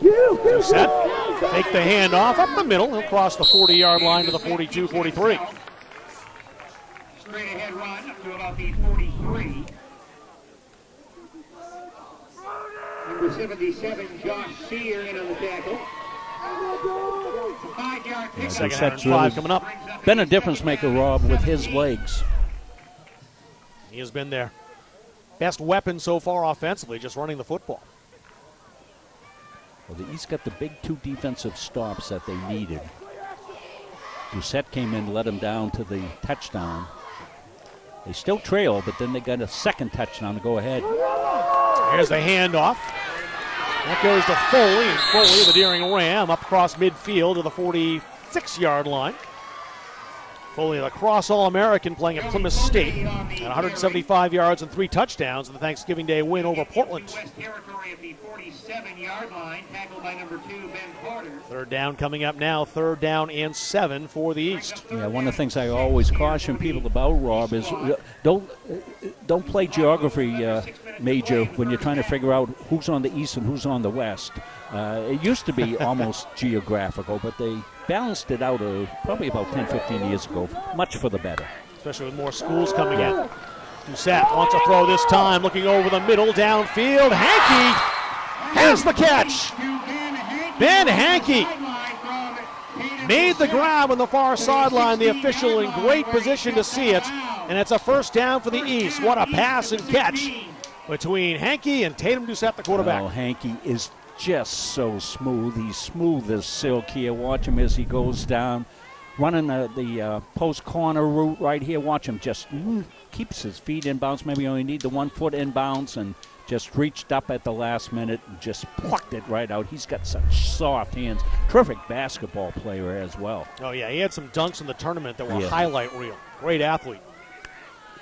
Doucette Take the handoff up the middle. He'll cross the 40-yard line to the 42-43. Straight ahead run up to about the 43. Number 77, Josh Sear, in on the tackle. 5-yard pick. Second half and 5 coming up. Been a difference maker, Rob, with his legs. He has been their best weapon so far offensively, just running the football. Well, the East got the big 2 defensive stops that they needed. Doucette came in, let him down to the touchdown. They still trail, but then they got a second touchdown to go ahead. Here's the handoff. That goes to Foley, and Foley, the Deering Ram, up across midfield to the 46-yard line. Foley, the cross All-American, playing at Plymouth State, at 175 yards and 3 touchdowns in the Thanksgiving Day win over Portland. West territory at the 47-yard line, tackled by number 2, Ben Porter. Third down coming up now, 3rd down and 7 for the East. Yeah, one of the things I always caution people about, Rob, is don't play geography major when you're trying to figure out who's on the East and who's on the West. It used to be almost geographical, but they balanced it out probably about 10, 15 years ago, much for the better. Especially with more schools coming in. Doucette wants to throw this time, looking over the middle, downfield. Hankey has the catch. Ben Hankey made the grab on the far sideline. The official in great position to see it, and it's a first down for the East. What a pass and catch between Hankey and Tatum Doucette, the quarterback. Oh, Hankey is just so smooth. He's smooth as silk here. Watch him as he goes down, running the post corner route right here. Watch him just keeps his feet in bounds. Maybe only need the 1 foot in bounds, and just reached up at the last minute and just plucked it right out. He's got such soft hands. Terrific basketball player as well. Oh, yeah, he had some dunks in the tournament that were highlight reel. Great athlete.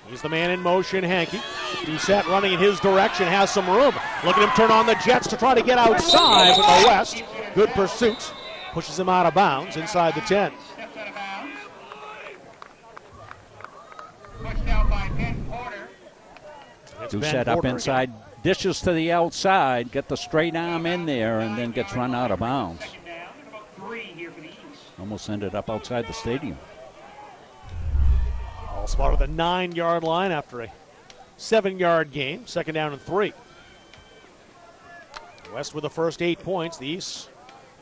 He's the man in motion, Hankey. Doucette running in his direction, has some room. Look at him turn on the jets to try to get outside with the West. Good pursuit. Pushes him out of bounds inside the 10. Pushed out by Ben Porter. Doucette up inside, dishes to the outside, get the straight arm in there, and then gets run out of bounds. Almost ended up outside the stadium. All spot at the 9-yard line after a 7-yard gain. 2nd down and 3. West with the first 8 points. The East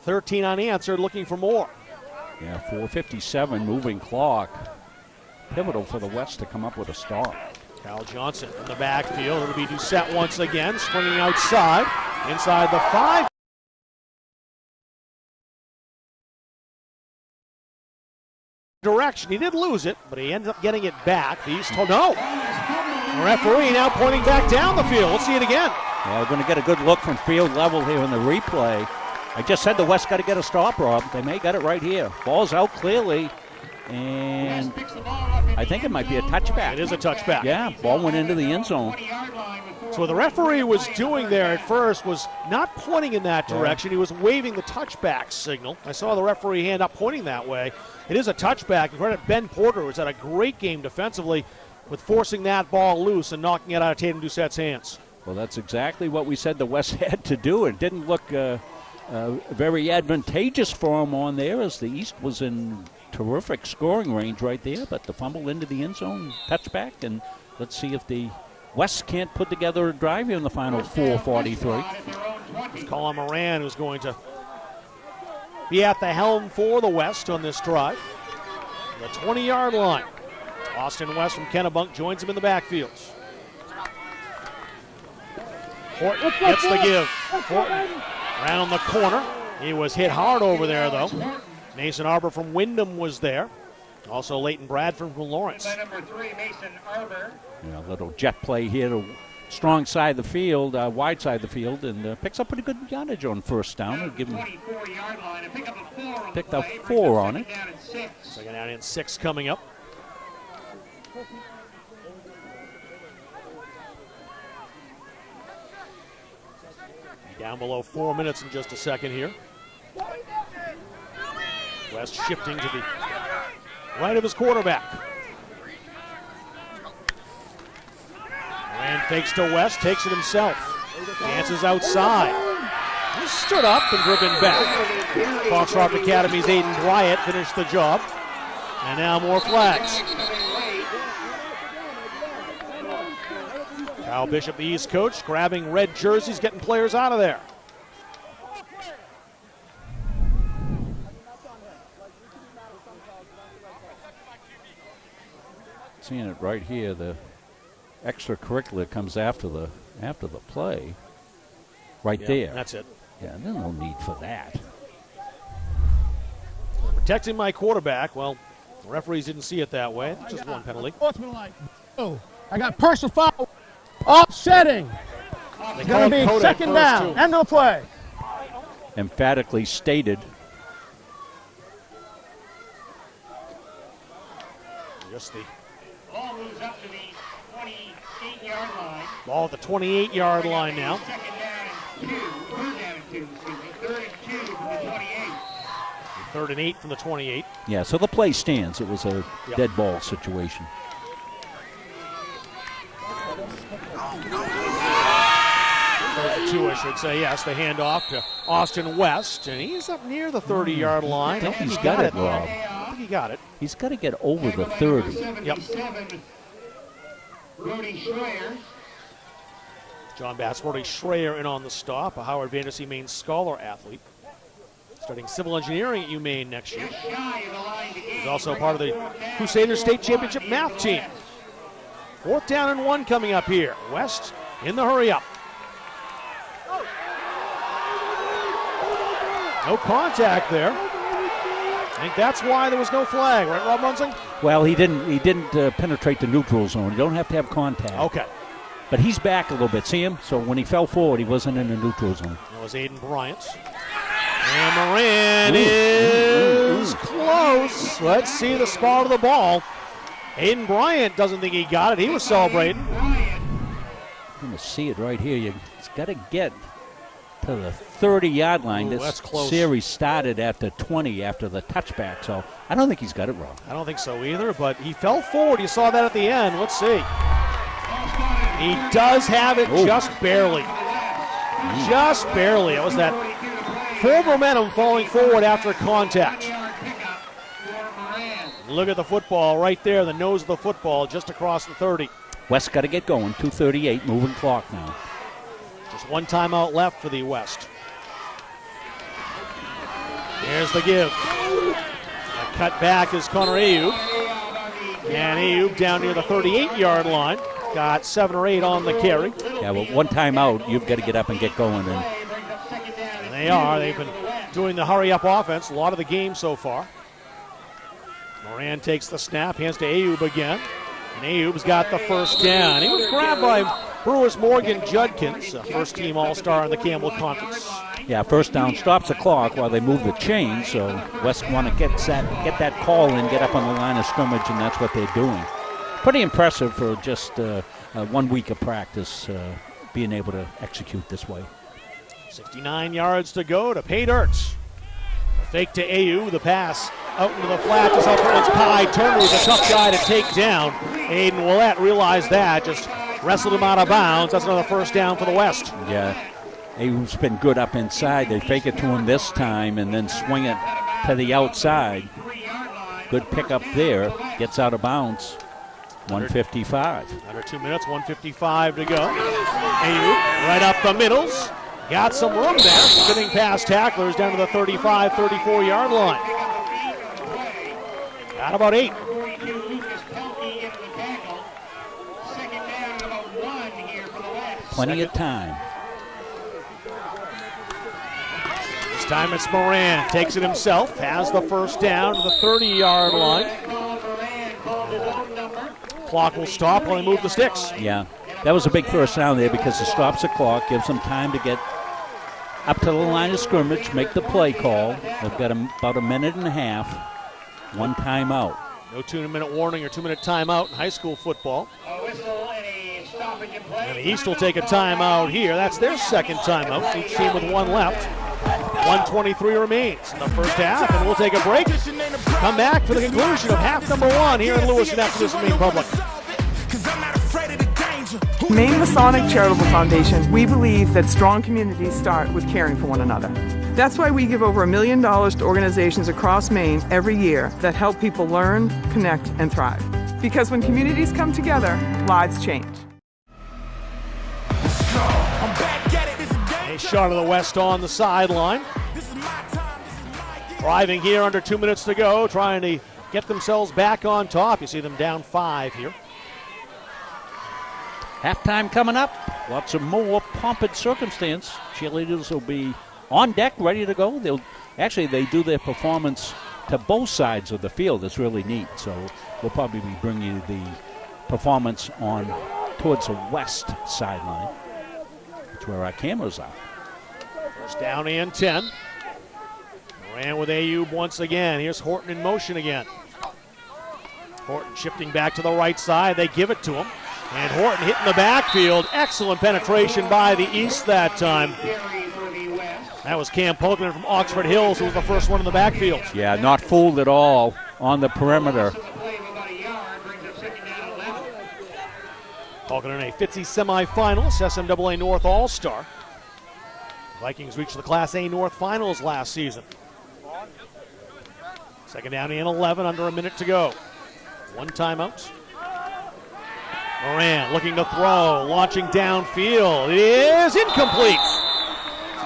13 unanswered, looking for more. Yeah, 4:57 moving clock. Pivotal for the West to come up with a start. Kyle Johnson in the backfield. It'll be Doucette once again, swinging outside, inside the 5. Direction. He did lose it, but he ended up getting it back. The East, no. The referee now pointing back down the field. Let's see it again. Yeah, we're going to get a good look from field level here in the replay. I just said the West got to get a stop, Rob. They may get it right here. Ball's out clearly, and I think it might be a touchback. It is a touchback. Yeah, ball went into the end zone. So what the referee was doing there at first was not pointing in that direction. He was waving the touchback signal. I saw the referee hand up pointing that way. It is a touchback. Credit Ben Porter, who's had a great game defensively with forcing that ball loose and knocking it out of Tatum Doucette's hands. Well, that's exactly what we said the West had to do. It didn't look very advantageous for him on there, as the East was in terrific scoring range right there, but the fumble into the end zone, touchback, and let's see if the West can't put together a drive here in the final 4:43. It's Colin Moran who's going to be at the helm for the West on this drive. The 20-yard line. Austin West from Kennebunk joins him in the backfield. Horton gets the give. Horton around the corner. He was hit hard over there, though. Mason Arbor from Wyndham was there. Also Leighton Bradford from Lawrence. Number 3, Mason Arbor. Yeah, a little jet play here to strong side of the field, wide side of the field, and picks up pretty good yardage on first down. And give him picked up 4 on it. 2nd down and 6 coming up. Down below 4 minutes in just a second here. West shifting to the right of his quarterback. Moran fakes to West, takes it himself. Dances outside. stood up and driven back. Foxcroft Academy's Aiden Bryant finished the job. And now more flags. Kyle Bishop, the East coach, grabbing red jerseys, getting players out of there. Seeing it right here, the extracurricular comes after the play. Right there. That's it. Yeah, there's no need for that. Protecting my quarterback. Well, the referees didn't see it that way. Just one penalty. Sportsmanlike. Oh, I got personal foul. Offsetting. It's going to be second down. End of the play. Emphatically stated. Just the Ball moves up to the 28-yard line. ball at the 28-yard line now. Second down and 2. Third down and 2, excuse me. 3rd and 2 from the 28. 3rd and 8 from the 28. Yeah, so the play stands. It was a dead ball situation. Two, I should say. Yes, the handoff to Austin West, and he's up near the 30-yard line. I think he's got it, Rob. I think he got it. He's got to get over the 30. Yep. Brody Schreier. John Bass, Brody Schreier in on the stop, a Howard Vandersea Maine Scholar athlete. Studying civil engineering at UMaine next year. He's also part of the Crusaders State Championship math team. 4th down and 1 coming up here. West in the hurry up. No contact there. I think that's why there was no flag, right, Rob Munsing? Well, he didn't penetrate the neutral zone. You don't have to have contact. Okay. But he's back a little bit. See him? So when he fell forward, he wasn't in the neutral zone. That was Aiden Bryant. And Moran is close. Let's see the spot of the ball. Aiden Bryant doesn't think he got it. He was celebrating. I'm going to see it right here. He's got to get to the 30-yard line. This that's close. Series started at the 20 after the touchback, so I don't think he's got it wrong. I don't think so either, but he fell forward. You saw that at the end. Let's see. He does have it just barely. Just barely. It was that full momentum falling forward after contact. Look at the football right there, the nose of the football just across the 30. West got to get going. 2:38, moving clock now. Just one timeout left for the West. Here's the give. A cut back is Connor Ayub. And Ayub down near the 38-yard line. Got 7 or 8 on the carry. Yeah, well, one timeout, you've got to get up and get going. And they are. They've been doing the hurry-up offense a lot of the game so far. Moran takes the snap, hands to Ayub again. And Ayub's got the first down. He was grabbed by Brewers Morgan Judkins, a first-team All-Star in the Campbell Conference. Yeah, first down stops the clock while they move the chain, so West want to get that call and get up on the line of scrimmage, and that's what they're doing. Pretty impressive for just 1 week of practice, being able to execute this way. 69 yards to go to Pate Ertz. Fake to Ayub, the pass out into the flat. Just up towards Kai Turner, who's a tough guy to take down. Aiden Willett realized that, just wrestled him out of bounds. That's another first down for the West. Yeah, Ayub's been good up inside. They fake it to him this time and then swing it to the outside. Good pickup there. Gets out of bounds. 155. Under 2 minutes, 155 to go. Ayub right up the middles. Got some room there, sitting past tacklers down to the 35, 34-yard line. Got about 8. Plenty of time. This time it's Moran. Takes it himself. Has the first down to the 30-yard line. Clock will stop while they move the sticks. Yeah, that was a big first down there because it stops the clock, gives them time to get up to the line of scrimmage, make the play call. They've got about a minute and a half. One timeout. No 2-minute warning or 2-minute timeout in high school football. And the East will take a timeout here. That's their second timeout. Each team with one left. 1:23 remains in the first half, and we'll take a break. Come back for the conclusion of half number 1 here in Lewiston after this in Maine Public. Cause I'm not afraid of the danger. Maine Masonic Charitable Foundation, we believe that strong communities start with caring for one another. That's why we give over $1 million to organizations across Maine every year that help people learn, connect, and thrive. Because when communities come together, lives change. A shot of the West on the sideline. Driving here under 2 minutes to go, trying to get themselves back on top. You see them down 5 here. Halftime coming up. Lots of more pomp and circumstance. Cheerleaders will be on deck, ready to go. They do their performance to both sides of the field. It's really neat. So we'll probably be bringing you the performance on towards the west sideline. That's where our cameras are. First down and 10. Moran with Ayub once again. Here's Horton in motion again. Horton shifting back to the right side. They give it to him. And Horton hitting the backfield. Excellent penetration by the East that time. That was Cam Polkman from Oxford Hills, who was the first one in the backfield. Yeah, not fooled at all on the perimeter. Polkman a Fitzy semifinalist, SMAA North All-Star. Vikings reached the Class A North Finals last season. Second down and 11, under a minute to go. One timeout. Moran looking to throw, launching downfield. It is incomplete.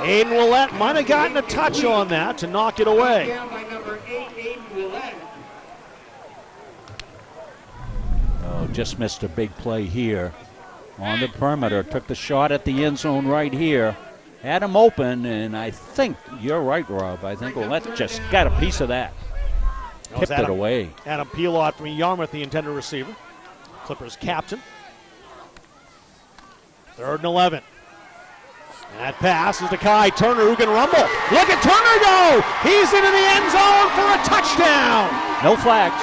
Aiden Willett might have gotten a touch on that to knock it away. Oh, just missed a big play here on the perimeter. Took the shot at the end zone right here. Had him open, and I think you're right, Rob. I think Willett just got a piece of that. Tipped it away. Adam Pelot from Yarmouth, the intended receiver. Clippers captain. 3rd and 11. And that pass is to Kai Turner, who can rumble. Look at Turner go! He's into the end zone for a touchdown! No flags.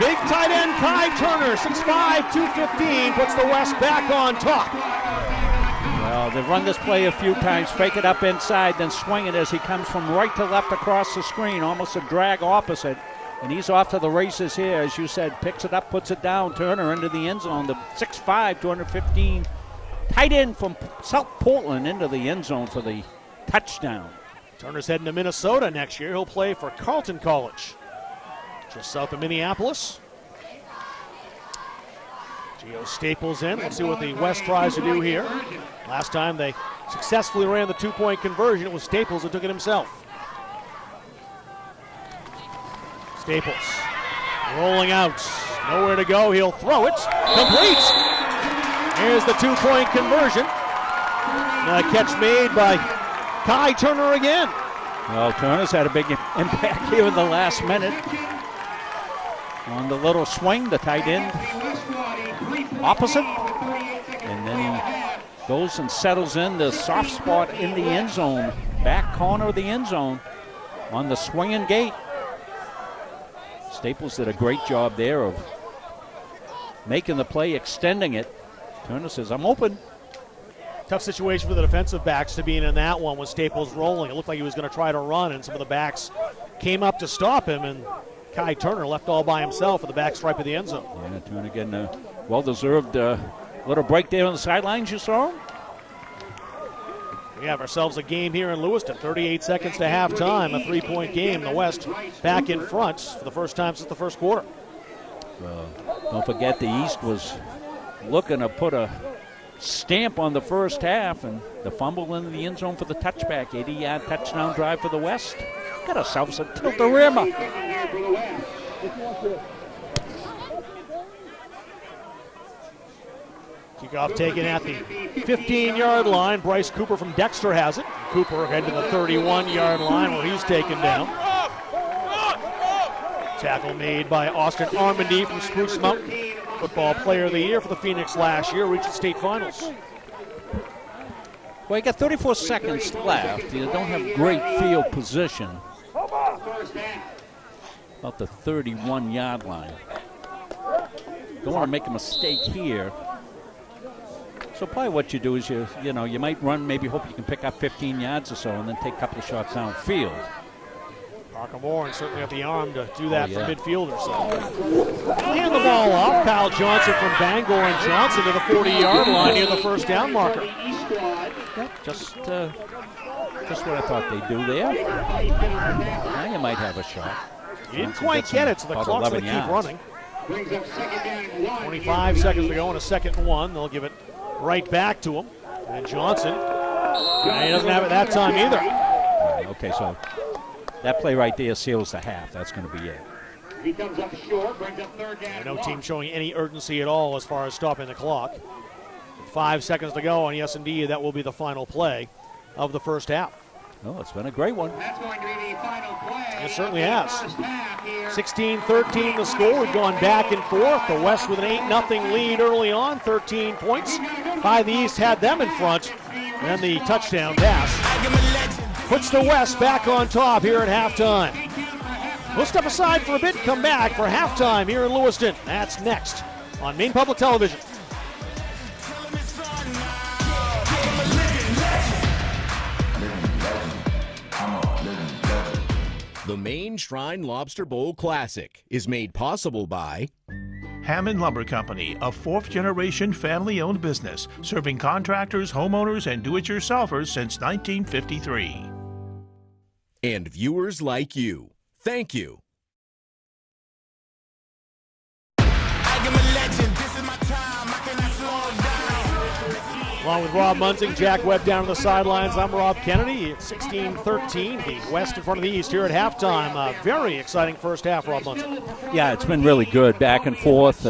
Big tight end Kai Turner, 6'5", 215, puts the West back on top. Well, they've run this play a few times, fake it up inside, then swing it as he comes from right to left across the screen, almost a drag opposite. And he's off to the races here, as you said, picks it up, puts it down, Turner into the end zone. The 6'5", 215 tight end from South Portland into the end zone for the touchdown. Turner's heading to Minnesota next year. He'll play for Carleton College, just south of Minneapolis. Gio Staples in. Let's see what the West tries to do here. Last time they successfully ran the 2-point conversion. It was Staples who took it himself. Staples rolling out. Nowhere to go. He'll throw it. Complete. Here's the 2-point conversion. A catch made by Kai Turner again. Well, Turner's had a big impact here in the last minute. On the little swing, the tight end opposite. And then he goes and settles in the soft spot in the end zone. Back corner of the end zone on the swinging gate. Staples did a great job there of making the play, extending it. Turner says, I'm open. Tough situation for the defensive backs to be in that one with Staples rolling. It looked like he was going to try to run, and some of the backs came up to stop him, and Kai Turner left all by himself at the back stripe of the end zone. Yeah, Turner getting a well-deserved little break there on the sidelines, you saw him. We have ourselves a game here in Lewiston. 38 seconds to halftime, a 3-point game. The West back in front for the first time since the first quarter. Don't forget the East was looking to put a stamp on the first half, and the fumble in the end zone for the touchback. 80-yard touchdown drive for the West. Got ourselves a tilt-a-rimmer. Kickoff taken at the 15-yard line. Bryce Cooper from Dexter has it. Cooper heading to the 31-yard line where he's taken down. Tackle made by Austin Armandy from Spruce Mountain. Football Player of the Year for the Phoenix last year. Reached the state finals. Well, you got 34 seconds left. You don't have great field position. About the 31-yard line. Don't want to make a mistake here. So probably what you do is you might run, maybe hope you can pick up 15 yards or so, and then take a couple of shots downfield. Moran certainly have the arm to do that for midfielders. Hand the ball off. Kyle Johnson from Bangor, and Johnson to the 40-yard line near the first down marker. Just what I thought they'd do there. Now you might have a shot. You didn't quite get it, so the clock's going to keep running. 25 seconds to go and a 2nd and 1. They'll give it right back to him. And Johnson, he doesn't have it that time either. Okay, so that play right there seals the half. That's going to be it. He comes up short, brings up 3rd down. No team showing any urgency at all as far as stopping the clock. 5 seconds to go, and yes, indeed, that will be the final play of the first half. Oh, it's been a great one. That's going to be the final play. It certainly has. 16-13 the score. We've gone back and forth. The West with an 8-0 lead early on, 13 points. By the East had them in front. And the touchdown pass puts the West back on top here at halftime. We'll step aside for a bit and come back for halftime here in Lewiston. That's next on Maine Public Television. The Maine Shrine Lobster Bowl Classic is made possible by Hammond Lumber Company, a 4th-generation family-owned business, serving contractors, homeowners, and do-it-yourselfers since 1953. and viewers like you. Thank you. Along with Rob Munting, Jack Webb down on the sidelines, I'm Rob Kennedy. It's 16-13, the West in front of the East here at halftime. Very exciting first half, Rob Munting. Yeah, it's been really good, back and forth,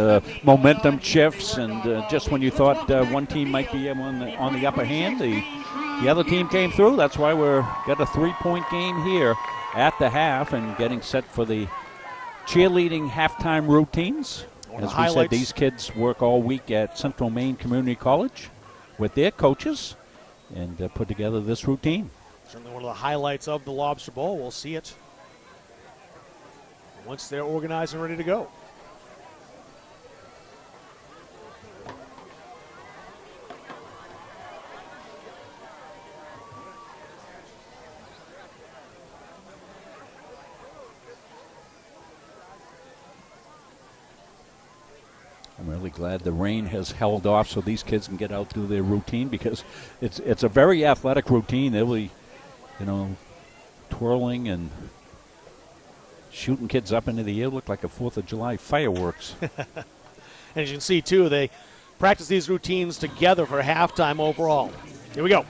momentum shifts, and just when you thought one team might be on the upper hand, the other team came through. That's why we're got a 3-point game here at the half and getting set for the cheerleading halftime routines. As we said, these kids work all week at Central Maine Community College with their coaches and put together this routine. Certainly one of the highlights of the Lobster Bowl. We'll see it once they're organized and ready to go. I'm really glad the rain has held off so these kids can get out do their routine, because it's a very athletic routine. They'll be, twirling and shooting kids up into the air. Look like a 4th of July fireworks. And as you can see, too, they practice these routines together for halftime overall. Here we go.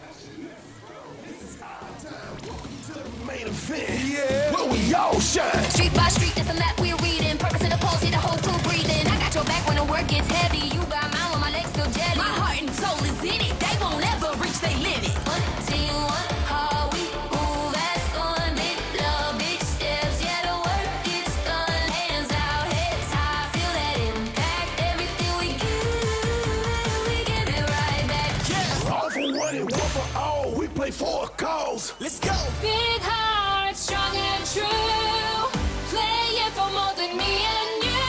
Street by street, that's a map we're reading. Purpose in the pulse, hit the whole crew breathing. I got your back when the work gets heavy. You got mine when my legs feel jelly. My heart and soul is in it. They won't ever reach their limit. 1 team, 1 how we move as one. Big love, big steps. Yeah, the work gets done. Hands out, heads high. Feel that impact. Everything we give it right back. Yeah. All for one and one for all. We play for a cause. Let's go. Big heart, strong and true. Play it for more than me and you.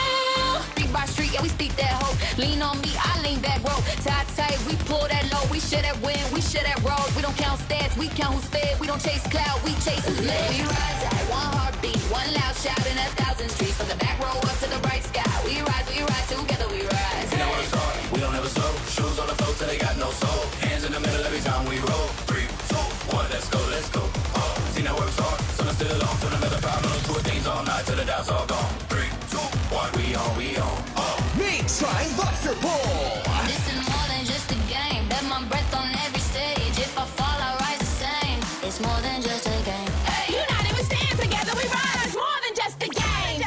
Street by street, yeah, we speak that hope. Lean on me, I lean that rope. Tight, tight, we pull that low. We share that win, we share that road. We don't count stats, we count who's fed. We don't chase cloud, we chase who's led. We rise at one heartbeat, one loud shout in 1,000 streets. From the back row up to the bright sky. We rise, together we rise. We know where to start, we don't ever slow. Shoes on the floor till they got no soul. Hands in the middle every time we roll. 3, 2, 1, let's go, let's go. See now works hard, so I'm still on. Turn another problem, two things all night till the doubt's all gone. 3, 2, 1, we on. Maine Shrine Lobster Bowl. This is more than just a game. Bet my breath on every stage. If I fall, I rise the same. It's more than just a game. Hey, united we stand together, we rise. More than just a game.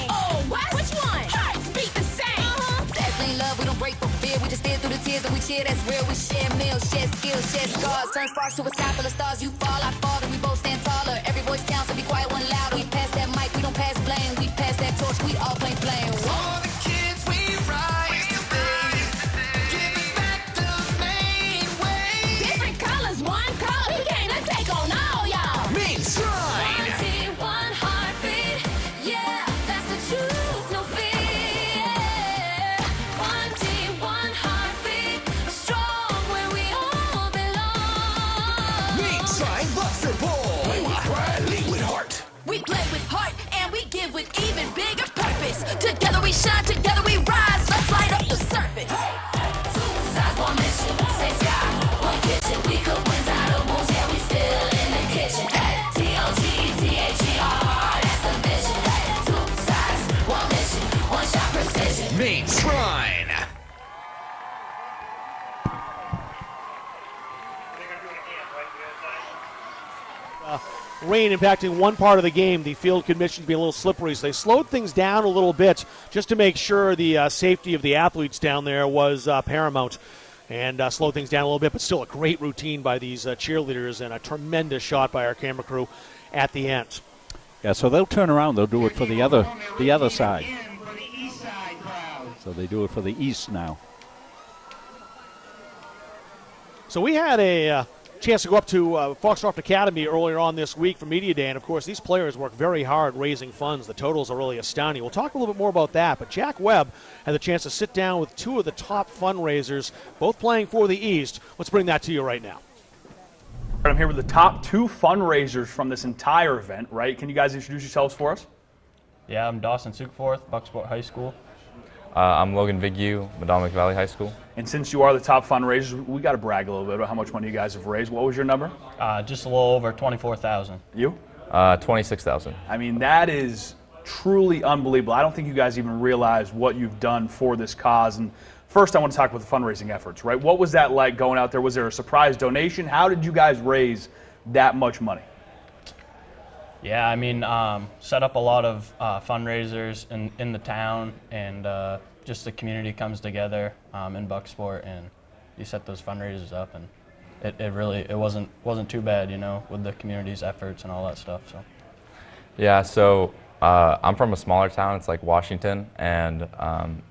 Oh, what? Which one? Hearts beat the same. That's ain't love, we don't break for fear. We just steer through the tears and we cheer. That's real. We share meals, share skills, share scars. Turn sparks to a sky full of stars. You fall, I fall, and we both stand taller. Every voice counts, so be quiet, one loud. We pass that mic, we don't pass blame. We pass that torch, we all play flame. For the kids, we rise today. Give it back the Maine way. Different colors, one color. We came to take on all y'all. Maine Shrine. 1 team, 1 heartbeat. Yeah, that's the truth, no fear. 1 team, 1 heartbeat. Strong where we all belong. Maine Shrine Lobster Bowl. Play with pride, lead with heart. We play with heart, and we give with even bigger purpose. Together we shine, together we rise. Let's light up the surface. Two sides, one mission, same sky, one kitchen. We cook wins out of wounds, yeah, we still in the kitchen. T-O-G-T-H-E-R, that's the vision. Two sides, one mission, one shot precision. Maine Shrine. Rain impacting one part of the game. The field conditions be a little slippery, so they slowed things down a little bit just to make sure the safety of the athletes down there was paramount, and slowed things down a little bit, but still a great routine by these cheerleaders and a tremendous shot by our camera crew at the end. Yeah, so they'll turn around. They'll do it for the other side. So they do it for the east now. So we had a chance to go up to Foxcroft Academy earlier on this week for Media Day, and of course these players work very hard raising funds. The totals are really astounding. We'll talk a little bit more about that, but Jack Webb had the chance to sit down with two of the top fundraisers, both playing for the East. Let's bring that to you right now. I'm here with the top two fundraisers from this entire event, right? Can you guys introduce yourselves for us? Yeah, I'm Dawson Sukeforth, Bucksport High School. I'm Logan Vigue, Madomic Valley High School. And since you are the top fundraisers, we got to brag a little bit about how much money you guys have raised. What was your number? Just a little over $24,000. You? 26,000. I mean, that is truly unbelievable. I don't think you guys even realize what you've done for this cause. And first, I want to talk about the fundraising efforts, right? What was that like going out there? Was there a surprise donation? How did you guys raise that much money? Yeah, I mean, set up a lot of fundraisers in the town, and just the community comes together in Bucksport, and you set those fundraisers up, and it wasn't too bad, you know, with the community's efforts and all that stuff. So. Yeah, so I'm from a smaller town. It's like Washington, and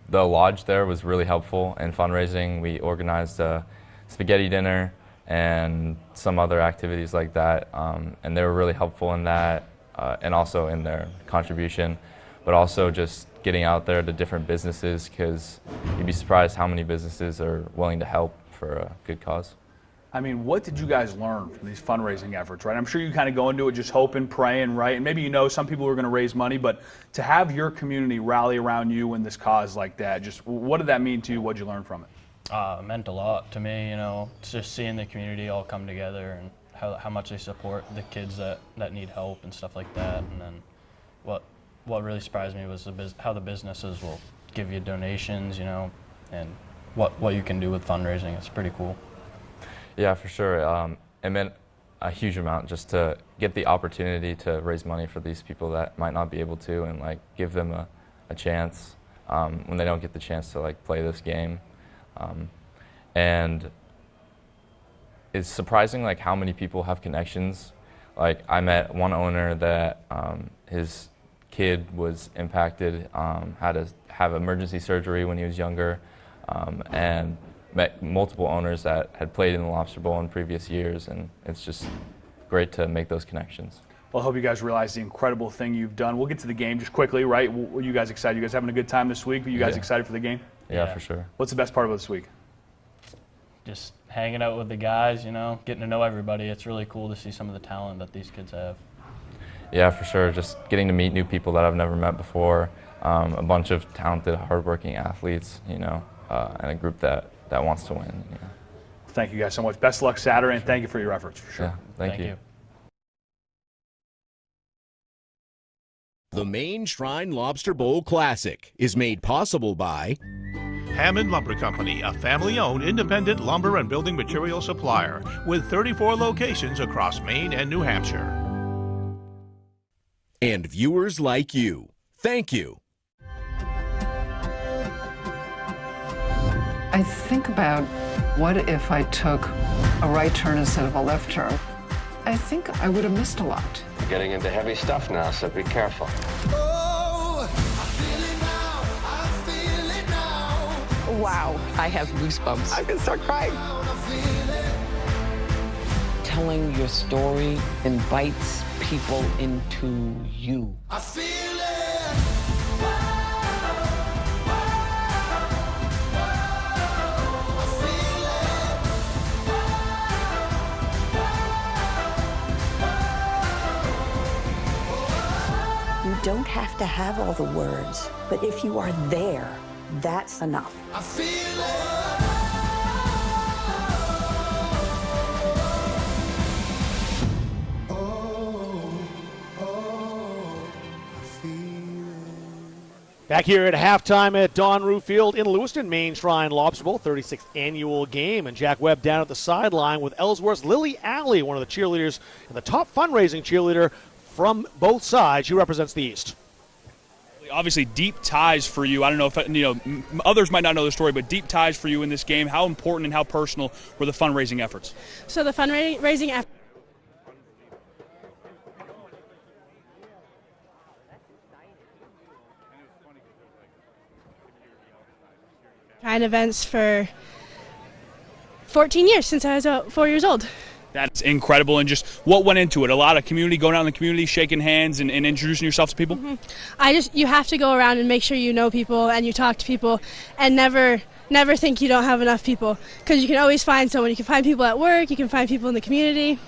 the lodge there was really helpful in fundraising. We organized a spaghetti dinner and some other activities like that, and they were really helpful in that, and also in their contribution, but also just getting out there to different businesses, because you'd be surprised how many businesses are willing to help for a good cause. I mean, what did you guys learn from these fundraising efforts, right? I'm sure you kind of go into it just hoping, praying, right? And maybe you know some people are going to raise money, but to have your community rally around you in this cause like that, just what did that mean to you? What did you learn from it? It meant a lot to me, you know, just seeing the community all come together and how much they support the kids that need help and stuff like that. And then what really surprised me was how the businesses will give you donations, you know, and what you can do with fundraising. It's pretty cool. Yeah, for sure. It meant a huge amount just to get the opportunity to raise money for these people that might not be able to, and like give them a chance when they don't get the chance to like play this game. And it's surprising like how many people have connections. Like I met one owner that his kid was impacted, had to have emergency surgery when he was younger, and met multiple owners that had played in the Lobster Bowl in previous years, and it's just great to make those connections. Well, I hope you guys realize the incredible thing you've done. We'll get to the game just quickly, right? Were you guys excited? You guys having a good time this week? Were you guys excited for the game? Yeah, for sure. What's the best part about this week? Just hanging out with the guys, you know, getting to know everybody. It's really cool to see some of the talent that these kids have. Yeah, for sure. Just getting to meet new people that I've never met before, a bunch of talented, hardworking athletes, you know, and a group that wants to win. You know. Thank you guys so much. Best of luck Saturday, and thank you for your efforts, for sure. Yeah, thank you. The Maine Shrine Lobster Bowl Classic is made possible by Hammond Lumber Company, a family-owned independent lumber and building material supplier with 34 locations across Maine and New Hampshire. And viewers like you. Thank you. I think about what if I took a right turn instead of a left turn. I think I would have missed a lot. You're getting into heavy stuff now, so be careful. Wow, I have goosebumps. I can start crying. Telling your story invites people into you. I feel it. have to have all the words, but if you are there, that's enough. I feel it. Back here at halftime at Don Roof Field in Lewiston, Maine Shrine Lobster Bowl, 36th annual game. And Jack Webb down at the sideline with Ellsworth's Lily Alley, one of the cheerleaders and the top fundraising cheerleader from both sides. She represents the East. Obviously, deep ties for you. I don't know if others might not know the story, but deep ties for you in this game. How important and how personal were the fundraising efforts? So the fundraising effort. Kind events for 14 years since I was about 4 years old. That's incredible. And just what went into it? A lot of community, going out in the community, shaking hands and introducing yourself to people? Mm-hmm. You have to go around and make sure you know people and you talk to people and never think you don't have enough people, because you can always find someone. You can find people at work, you can find people in the community,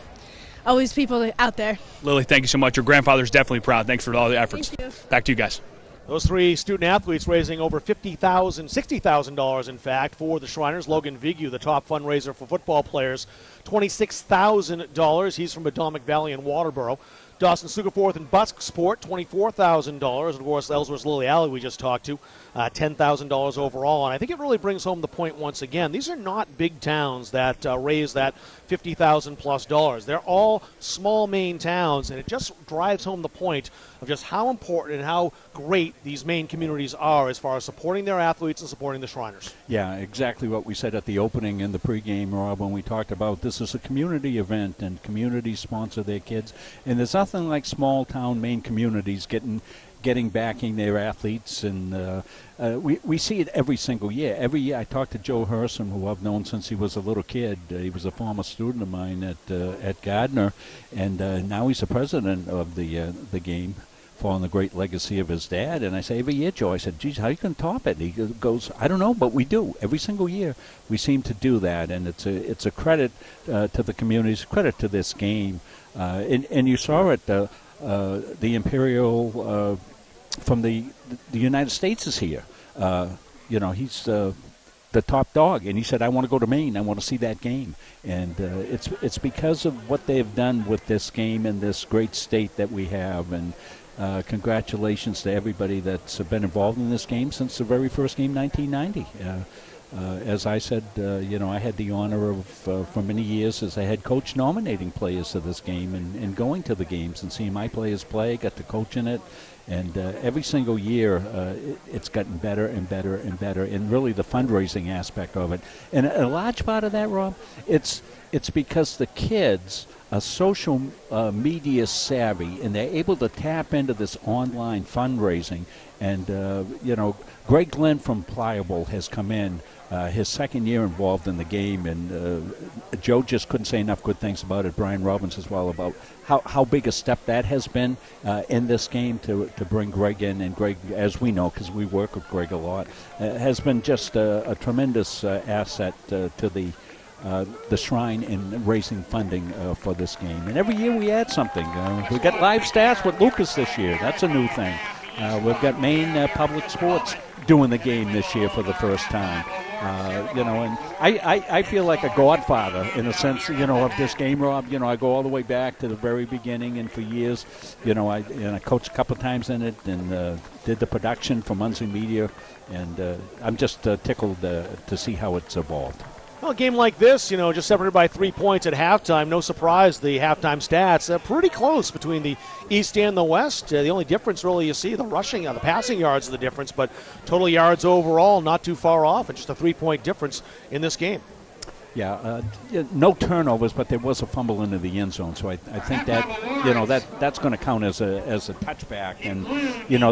always people out there. Lily, thank you so much. Your grandfather's definitely proud. Thanks for all the efforts. Thank you. Back to you guys. Those three student athletes raising over $60,000 in fact for the Shriners. Logan Vigu, the top fundraiser for football players, $26,000. He's from Potomac Valley and Waterboro. Dawson Sugaforth and Busksport, $24,000. And of course, Ellsworth's Lily Alley we just talked to, $10,000 overall. And I think it really brings home the point once again. These are not big towns that raise that $50,000+ They're all small Maine towns, and it just drives home the point of just how important and how great these Maine communities are as far as supporting their athletes and supporting the Shriners. Yeah, exactly what we said at the opening in the pregame, Rob, when we talked about this is a community event and communities sponsor their kids. And there's nothing like small town Maine communities getting backing their athletes, and we see it every single year. Every year I talk to Joe Herson, who I've known since he was a little kid. He was a former student of mine at Gardner, and now he's the president of the game, following the great legacy of his dad. And I say every year, Joe, I said, geez, how you can top it? He goes, I don't know, but we do. Every single year we seem to do that, and it's a credit to the communities, credit to this game. And you saw it, the Imperial from the United States is here. He's the top dog, and he said, I want to go to Maine. I want to see that game. And it's because of what they've done with this game and this great state that we have. And congratulations to everybody that's been involved in this game since the very first game, 1990. As I said, I had the honor of, for many years as a head coach, nominating players to this game and going to the games and seeing my players play, got to coach in it. And every single year, it's gotten better and better and better, and really the fundraising aspect of it. And a large part of that, Rob, it's because the kids are social media savvy, and they're able to tap into this online fundraising. And, Greg Glenn from Pliable has come in, his second year involved in the game, and Joe just couldn't say enough good things about it. Brian Robbins as well, about how big a step that has been in this game to bring Greg in. And Greg, as we know, because we work with Greg a lot, has been just a tremendous asset to the Shrine in raising funding for this game. And every year we add something. We got live stats with Lucas this year. That's a new thing. We've got Maine Public Sports doing the game this year for the first time. And I feel like a godfather in a sense, of this game, Rob. I go all the way back to the very beginning, and for years, I coached a couple of times in it and did the production for Muncie Media, and I'm just tickled to see how it's evolved. Well, a game like this, just separated by 3 points at halftime. No surprise, the halftime stats pretty close between the East and the West. The only difference really you see, the rushing, the passing yards are the difference, but total yards overall not too far off, and just a 3-point difference in this game. Yeah, no turnovers, but there was a fumble into the end zone. So I think that that's going to count as a touchback, and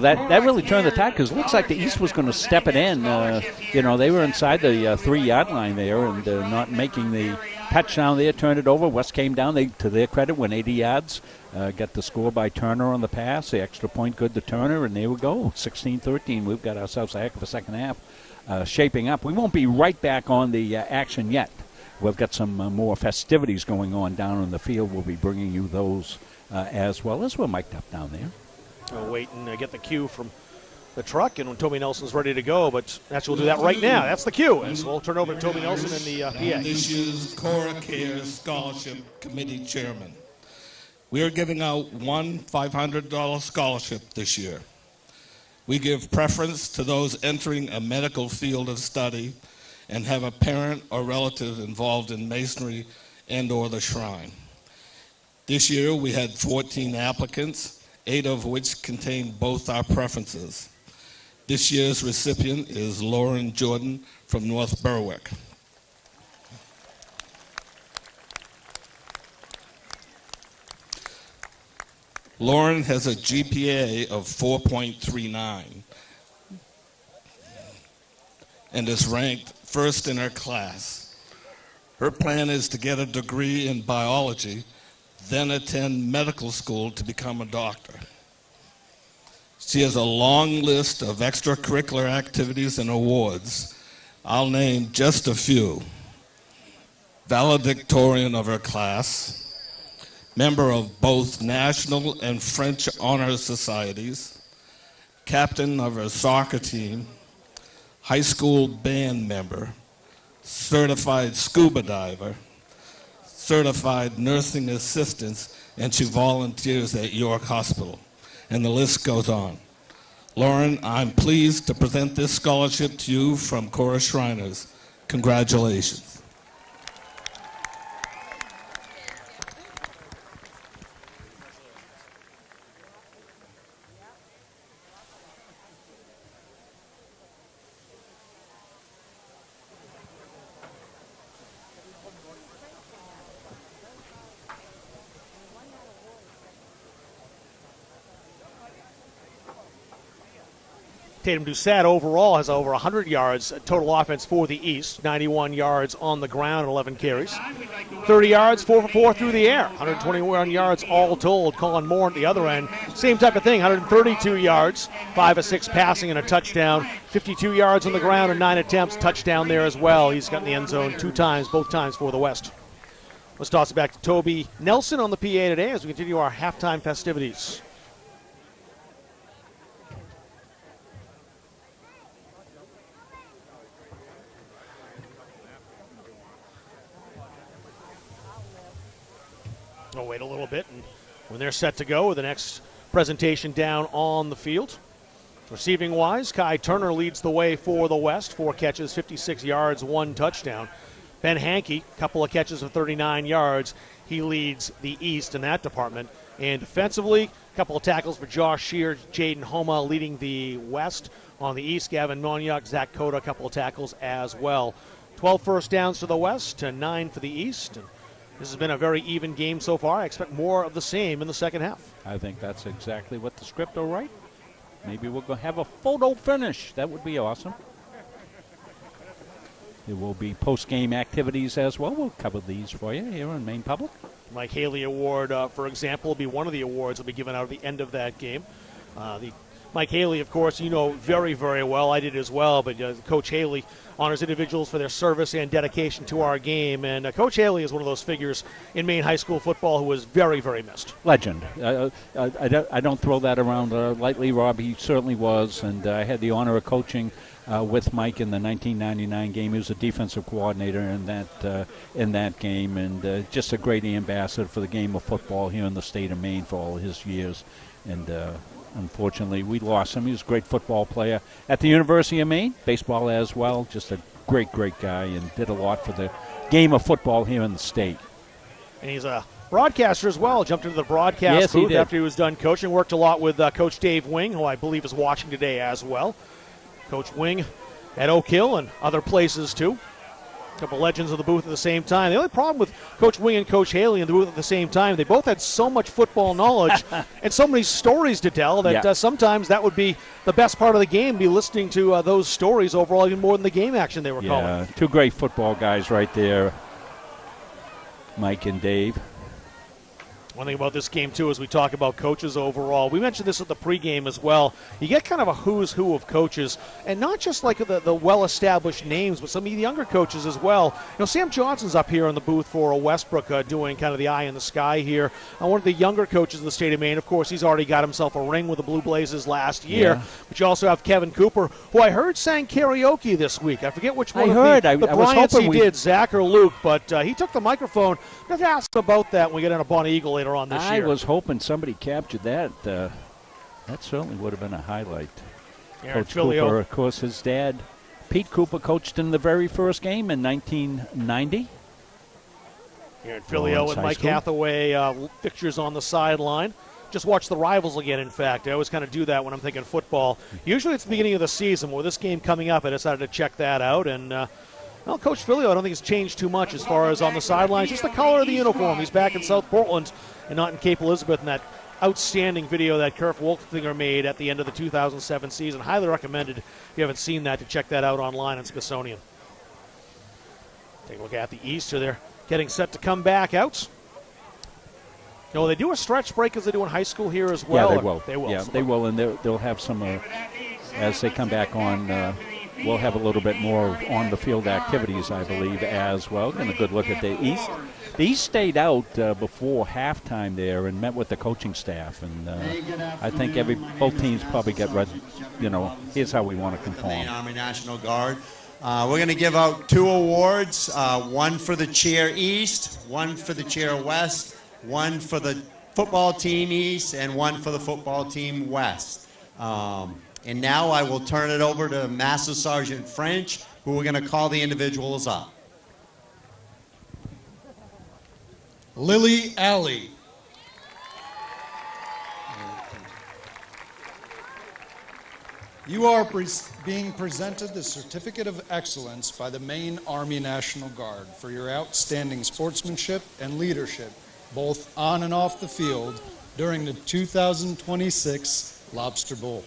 that really turned the tide, because it looks like the East was going to step it in. They were inside the 3-yard line there and not making the touchdown there. Turned it over. West came down. They, to their credit, went 80 yards. Got the score by Turner on the pass. The extra point good to Turner, and there we go, 16-13. We've got ourselves a heck of a second half shaping up. We won't be right back on the action yet. We've got some more festivities going on down on the field. We'll be bringing you those as well, as we're mic'd up down there. We'll wait and get the cue from the truck, and when Toby Nelson's ready to go, but actually we'll do that right now. That's the cue. And so we'll turn over to Toby Nelson and the PA. This year's Cora Cares Scholarship Committee Chairman. We are giving out one $500 scholarship this year. We give preference to those entering a medical field of study and have a parent or relative involved in masonry and or the shrine. This year we had 14 applicants, 8 of which contained both our preferences. This year's recipient is Lauren Jordan from North Berwick. Lauren has a GPA of 4.39 and is ranked first in her class. Her plan is to get a degree in biology, then attend medical school to become a doctor. She has a long list of extracurricular activities and awards. I'll name just a few. Valedictorian of her class, member of both National and French Honor Societies, captain of her soccer team, high school band member, certified scuba diver, certified nursing assistant, and she volunteers at York Hospital. And the list goes on. Lauren, I'm pleased to present this scholarship to you from Cora Shriners. Congratulations. Tatum Doucette overall has over 100 yards total offense for the East, 91 yards on the ground, 11 carries, 30 yards, 4 for 4 through the air, 121 yards all told. Colin Moore at the other end, same type of thing, 132 yards, 5 of 6 passing and a touchdown, 52 yards on the ground and 9 attempts, touchdown there as well. He's got in the end zone 2 times, both times for the West. Let's toss it back to Toby Nelson on the PA today as we continue our halftime festivities. We'll wait a little bit, and when they're set to go with the next presentation down on the field. Receiving-wise, Kai Turner leads the way for the West. 4 catches, 56 yards, 1 touchdown. Ben Hankey, couple of catches of 39 yards. He leads the East in that department. And defensively, a couple of tackles for Josh Shear, Jaden Homa leading the West. On the East, Gavin Monyak, Zach Cota, a couple of tackles as well. 12 first downs to the West and 9 for the East. And this has been a very even game so far. I expect more of the same in the second half. I think that's exactly what the script will write. Maybe we're going to have a photo finish. That would be awesome. There will be post-game activities as well. We'll cover these for you here on Maine Public. Mike Haley Award, for example, will be one of the awards that will be given out at the end of that game. The Mike Haley, of course, you know very, very well. I did as well, but Coach Haley honors individuals for their service and dedication to our game. And Coach Haley is one of those figures in Maine high school football who was very, very missed. Legend. I don't throw that around lightly, Rob. He certainly was. And I had the honor of coaching with Mike in the 1999 game. He was a defensive coordinator in that game, and just a great ambassador for the game of football here in the state of Maine for all his years. And unfortunately, we lost him. He was a great football player at the University of Maine, baseball as well. Just a great, great guy, and did a lot for the game of football here in the state. And he's a broadcaster as well. Jumped into the broadcast booth after he was done coaching. Worked a lot with Coach Dave Wing, who I believe is watching today as well. Coach Wing at Oak Hill and other places too. A couple legends of the booth at the same time. The only problem with Coach Wing and Coach Haley in the booth at the same time, they both had so much football knowledge and so many stories to tell that sometimes that would be the best part of the game, be listening to those stories overall even more than the game action they were calling. Two great football guys right there, Mike and Dave. One thing about this game, too, as we talk about coaches overall, we mentioned this at the pregame as well. You get kind of a who's who of coaches, and not just like the well-established names, but some of the younger coaches as well. You know, Sam Johnson's up here in the booth for Westbrook doing kind of the eye in the sky here. One of the younger coaches of the state of Maine. Of course, he's already got himself a ring with the Blue Blazers last year. Yeah. But you also have Kevin Cooper, who I heard sang karaoke this week. I forget which one I of heard. the I was Bryants hoping he did, Zach or Luke, but he took the microphone. I'm going to ask him about that when we get in a Bonnie Eagle later on this year. I was hoping somebody captured that. That certainly would have been a highlight. Aaron Coach Filio. Cooper, of course, his dad, Pete Cooper, coached in the very first game in 1990. Aaron Filio and Mike Hathaway pictures on the sideline. Just watch the Rivals again, in fact. I always kind of do that when I'm thinking football. Usually it's the beginning of the season. With this game coming up, I decided to check that out. And, well, Coach Filio, I don't think he's changed too much as far as on the sidelines. Just the color of the uniform. He's back in South Portland and not in Cape Elizabeth in that outstanding video that Kirk Wolfinger made at the end of the 2007 season. Highly recommended, if you haven't seen that, to check that out online on Smithsonian. Take a look at the East. So they're getting set to come back out. No, they do a stretch break as they do in high school here as well. Yeah, they will. They will. Yeah, they will, and they'll have some, as they come back on, we'll have a little bit more on-the-field activities, I believe, as well. And a good look at the East. The East stayed out before halftime there and met with the coaching staff, and I think both teams probably get ready. You know, here's how we want to conform. Maine Army National Guard. We're going to give out 2 awards, one for the cheer East, one for the cheer West, one for the football team East, and one for the football team West. And now I will turn it over to Master Sergeant French, who we're going to call the individuals up. Lily Alley. You are being presented the Certificate of Excellence by the Maine Army National Guard for your outstanding sportsmanship and leadership, both on and off the field, during the 2026 Lobster Bowl.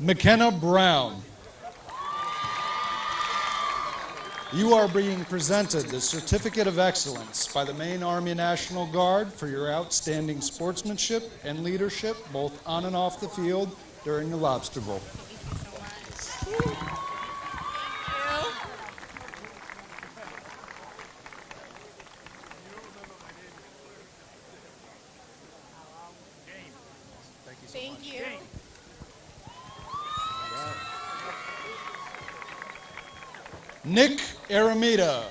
McKenna Brown. You are being presented the Certificate of Excellence by the Maine Army National Guard for your outstanding sportsmanship and leadership, both on and off the field, during the Lobster Bowl. Thank you. Nick Aramita.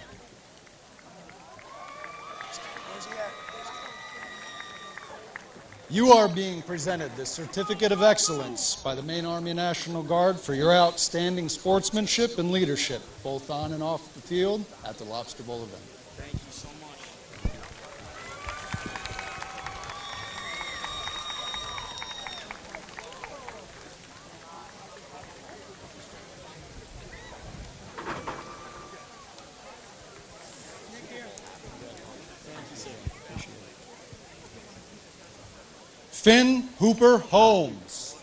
You are being presented the Certificate of Excellence by the Maine Army National Guard for your outstanding sportsmanship and leadership, both on and off the field at the Lobster Bowl event. Thank you so much. Finn Hooper Holmes.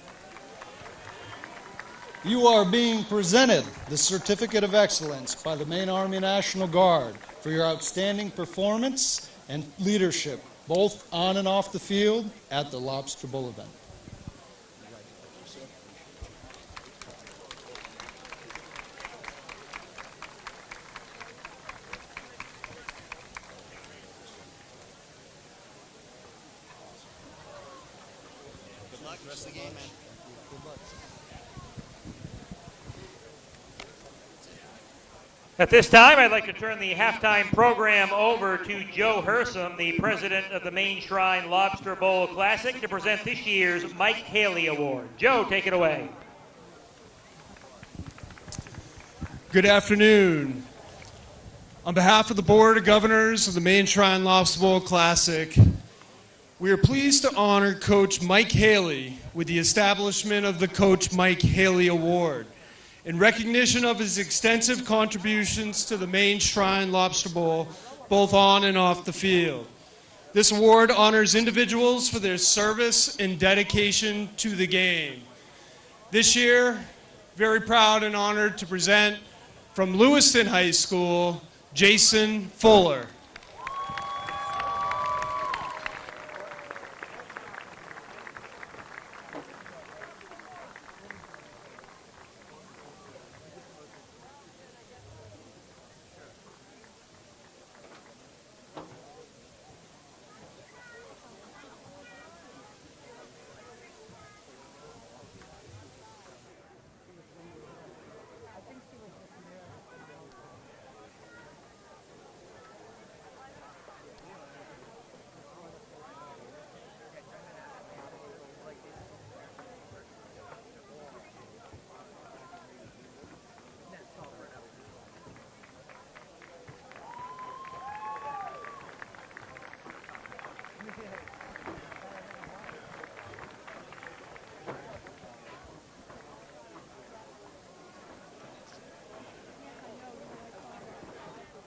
You are being presented the Certificate of Excellence by the Maine Army National Guard for your outstanding performance and leadership, both on and off the field at the Lobster Bowl event. Good luck the rest of the game, man. Good luck. At this time, I'd like to turn the halftime program over to Joe Hersom, the president of the Maine Shrine Lobster Bowl Classic, to present this year's Mike Haley Award. Joe, take it away. Good afternoon. On behalf of the Board of Governors of the Maine Shrine Lobster Bowl Classic, we are pleased to honor Coach Mike Haley with the establishment of the Coach Mike Haley Award in recognition of his extensive contributions to the Maine Shrine Lobster Bowl, both on and off the field. This award honors individuals for their service and dedication to the game. This year, very proud and honored to present from Lewiston High School, Jason Fuller.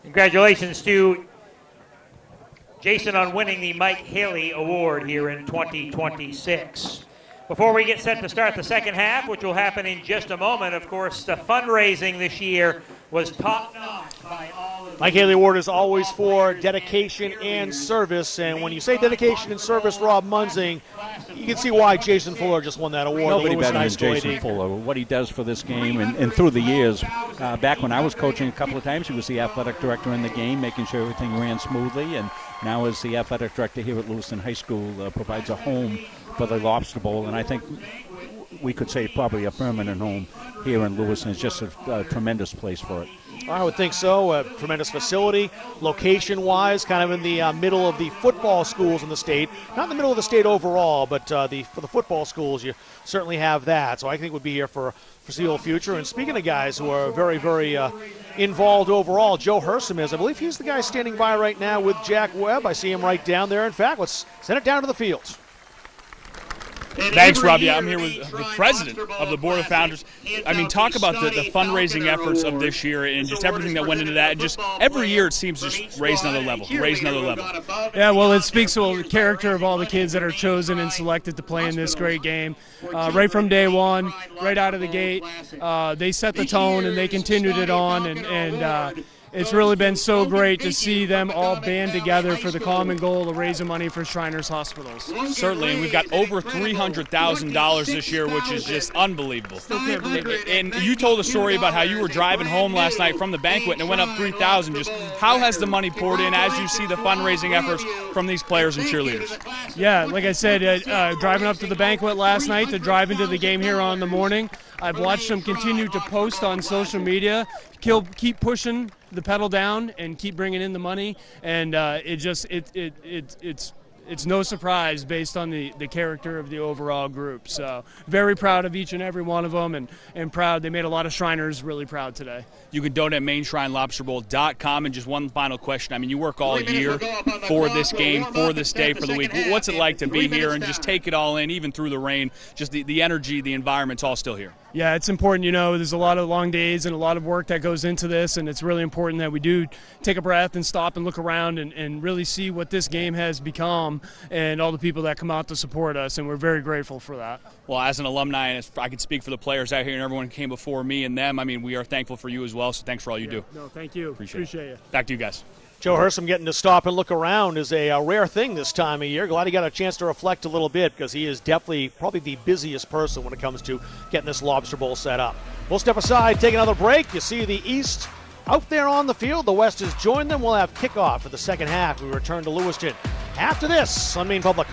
Congratulations to Jason on winning the Mike Haley Award here in 2026. Before we get set to start the second half, which will happen in just a moment, of course, the fundraising this year was top-notch by all of Mike Haley Award is always for dedication and service, and when you say dedication and service, Rob Munzing, you can see why Jason Fuller just won that award. Nobody better than Jason Fuller. What he does for this game, and through the years, back when I was coaching a couple of times, he was the athletic director in the game, making sure everything ran smoothly, and now as the athletic director here at Lewiston High School, provides a home for the Lobster Bowl, and I think we could say probably a permanent home here in Lewiston. It's just a tremendous place for it. I would think so. A tremendous facility, location-wise, kind of in the middle of the football schools in the state. Not in the middle of the state overall, but for the football schools, you certainly have that. So I think we'll be here for a foreseeable future. And speaking of guys who are very, very involved overall, Joe Hersom is. I believe he's the guy standing by right now with Jack Webb. I see him right down there. In fact, let's send it down to the field. Thanks, Rob. Yeah, I'm here with the president of the Board of Founders. I mean, talk about the fundraising efforts of this year and just everything that went into that. And just every year it seems to just raise another level, Yeah, well, it speaks to the character of all the kids that are chosen and selected to play in this great game. Right from day one, right out of the gate, they set the tone and they continued it on. And it's really been so great to see them all band together for the common goal of raising money for Shriners Hospitals. Certainly, and we've got over $300,000 this year, which is just unbelievable. Still can't believe it. And you told a story about how you were driving home last night from the banquet and it went up $3,000. Just how has the money poured in as you see the fundraising efforts from these players and cheerleaders? Yeah, like I said, driving up to the banquet last night to drive into the game here on the morning, I've watched them continue to post on social media, keep pushing the pedal down and keep bringing in the money, and it's no surprise based on the character of the overall group. So very proud of each and every one of them, and proud. They made a lot of Shriners really proud today. You can donate at MaineShrineLobsterBowl.com. And just one final question. I mean, you work all year for this game, for this day, for the week. What's it like to be here and just take it all in, even through the rain? Just the energy, the environment's all still here. Yeah, it's important. You know, there's a lot of long days and a lot of work that goes into this, and it's really important that we do take a breath and stop and look around and really see what this game has become and all the people that come out to support us, and we're very grateful for that. Well, as an alumni, and I can speak for the players out here and everyone who came before me and them, I mean, we are thankful for you as well, so thanks for all you do. No, thank you. Appreciate you. Back to you guys. Joe Hersom getting to stop and look around is a rare thing this time of year. Glad he got a chance to reflect a little bit because he is definitely probably the busiest person when it comes to getting this Lobster Bowl set up. We'll step aside, take another break. You see the East out there on the field. The West has joined them. We'll have kickoff for the second half. We return to Lewiston after this on Maine Public.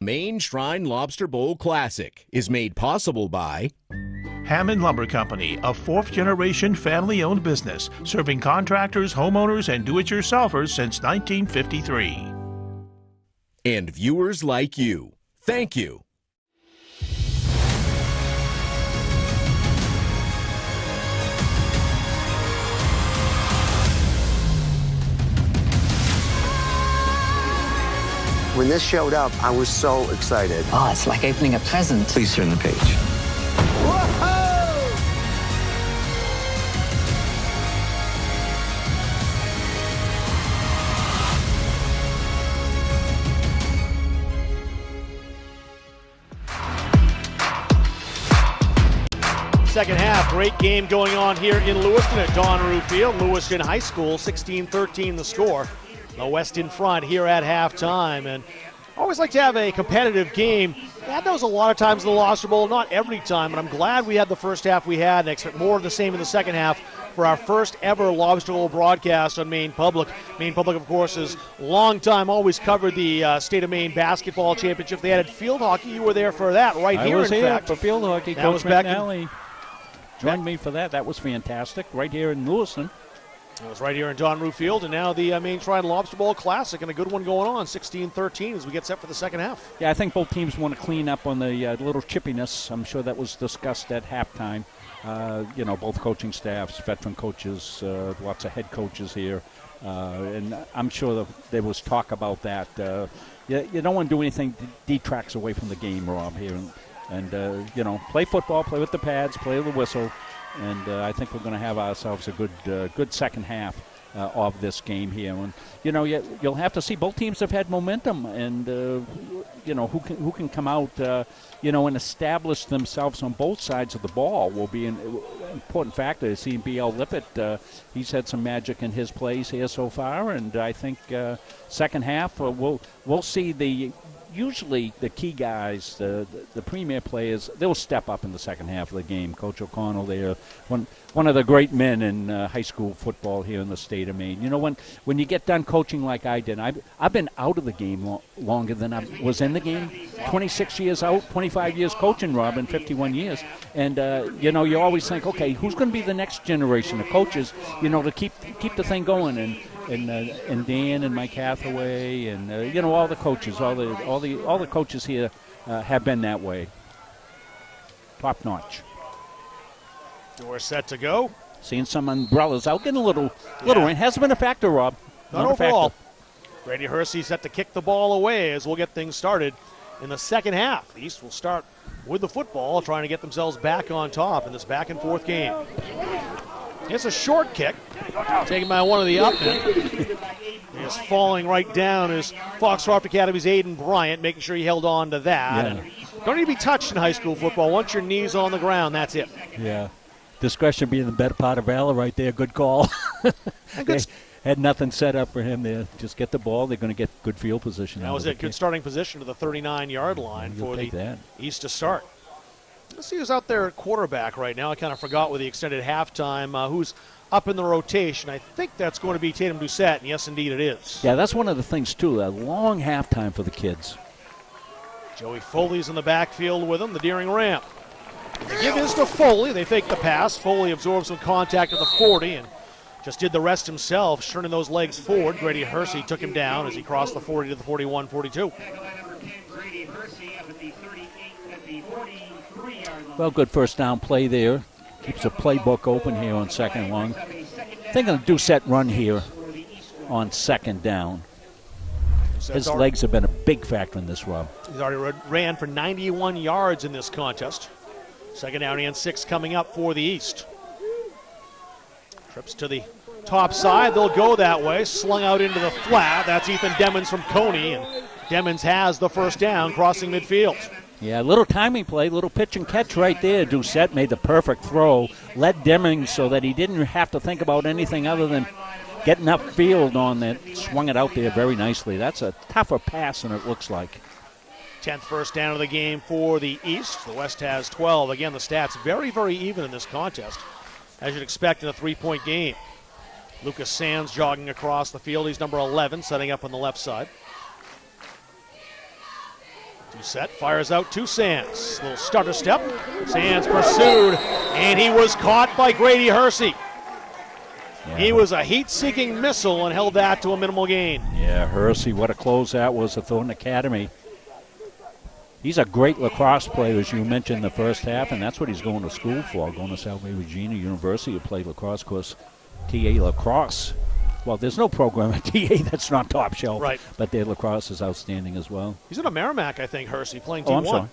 Maine Shrine Lobster Bowl Classic is made possible by Hammond Lumber Company, a fourth-generation family-owned business, serving contractors, homeowners, and do-it-yourselfers since 1953. And viewers like you. Thank you. When this showed up, I was so excited. Oh, it's like opening a present. Please turn the page. Second half, great game going on here in Lewiston at Donru Field. Lewiston High School, 16-13 the score. The West in front here at halftime. And I always like to have a competitive game. We had those a lot of times in the Lobster Bowl, not every time, but I'm glad we had the first half we had and I expect more of the same in the second half for our first ever Lobster Bowl broadcast on Maine Public. Maine Public, of course, is long time, always covered the State of Maine basketball championship. They added field hockey. You were there for that, right here, in fact. For field hockey. That Coach was back McNally joined me for that. That was fantastic, right here in Lewiston. It was right here in Donru Field, and now the Maine Shrine Lobster Bowl Classic, and a good one going on, 16-13 as we get set for the second half. Yeah, I think both teams want to clean up on the little chippiness. I'm sure that was discussed at halftime. Both coaching staffs, veteran coaches, lots of head coaches here, and I'm sure that there was talk about that. You don't want to do anything that detracts away from the game, Rob, here. And play football, play with the pads, play the whistle, and I think we're going to have ourselves a good second half of this game here. And you'll have to see both teams have had momentum, and who can come out, and establish themselves on both sides of the ball will be an important factor. Seeing B.L. Lippett, he's had some magic in his plays here so far, and I think second half we'll see usually the key guys, the premier players, they'll step up in the second half of the game. Coach O'Connell there, one of the great men in high school football here in the state of Maine. When you get done coaching like I did, I've been out of the game longer than I was in the game. 26 years out, 25 years coaching, Robin, 51 years. And, you always think, okay, who's going to be the next generation of coaches, to keep the thing going. And Dan and Mike Hathaway and all the coaches, all the coaches here have been that way. Top notch. We're set to go. Seeing some umbrellas out, getting a little rain. Hasn't been a factor, Rob. Not overall. Grady Hersey set to kick the ball away as we'll get things started in the second half. The East will start with the football, trying to get themselves back on top in this back and forth game. It's a short kick, taken by one of the up men. He's falling right down is Foxcroft Academy's Aiden Bryant, making sure he held on to that. Yeah. Don't need to be touched in high school football. Once your knee's on the ground, that's it. Yeah. Discretion being the better part of valor right there. Good call. They had nothing set up for him there. Just get the ball. They're going to get good field position. That was it. Good starting position to the 39-yard line for the East to start. Let's see who's out there at quarterback right now. I kind of forgot with the extended halftime who's up in the rotation. I think that's going to be Tatum Doucette, and yes, indeed it is. Yeah, that's one of the things, too, a long halftime for the kids. Joey Foley's in the backfield with him, the Deering ramp. They give this to Foley. They fake the pass. Foley absorbs some contact at the 40 and just did the rest himself, turning those legs forward. Grady Hersey took him down as he crossed the 40 to the 41, 42. Well, good first down play there. Keeps the playbook open here on second long. Thinking of Doucette run here on second down. His legs have been a big factor in this run. He's already ran for 91 yards in this contest. Second down and 6 coming up for the East. Trips to the top side. They'll go that way. Slung out into the flat. That's Ethan Demmons from Coney. And Demmons has the first down crossing midfield. Yeah, little timing play, little pitch and catch right there. Doucette made the perfect throw. Led Demmons so that he didn't have to think about anything other than getting upfield on that. Swung it out there very nicely. That's a tougher pass than it looks like. 10th first down of the game for the East. The West has 12. Again, the stats very, very even in this contest, as you'd expect in a 3-point game. Lucas Sands jogging across the field. He's number 11, setting up on the left side. Doucette fires out to Sands. Little stutter step. Sands pursued, and he was caught by Grady Hersey. Yeah. He was a heat-seeking missile and held that to a minimal gain. Yeah, Hersey, what a close that was at Thornton Academy. He's a great lacrosse player, as you mentioned in the first half, and that's what he's going to school for, going to Salve Regina University to play lacrosse. Of course, TA lacrosse Well, there's no program at TA that's not top shelf. Right. But their lacrosse is outstanding as well. He's in a Merrimack, I think, Hersey, playing T1. Oh, I'm sorry.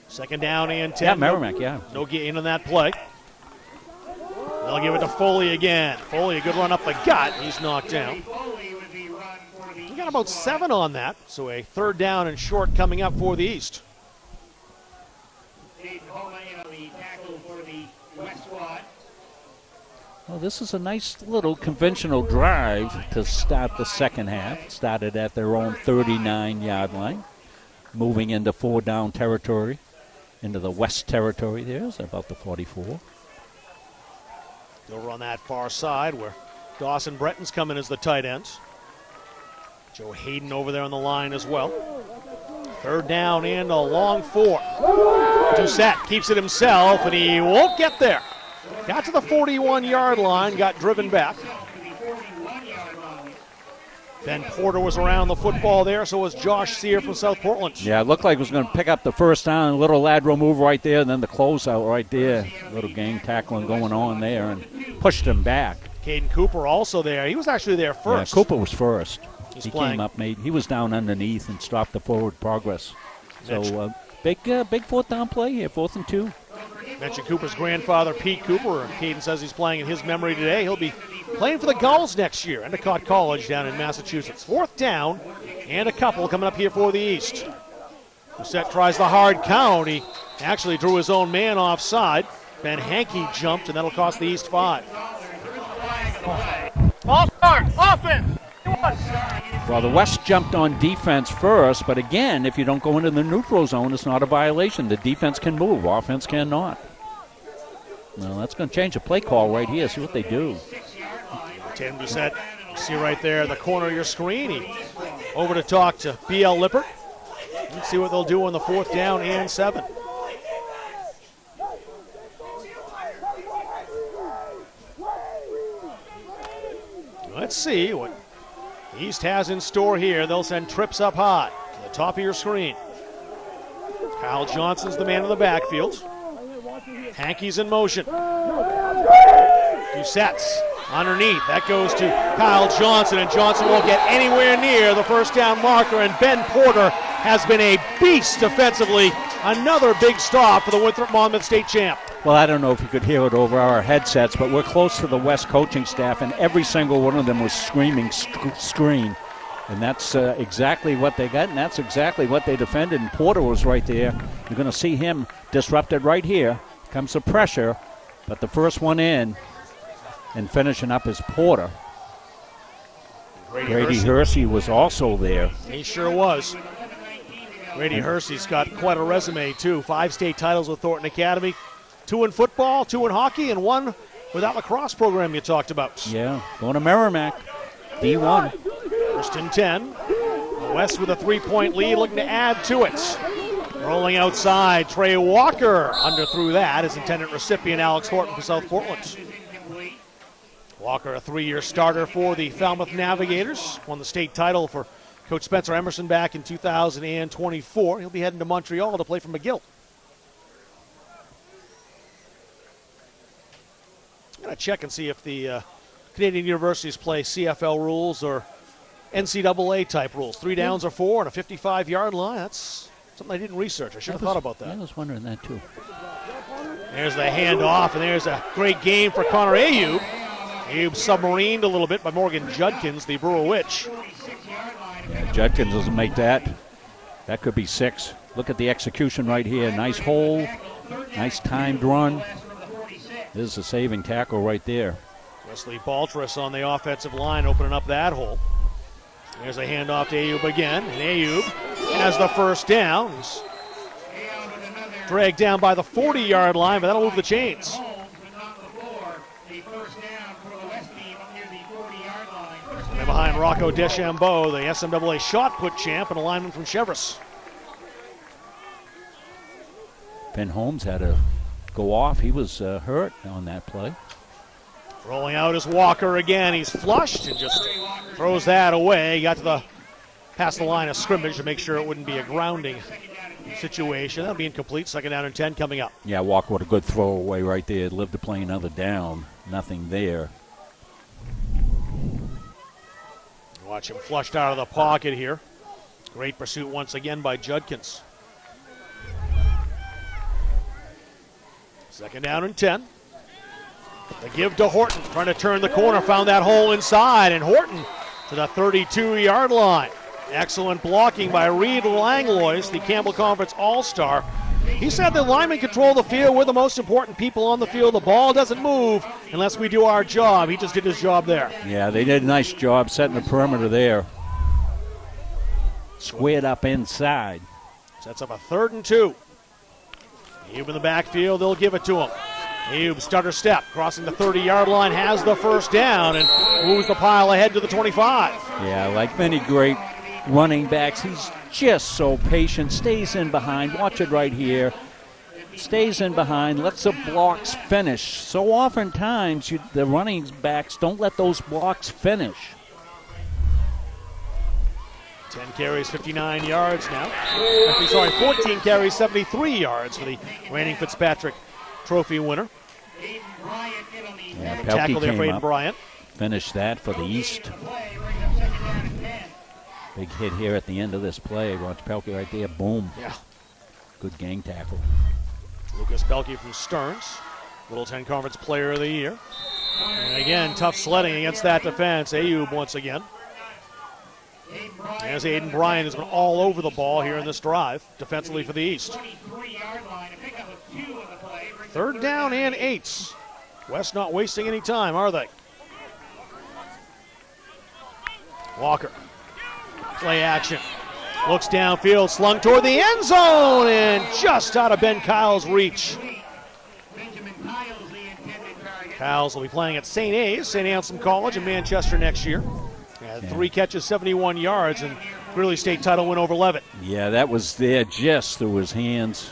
Second down and 10. Yeah, Merrimack, yeah. No gain on that play. They'll give it to Foley again. Foley, a good run up the gut. He's knocked down. We got about 7 on that, so a third down and short coming up for the East. Well, this is a nice little conventional drive to start the second half. Started at their own 39-yard line, moving into 4-down territory, into the west territory there. It's about the 44. Over on that far side where Dawson Bretton's coming as the tight ends. Joe Hayden over there on the line as well. Third down and a long 4. Doucette keeps it himself, and he won't get there. Got to the 41-yard line, got driven back. Ben Porter was around the football there, so was Josh Sear from South Portland. Yeah, it looked like it was going to pick up the first down. A little lateral move right there, and then the closeout right there. A little gang tackling going on there, and pushed him back. Caden Cooper also there. He was actually there first. Yeah, Cooper was first. He's he playing. Came up, he was down underneath and stopped the forward progress. So big fourth down play here, 4th and 2. Mentioned Cooper's grandfather, Pete Cooper. Caden says he's playing in his memory today. He'll be playing for the Gulls next year, Endicott College down in Massachusetts. 4th down and a couple coming up here for the East. Doucette tries the hard count. He actually drew his own man offside. Ben Hankey jumped, and that'll cost the East 5. All start, offense. Well, the West jumped on defense first, but again, if you don't go into the neutral zone, it's not a violation. The defense can move, offense cannot. Well, that's going to change the play call right here. See what they do. Tatum Doucette, you see right there in the corner of your screen. He over to talk to B.L. Lippert. Let's see what they'll do on the 4th down and 7. Let's see what East has in store here. They'll send trips up high to the top of your screen. Kyle Johnson's the man in the backfield. Hankey's in motion. Doucette's underneath. That goes to Kyle Johnson, and Johnson won't get anywhere near the first down marker, and Ben Porter has been a beast defensively. Another big stop for the Winthrop Monmouth State champ. Well, I don't know if you could hear it over our headsets, but we're close to the West coaching staff, and every single one of them was screaming screen. And that's exactly what they got, and that's exactly what they defended. And Porter was right there. You're going to see him disrupted right here. Comes the pressure, but the first one in and finishing up is Porter. Grady Hersey was also there. He sure was. Grady Hersey's got quite a resume, too. 5 state titles with Thornton Academy. 2 in football, 2 in hockey, and 1 with that lacrosse program you talked about. Yeah, going to Merrimack. D1. First and 10. The West with a 3-point lead, looking to add to it. Rolling outside, Trey Walker underthrew that. His intended recipient, Alex Horton for South Portland. Walker, a 3-year starter for the Falmouth Navigators. Won the state title for Coach Spencer Emerson back in 2024. He'll be heading to Montreal to play for McGill. I'm going to check and see if the Canadian universities play CFL rules or NCAA type rules. 3 downs or 4 on a 55-yard line. That's something I didn't research. I should have thought about that. I was wondering that too. There's the handoff, and there's a great game for Connor Ayub. Ayub submarined a little bit by Morgan Judkins, the Brewer Witch. Yeah, Judkins doesn't make that. That could be 6. Look at the execution right here. Nice hole. Nice timed run. This is a saving tackle right there. Wesley Baltrus on the offensive line opening up that hole. There's a handoff to Ayub again, and Ayub has the first down. He's dragged down by the 40-yard line, but that'll move the chains. And behind Rocco Deschambeau, the SMAA shot put champ, and a lineman from Chevrolet. Ben Holmes had to go off. He was hurt on that play. Rolling out is Walker again. He's flushed and just throws that away. Got to the past the line of scrimmage to make sure it wouldn't be a grounding situation. That'll be incomplete. 2nd down and 10 coming up. Yeah, Walker with a good throwaway right there. Lived to play another down. Nothing there. Watch him flushed out of the pocket here. Great pursuit once again by Judkins. 2nd down and 10. The give to Horton, trying to turn the corner, found that hole inside, and Horton to the 32-yard line. Excellent blocking by Reed Langlois, the Campbell Conference All-Star. He said the linemen control the field. We're the most important people on the field. The ball doesn't move unless we do our job. He just did his job there. Yeah, they did a nice job setting the perimeter there. Squared up inside. Sets up a 3rd and 2. Ayub in the backfield, they'll give it to him. Ayub stutter step, crossing the 30-yard line, has the first down, and moves the pile ahead to the 25. Yeah, like many great running backs, he's just so patient, stays in behind. Watch it right here. Stays in behind, lets the blocks finish. So oftentimes, the running backs don't let those blocks finish. 10 carries, 59 yards now. 14 carries, 73 yards for the reigning Fitzpatrick Trophy winner. Yeah, tackle there for came Aiden up, Bryant. Finished that for the East. Big hit here at the end of this play. Watch Pelkey right there. Boom. Yeah. Good gang tackle. Lucas Pelkey from Stearns, Little 10 Conference Player of the Year. And again, tough sledding against that defense. Ayub once again. As Aiden Bryant has been all over the ball here in this drive, defensively for the East. 3rd down and 8. West not wasting any time, are they? Walker. Play action. Looks downfield, slung toward the end zone, and just out of Ben Kyle's reach. Kyles will be playing at St. A's, St. Anselm College in Manchester next year. 3 catches, 71 yards, and Greeley State title win over Leavitt. Yeah, that was there just through his hands.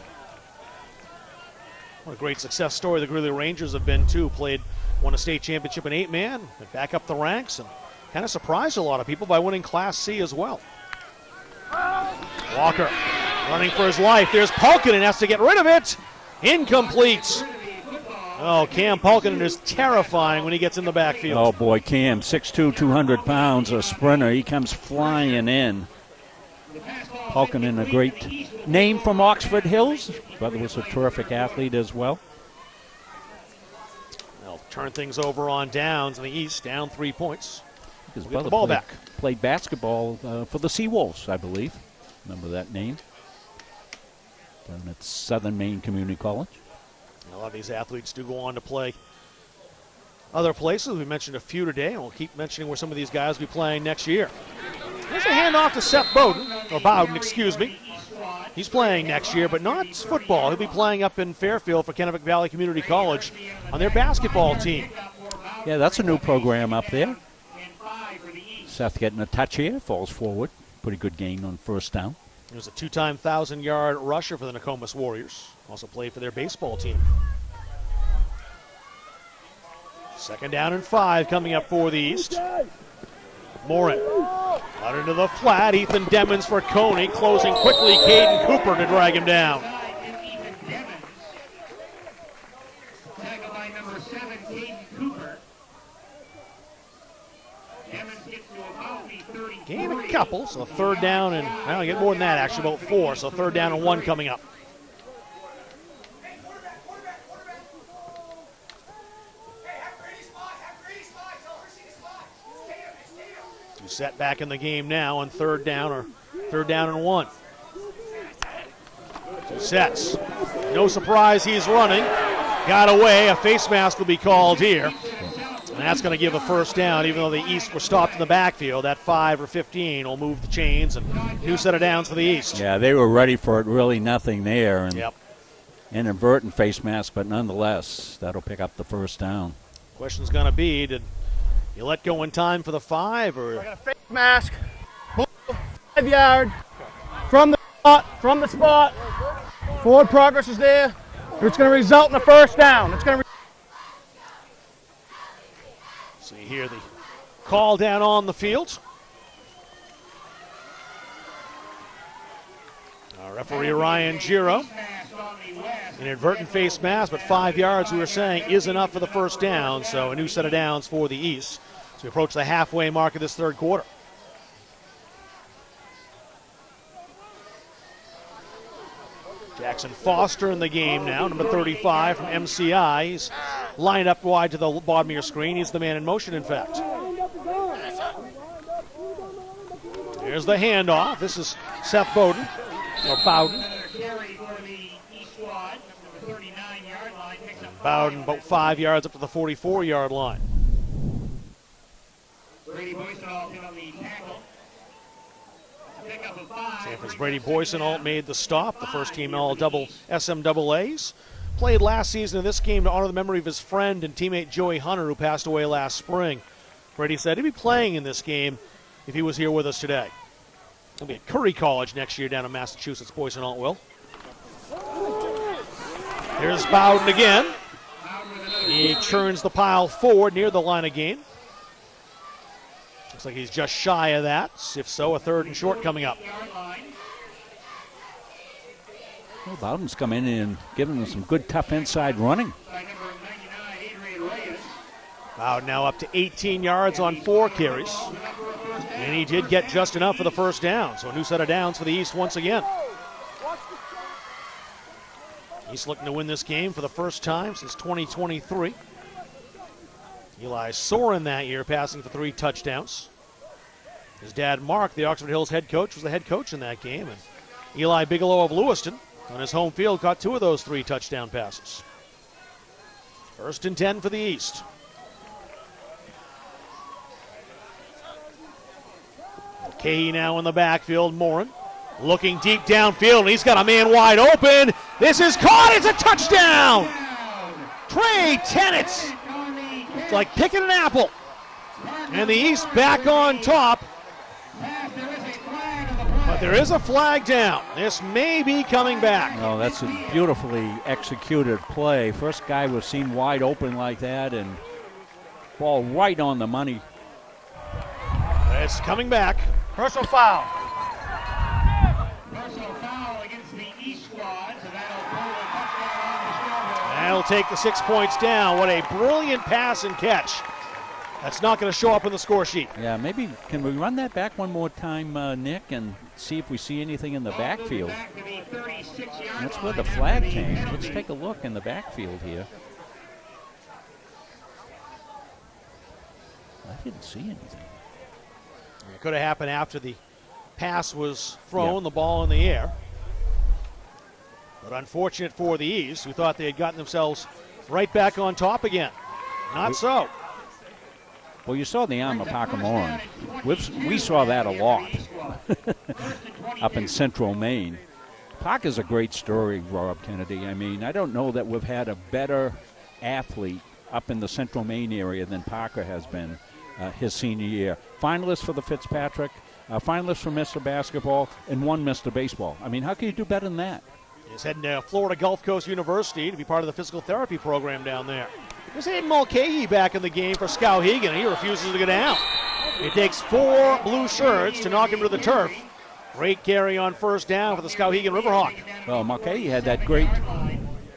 What a great success story the Greeley Rangers have been, too. Won a state championship in 8-man, went back up the ranks, and kind of surprised a lot of people by winning Class C as well. Walker running for his life. There's Pulkinen, has to get rid of it. Incomplete. Oh, Cam Pulkinen is terrifying when he gets in the backfield. Oh, boy, Cam, 6'2", 200 pounds, a sprinter. He comes flying in. Pulkinen, a great name from Oxford Hills. Brother was a terrific athlete as well. They'll turn things over on downs in the East, down 3 points. His We'll brother get the ball played, back. Played basketball for the Seawolves, I believe. Remember that name? Down at Southern Maine Community College. A lot of these athletes do go on to play other places. We mentioned a few today, and we'll keep mentioning where some of these guys will be playing next year. There's a handoff to Seth Bowden, excuse me. He's playing next year, but not football. He'll be playing up in Fairfield for Kennebec Valley Community College on their basketball team. Yeah, that's a new program up there. Seth getting a touch here, falls forward. Pretty good gain on 1st down. He was a 2-time 1,000-yard rusher for the Nokomis Warriors. Also played for their baseball team. 2nd down and 5 coming up for the East. Morin out into the flat. Ethan Demmons for Coney. Closing quickly. Caden Cooper to drag him down. Tackle by number 7, Caden Cooper. Gain a couple, so 3rd down and, well, get more than that actually, about 4, so 3rd down and 1 coming up. Set back in the game now on 3rd down or 3rd down and 1. 2 sets. No surprise he's running. Got away. A face mask will be called here. And that's going to give a 1st down, even though the East were stopped in the backfield. That 5 or 15 will move the chains, and new set of downs for the East. Yeah, they were ready for it. Really nothing there. And yep. Inadvertent face mask, but nonetheless, that'll pick up the 1st down. Question's going to be, did you let go in time for the 5? Or? I got a face mask. 5 yard. From the spot. Forward progress is there. It's going to result in a 1st down. It's going to. So you hear the call down on the field. Referee Ryan Giro. Inadvertent face mask, but 5 yards, we were saying, is enough for the 1st down. So a new set of downs for the East. So we approach the halfway mark of this 3rd quarter. Jackson Foster in the game now, number 35 from MCI. He's lined up wide to the bottom of your screen. He's the man in motion, in fact. Here's the handoff. This is Seth Bowden, or Bowden. Bowden about 5 yards up to the 44-yard line. Sanford's Brady Boyson made the stop, the first team all double SMAAs. Played last season in this game to honor the memory of his friend and teammate Joey Hunter, who passed away last spring. Brady said he'd be playing in this game if he was here with us today. He'll be at Curry College next year down in Massachusetts, Boyson Alt will. Here's Bowden again. He churns the pile forward near the line of game. Looks like he's just shy of that. If so, a third and short coming up. Well, Bowden's come in and given them some good, tough inside running. Bowden now up to 18 yards on 4 carries. And he did get just enough for the first down. So a new set of downs for the East once again. East looking to win this game for the first time since 2023. Eli Soren that year passing for 3 touchdowns. His dad, Mark, the Oxford Hills head coach, was the head coach in that game. And Eli Bigelow of Lewiston, on his home field, caught 2 of those 3 touchdown passes. 1st and 10 for the East. Mulcahy now in the backfield. Morin looking deep downfield, and he's got a man wide open. This is caught. It's a touchdown. Trey Tennant. It's like picking an apple. And the East back on top. But there is a flag down. This may be coming back. No, that's a beautifully executed play. First guy we've seen wide open like that, and ball right on the money. It's coming back. Personal foul. That'll take the 6 points down. What a brilliant pass and catch. That's not going to show up in the score sheet. Yeah, maybe can we run that back one more time, Nick, and see if we see anything in the backfield. That's where the flag came. Let's take a look in the backfield here. I didn't see anything. It could have happened after the pass was thrown, the ball in the air. But unfortunate for the East, who thought they had gotten themselves right back on top again. Not so. Well, you saw the arm of Parker Morin. We saw that a lot up in central Maine. Parker's a great story, Rob Kennedy. I mean, I don't know that we've had a better athlete up in the central Maine area than Parker has been his senior year. Finalist for the Fitzpatrick, finalist for Mr. Basketball, and won Mr. Baseball. I mean, how can you do better than that? He's heading to Florida Gulf Coast University to be part of the physical therapy program down there. There's Aiden Mulcahy back in the game for Skowhegan. He refuses to go down. It takes 4 blue shirts to knock him to the turf. Great carry on first down for the Skowhegan Riverhawk. Well, Mulcahy had that great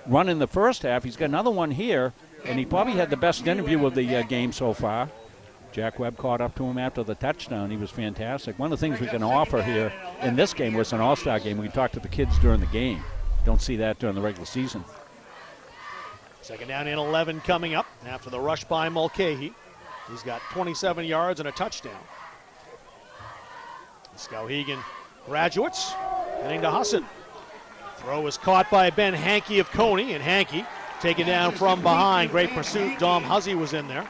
run in the first half. He's got another one here, and he probably had the best interview of the game so far. Jack Webb caught up to him after the touchdown. He was fantastic. One of the things we can offer here in this game was an all-star game. We can talk to the kids during the game. Don't see that during the regular season. Second down and 11 coming up after the rush by Mulcahy. He's got 27 yards and a touchdown. The Skowhegan graduates heading to Husson. Throw is caught by Ben Hankey of Coney, and Hankey taken down from behind. Great pursuit. Dom Huzzy was in there.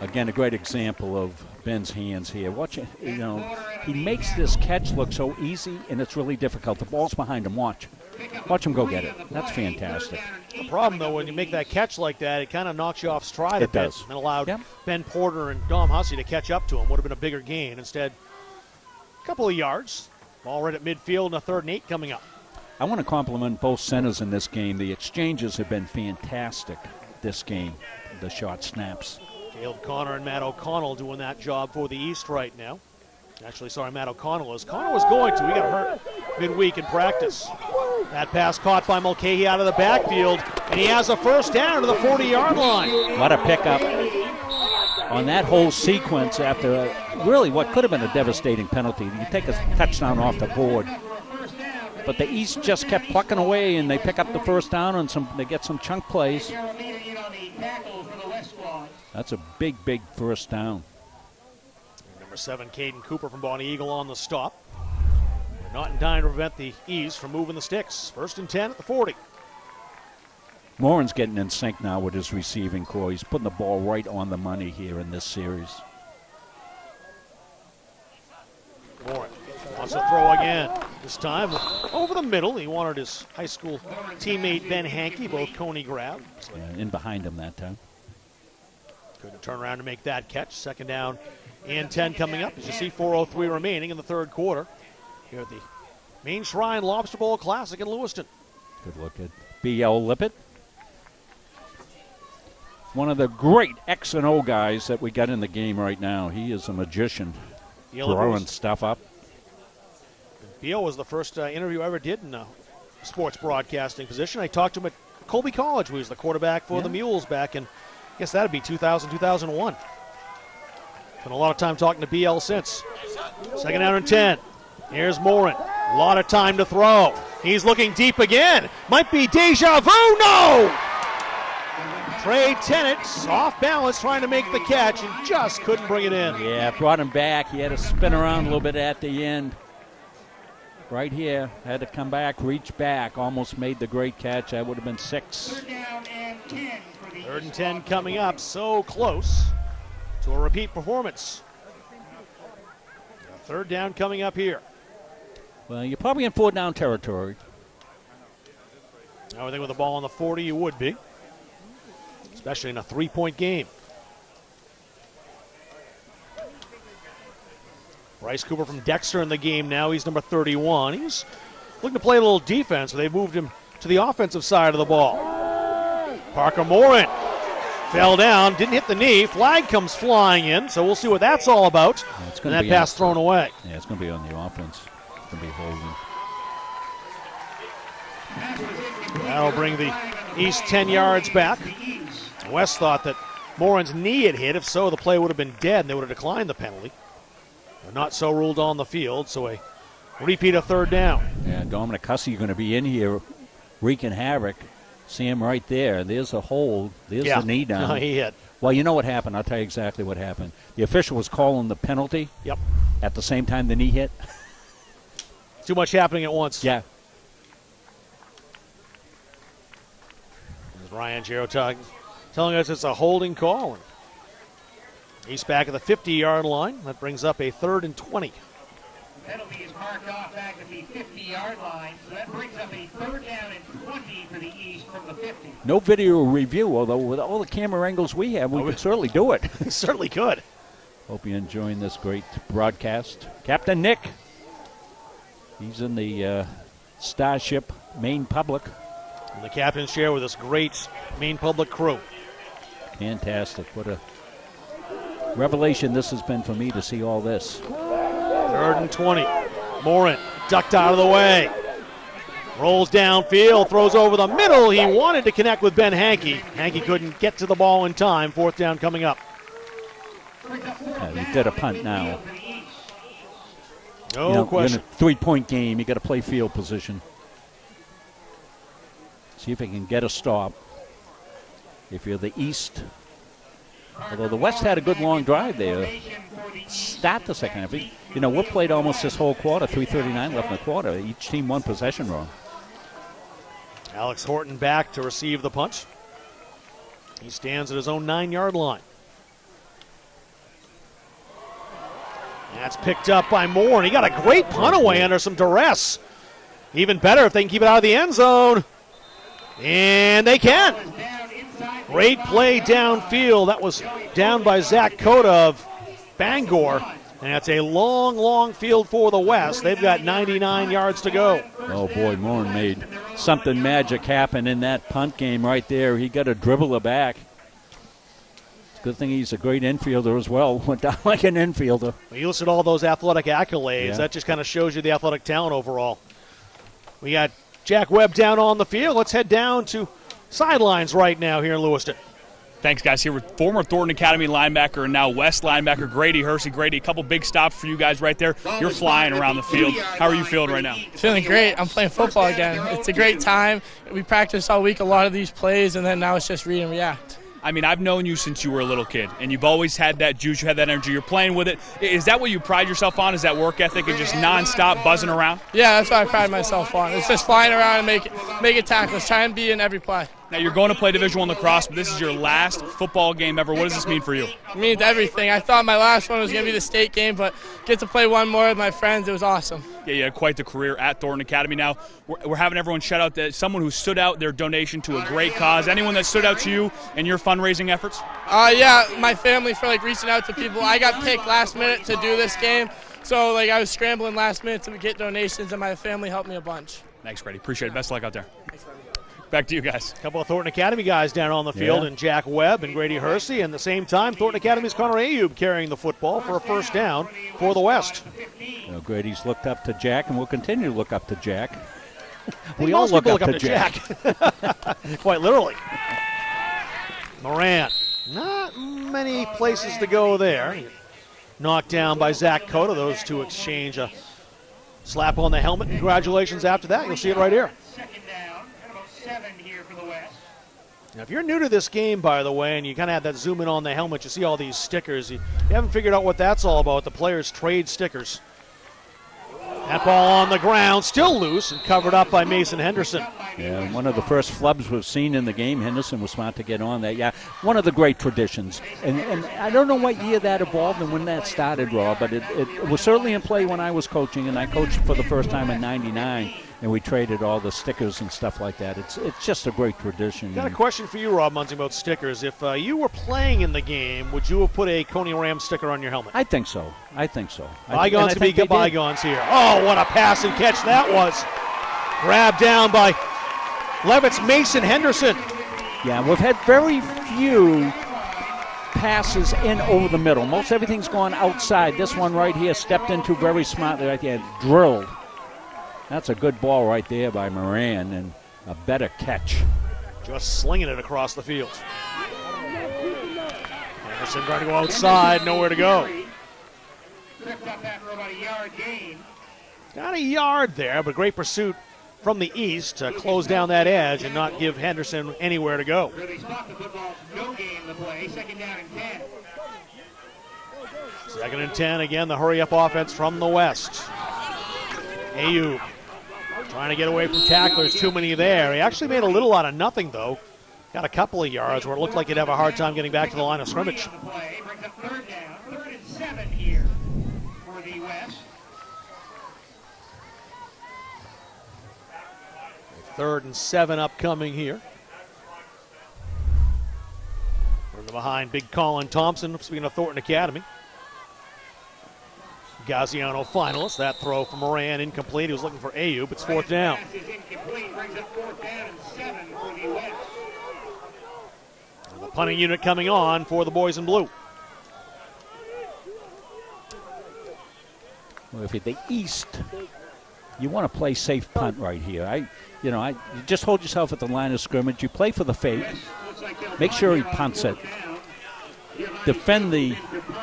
Again, a great example of Ben's hands here. Watch it, he makes this catch look so easy, and it's really difficult. The ball's behind him. Watch him go get it. That's fantastic. The problem, though, when you make that catch like that, it kind of knocks you off stride a bit. It does. And allowed Ben Porter and Dom Hussey to catch up to him. Would have been a bigger gain. Instead, a couple of yards. Ball right at midfield and a 3rd and 8 coming up. I want to compliment both centers in this game. The exchanges have been fantastic this game, the short snaps. Caleb Connor and Matt O'Connell doing that job for the East right now. Actually, sorry, Matt O'Connell is. Connor was going to. He got hurt midweek in practice. That pass caught by Mulcahy out of the backfield, and he has a first down to the 40-yard line. What a pickup on that whole sequence after really what could have been a devastating penalty. You take a touchdown off the board. But the East just kept plucking away, and they pick up the first down, and they get some chunk plays. That's a big, big first down. Number 7, Caden Cooper from Bonnie Eagle on the stop. We're not in time to prevent the East from moving the sticks. 1st and 10 at the 40. Morin's getting in sync now with his receiving core. He's putting the ball right on the money here in this series. Morin wants to throw again. This time over the middle. He wanted his high school teammate Ben Hankey, both Coney grab. Yeah, in behind him that time. Couldn't turn around to make that catch. 2nd down and 10 coming up. As you see, 4:03 remaining in the 3rd quarter here at the Maine Shrine Lobster Bowl Classic in Lewiston. Good look at B.L. Lippett. One of the great X and O guys that we got in the game right now. He is a magician, throwing stuff up. B.L. was the first interview I ever did in a sports broadcasting position. I talked to him at Colby College, where he was the quarterback for the Mules back in, I guess that'd be 2000, 2001. Spent a lot of time talking to BL since. 2nd down and 10. Here's Morin. A lot of time to throw. He's looking deep again. Might be deja vu. No! Trey Tennant, off balance, trying to make the catch and just couldn't bring it in. Yeah, brought him back. He had to spin around a little bit at the end. Right here, had to come back, reach back, almost made the great catch. That would have been 6. 3rd and 10 coming up, so close to a repeat performance. 3rd down coming up here. Well, you're probably in 4th down territory. I would think with the ball on the 40, you would be, especially in a 3-point game. Bryce Cooper from Dexter in the game now. He's number 31. He's looking to play a little defense, but they've moved him to the offensive side of the ball. Parker Morin fell down, didn't hit the knee. Flag comes flying in, so we'll see what that's all about. Yeah, and that pass thrown away. Yeah, it's going to be on the offense. It's going to be holding. That'll bring the East 10 yards back. West thought that Morin's knee had hit. If so, the play would have been dead, and they would have declined the penalty. Not so ruled on the field, so a repeat of 3rd down. Yeah, Dominic Hussey going to be in here wreaking havoc. See him right there. There's a hold. There's the knee down. No, he hit. Well, you know what happened. I'll tell you exactly what happened. The official was calling the penalty. Yep. At the same time the knee hit. Too much happening at once. Yeah. There's Ryan Gero telling us it's a holding call. He's back at the 50-yard line. That brings up a 3rd and 20. Penalty is marked off back at the 50-yard line, so that brings up a 3rd down and 20 for the East from the 50. No video review, although with all the camera angles we have, we could certainly do it. Certainly could. Hope you're enjoying this great broadcast. Captain Nick. He's in the Starship Maine Public. In the captain's chair with this great Maine Public crew. Fantastic. What a revelation this has been for me to see all this. 3rd and 20. Morin ducked out of the way. Rolls downfield, throws over the middle. He wanted to connect with Ben Hankey. Hankey couldn't get to the ball in time. 4th down coming up. He did a punt now. No question. In a 3-point game, you got to play field position. See if he can get a stop. If you're the East, although the West had a good long drive there. Start the second half. You know, we played almost this whole quarter, 3:39 left in the quarter. Each team one possession wrong. Alex Horton back to receive the punt. He stands at his own 9-yard line. That's picked up by Moore, and he got a great punt away under some duress. Even better if they can keep it out of the end zone. And they can. Great play downfield. That was down by Zach Cota of Bangor. And that's a long, long field for the West. They've got 99 yards to go. Oh, boy, Moore made something magic happen in that punt game right there. He got a dribbler back. Good thing he's a great infielder as well. Went down like an infielder. Well, you listed all those athletic accolades. Yeah. That just kind of shows you the athletic talent overall. We got Jack Webb down on the field. Let's head down to sidelines right now here in Lewiston. Thanks, guys. Here with former Thornton Academy linebacker and now West linebacker Grady Hersey. Grady, a couple big stops for you guys right there. You're flying around the field. How are you feeling right now? Feeling great. I'm playing football again. It's a great time. We practiced all week a lot of these plays, and then now it's just read and react. I mean, I've known you since you were a little kid, and you've always had that juice, you had that energy, you're playing with it. Is that what you pride yourself on, is that work ethic and just nonstop buzzing around? Yeah, that's what I pride myself on. It's just flying around and making tackles, try and be in every play. Now, you're going to play Division I lacrosse, but this is your last football game ever. What does this mean for you? It means everything. I thought my last one was going to be the state game, but get to play one more with my friends, it was awesome. Yeah, you had quite the career at Thornton Academy. Now, we're having everyone shout out that someone who stood out their donation to a great cause. Anyone that stood out to you in your fundraising efforts? Yeah, my family for reaching out to people. I got picked last minute to do this game, so I was scrambling last minute to get donations, and my family helped me a bunch. Thanks, Grady. Appreciate it. Best of luck out there. Back to you guys. A couple of Thornton Academy guys down on the field, and Jack Webb and Grady Hersey. And at the same time, Thornton Academy's Connor Ayub carrying the football for a first down for the West. Grady's looked up to Jack and will continue to look up to Jack. We all look up to Jack. Quite literally. Moran. Not many places to go there. Knocked down by Zach Cota. Those two exchange a slap on the helmet. Congratulations after that. You'll see it right here. Now, if you're new to this game, by the way, and you kind of have that zoom in on the helmet, you see all these stickers. You haven't figured out what that's all about. The players trade stickers. That ball on the ground, still loose and covered up by Mason Henderson. Yeah, one of the first flubs we've seen in the game. Henderson was smart to get on that. Yeah, one of the great traditions. And I don't know what year that evolved and when that started, Rob, but it was certainly in play when I was coaching, and I coached for the first time in '99. And we traded all the stickers and stuff like that. It's just a great tradition. Got a question for you, Rob Munsey, about stickers. If you were playing in the game, would you have put a Coney Ram sticker on your helmet? I think so. Bygones to be bygones here. Oh, what a pass and catch that was. Grabbed down by Levitt's Mason Henderson. Yeah, we've had very few passes in over the middle. Most everything's gone outside. This one right here stepped into very smartly right there, drilled. That's a good ball right there by Moran, and a better catch. Just slinging it across the field. Anderson trying to go outside, nowhere to go. Got a yard there, but great pursuit from the east to close down that edge and not give Henderson anywhere to go. Second and 10, again, the hurry-up offense from the west. Ayub trying to get away from tacklers, too many there. He actually made a little out of nothing, though. Got a couple of yards where it looked like he'd have a hard time getting back to the line of scrimmage. Third and 7 here for the West. Third and 7 upcoming here. From the behind, big Colin Thompson, speaking of Thornton Academy. Gaziano finalist. That throw from Moran incomplete. He was looking for Ayub. It's fourth down. The punting unit coming on for the boys in blue. Well, if you're the East, you want to play safe punt right here. You just hold yourself at the line of scrimmage. You play for the fake. Make sure he punts it. Defend the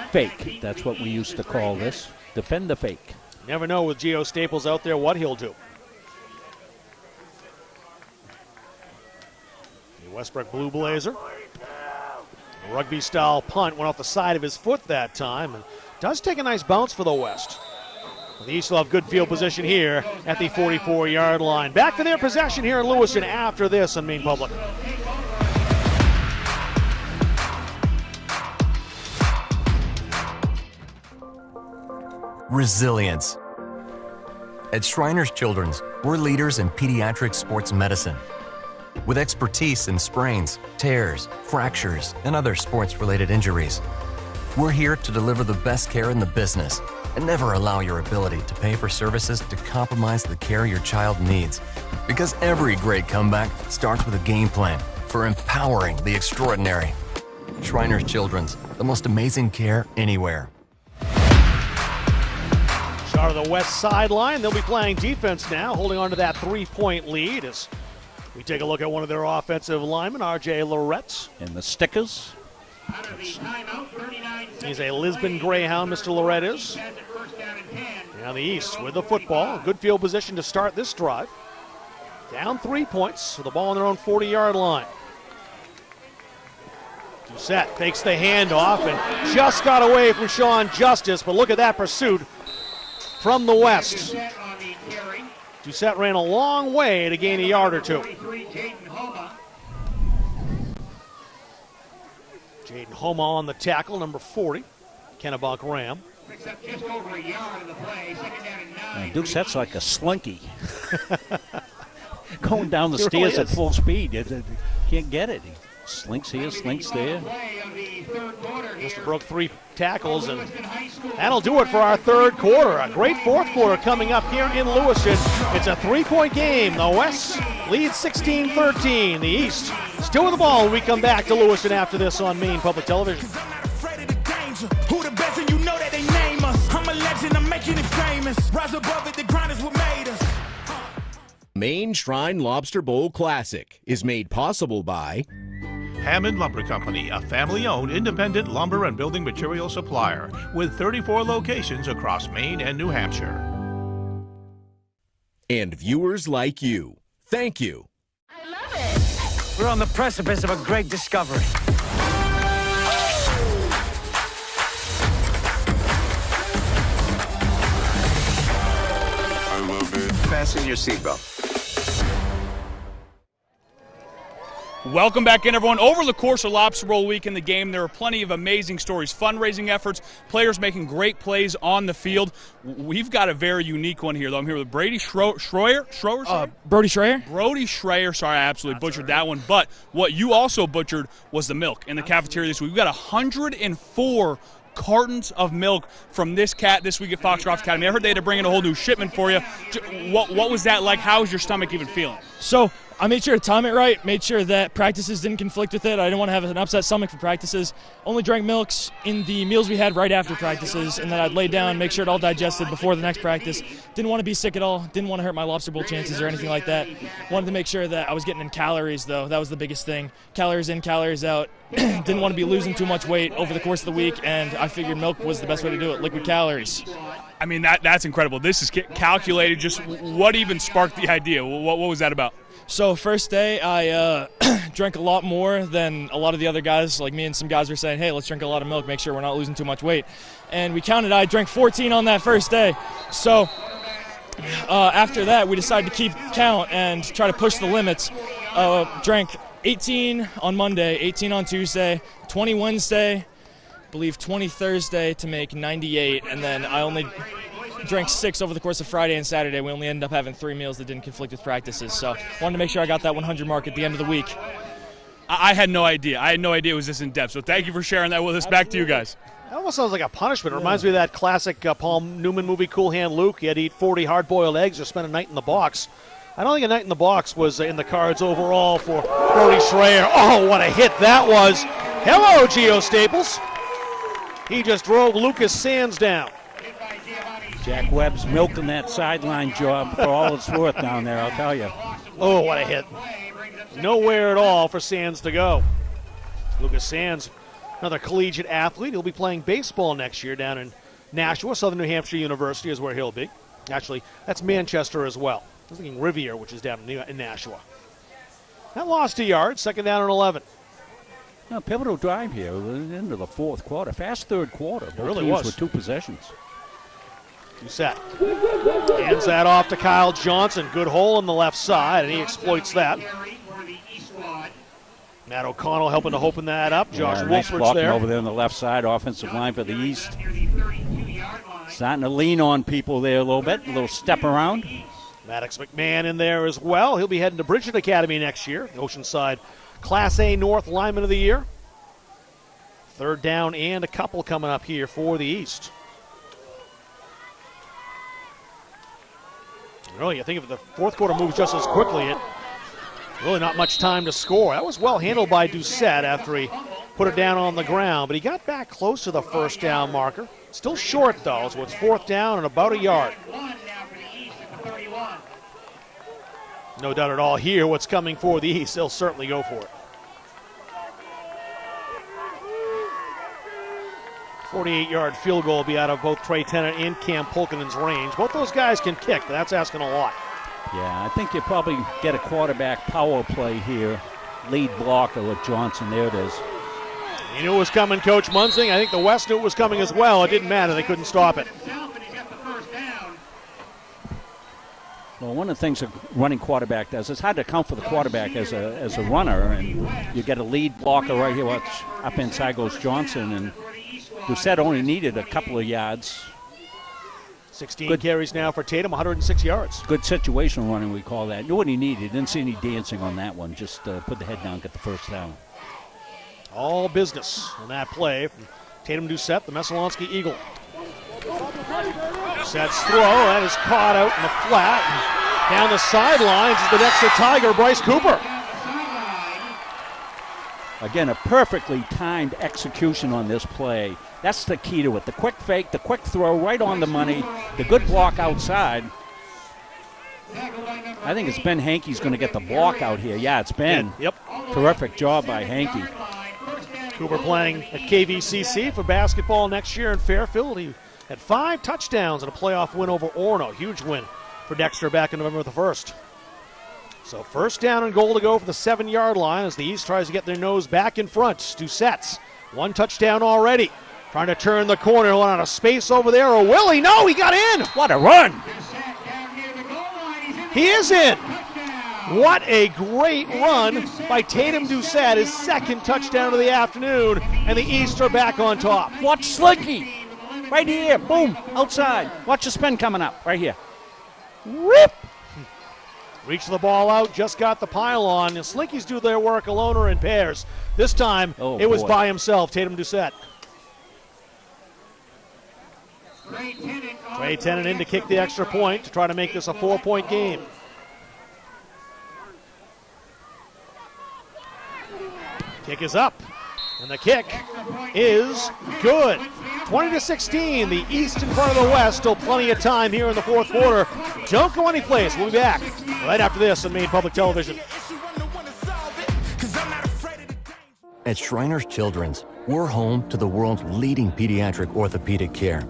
fake. That's what we used to call this. Defend the fake. You never know with Geo Staples out there what he'll do. The Westbrook Blue Blazer. A rugby-style punt went off the side of his foot that time. And does take a nice bounce for the West. The East will have good field position here at the 44-yard line. Back to their possession here in Lewiston after this on Maine Public. Resilience. At Shriners Children's, we're leaders in pediatric sports medicine. With expertise in sprains, tears, fractures, and other sports-related injuries. We're here to deliver the best care in the business and never allow your ability to pay for services to compromise the care your child needs. Because every great comeback starts with a game plan for empowering the extraordinary. Shriners Children's, the most amazing care anywhere. Start of the west sideline. They'll be playing defense now, holding on to that 3-point lead as We take a look at one of their offensive linemen, R.J. Lorette. And the stickers. He's a Lisbon Greyhound, Mr. Lorette is. Now the East with the football. Good field position to start this drive. Down 3 points with the ball on their own 40-yard line. Doucette takes the handoff and just got away from Sean Justice, but look at that pursuit from the West. Doucette ran a long way to gain a yard or two. Jaden Homa on the tackle, number 40, Kennebunk Ram. Doucette's like a slunky. Going down the It really stairs at is. full speed. Can't get it. He slinks here, slinks there. Just broke 3 tackles, and that'll do it for our third quarter. A great fourth quarter coming up here in Lewiston. It's a 3-point game. The West leads 16-13. The East still with the ball when we come back to Lewiston after this on Maine Public Television. Who the best and you know that they name us. I'm a legend, I'm making it famous. Rise above it, the grind is what made us. Maine Shrine Lobster Bowl Classic is made possible by Hammond Lumber Company, a family-owned independent lumber and building material supplier with 34 locations across Maine and New Hampshire. and viewers like you. Thank you. We're on the precipice of a great discovery. I love it. Fasten your seatbelt. Welcome back in, everyone. Over the course of Lobster Bowl week in the game, there are plenty of amazing stories, fundraising efforts, players making great plays on the field. We've got a very unique one here, though. I'm here with Brady Schroyer. Brody Schroyer. Brody Schroyer. Sorry, I absolutely butchered that one. But what you also butchered was the milk in the cafeteria this week. We've got 104 cartons of milk from this cat this week at Foxcroft Academy. I heard they had to bring in a whole new shipment for you. What was that like? How was your stomach even feeling? So I made sure to time it right, made sure that practices didn't conflict with it. I didn't want to have an upset stomach for practices. Only drank milks in the meals we had right after practices, and then I'd lay down, make sure it all digested before the next practice. Didn't want to be sick at all. Didn't want to hurt my Lobster Bowl chances or anything like that. Wanted to make sure that I was getting in calories, though. That was the biggest thing. Calories in, calories out. Didn't want to be losing too much weight over the course of the week, and I figured milk was the best way to do it, liquid calories. I mean, that's incredible. This is calculated. Just what even sparked the idea? What was that about? So first day, I drank a lot more than a lot of the other guys. Like me and some guys were saying, hey, let's drink a lot of milk, make sure we're not losing too much weight. And we counted, I drank 14 on that first day. So after that, we decided to keep count and try to push the limits. Drank 18 on Monday, 18 on Tuesday, 20 Wednesday, I believe 20 Thursday to make 98. And then I only drank 6 over the course of Friday and Saturday. We only ended up having 3 meals that didn't conflict with practices. So wanted to make sure I got that 100 mark at the end of the week. I had no idea. I had no idea it was this in-depth. So thank you for sharing that with us. Back to you guys. That almost sounds like a punishment. It reminds me of that classic Paul Newman movie, Cool Hand Luke. He had to eat 40 hard-boiled eggs or spend a night in the box. I don't think a night in the box was in the cards overall for Brody Schroyer. Oh, what a hit that was. Hello, Geo Staples. He just drove Lucas Sands down. Jack Webb's milking that sideline job for all it's worth down there, I'll tell you. Oh, what a hit. Nowhere at all for Sands to go. Lucas Sands, another collegiate athlete. He'll be playing baseball next year down in Nashua. Southern New Hampshire University is where he'll be. Actually, that's Manchester as well. I was thinking Rivier, which is down in Nashua. That lost a yard, second down and 11. A pivotal drive here into the fourth quarter. Fast third quarter. Both really teams was. with 2 possessions. Doucette hands that off to Kyle Johnson. Good hole on the left side, and he exploits that. Matt O'Connell helping to open that up. Josh Nice Wolford's blocking there. over there on the left side, offensive line for the East. Starting to lean on people there a little bit, a little step around. Maddox McMahon in there as well. He'll be heading to Bridget Academy next year. Oceanside Class A North Lineman of the Year. Third down and a couple coming up here for the East. Really, I think if the fourth quarter moves just as quickly, really not much time to score. That was well handled by Doucette after he put it down on the ground, but he got back close to the first down marker. Still short, though, so it's fourth down and about a yard. No doubt at all here what's coming for the East. They'll certainly go for it. 48-yard field goal will be out of both Trey Tennant and Cam Pulkinen's range. Both those guys can kick, but that's asking a lot. Yeah, I think you probably get a quarterback power play here. Lead blocker with Johnson. There it is. You knew it was coming, Coach Munzing. I think the West knew it was coming as well. It didn't matter. They couldn't stop it. Well, one of the things a running quarterback does, it's hard to account for the quarterback as a runner, and you get a lead blocker right here. Watch, up inside goes Johnson, and Doucette only needed a couple of yards. 16 carries now for Tatum, 106 yards. Good situational running, we call that. Knew what he needed. Didn't see any dancing on that one. Just put the head down, get the first down. All business on that play. Tatum Doucette, the Messalonski Eagle. Doucette's throw, that is caught out in the flat. Down the sidelines is the Dexter Tiger, Bryce Cooper. Again, a perfectly timed execution on this play. That's the key to it. The quick fake, the quick throw right on the money, the good block outside. I think it's Ben Hankey's going to get the block out here. Yeah, it's Ben. Yep. Terrific job by Hankey. Cooper playing at KVCC for basketball next year in Fairfield. He had 5 touchdowns and a playoff win over Orono. Huge win for Dexter back in November the 1st. So first down and goal to go for the 7-yard line as the East tries to get their nose back in front. Doucette's 1 touchdown already. Trying to turn the corner, one out of space over there. Oh, Willie, no, he got in. What a run. He is in. What a great run by Tatum Doucette, his 2nd touchdown of the afternoon, and the East are back on top. Watch Slinky. Right here, boom, outside. Watch the spin coming up, right here. Rip. Reached the ball out, just got the pylon. And Slinkies do their work alone or in pairs. This time, it was by himself, Tatum Doucette. Trey Tennant in to kick the extra point to try to make this a 4-point game. Kick is up, and the kick is good. 20-16, the East in front of the West. Still plenty of time here in the 4th quarter. Don't go anyplace. We'll be back right after this on Maine Public Television. At Shriners Children's, we're home to the world's leading pediatric orthopedic care.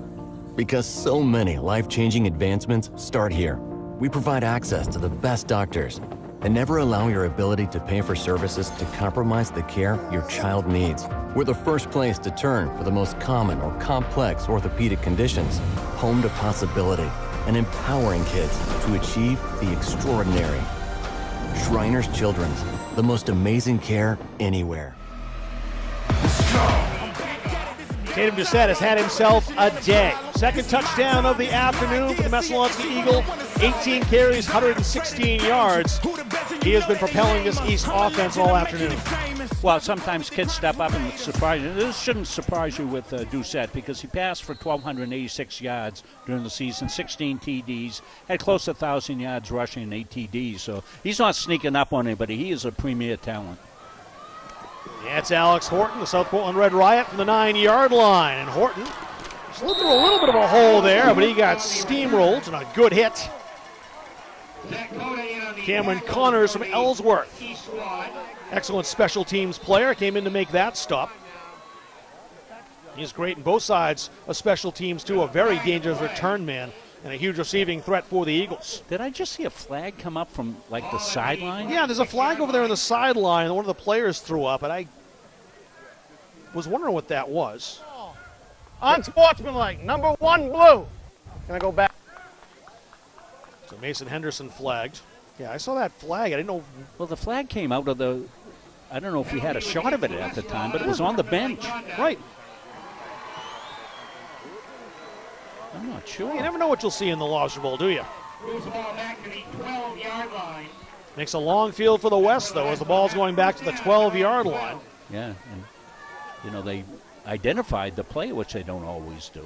Because so many life-changing advancements start here. We provide access to the best doctors and never allow your ability to pay for services to compromise the care your child needs. We're the first place to turn for the most common or complex orthopedic conditions. Home to possibility and empowering kids to achieve the extraordinary. Shriners Children's, the most amazing care anywhere. Tatum Doucette has had himself a day. 2nd touchdown of the afternoon for the Messalonski Eagle. 18 carries, 116 yards. He has been propelling this East offense all afternoon. Well, sometimes kids step up and surprise you. This shouldn't surprise you with Doucette because he passed for 1,286 yards during the season, 16 TDs, had close to 1,000 yards rushing and 8 TDs. So he's not sneaking up on anybody. He is a premier talent. Yeah, it's Alex Horton, the South Portland Red Riot from the 9-yard line. And Horton slipped through a little bit of a hole there, but he got steamrolled and a good hit. Cameron Connors from Ellsworth. Excellent special teams player, came in to make that stop. He's great in both sides of special teams, too. A very dangerous return man and a huge receiving threat for the Eagles. Did I just see a flag come up from, like, the sideline? Yeah, there's a flag over there on the sideline that one of the players threw up, and I was wondering what that was. Unsportsmanlike, number 1 blue. Can I go back? So Mason Henderson flagged. Yeah, I saw that flag. I didn't know. Well, the flag came out of the, I don't know if he had a shot of it at the time, but it was on the bench. Right. I'm not sure. You never know what you'll see in the Lobster Bowl, do you? Moves the ball back to the 12-yard line. Makes a long field for the West, though, as the ball's going back to the 12-yard line. Yeah, and, you know, they identified the play, which they don't always do.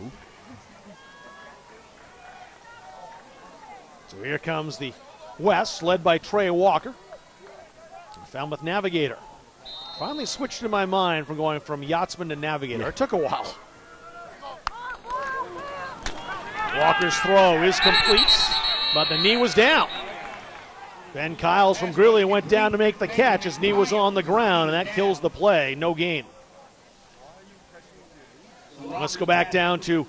So here comes the West, led by Trey Walker. Falmouth Navigator. Finally switched in my mind from going from Yachtsman to Navigator. Yeah. It took a while. Walker's throw is complete, but the knee was down. Ben Kiles from Greeley went down to make the catch. His knee was on the ground, and that kills the play. No gain. Let's go back down to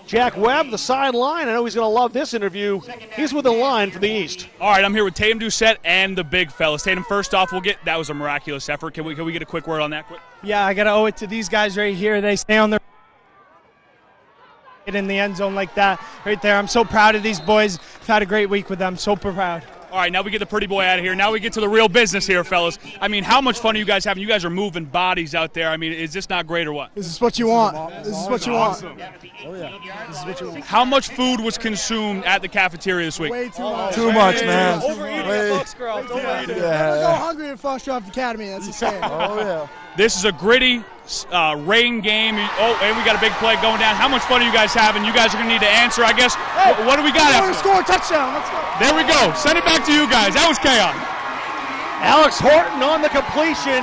Jack Webb, the sideline. I know he's going to love this interview. He's with the line from the East. All right, I'm here with Tatum Doucette and the big fellas. Tatum, first off, that was a miraculous effort. Can we get a quick word on that? Quick? Yeah, I got to owe it to these guys right here. They stay on their in the end zone like that right there. I'm so proud of these boys. I've had a great week with them. Super proud. All right, now we get the pretty boy out of here. Now we get to the real business here, fellas. I mean, how much fun are you guys having? You guys are moving bodies out there. I mean, is this not great or what? This is what you want. This is what you want. Oh, yeah. This is what you want. How much food was consumed at the cafeteria this week? Way too much. Too much, man. Overeating at Bucks Girls. Overeating. Go hungry at Foxcroft Academy. That's the same. Oh, yeah. This is a gritty rain game. Oh, and we got a big play going down. How much fun are you guys having? You guys are going to need to answer, I guess. Hey, what do we got after? Score a touchdown. Let's go. There we go. Send it back to you guys. That was chaos. Alex Horton on the completion.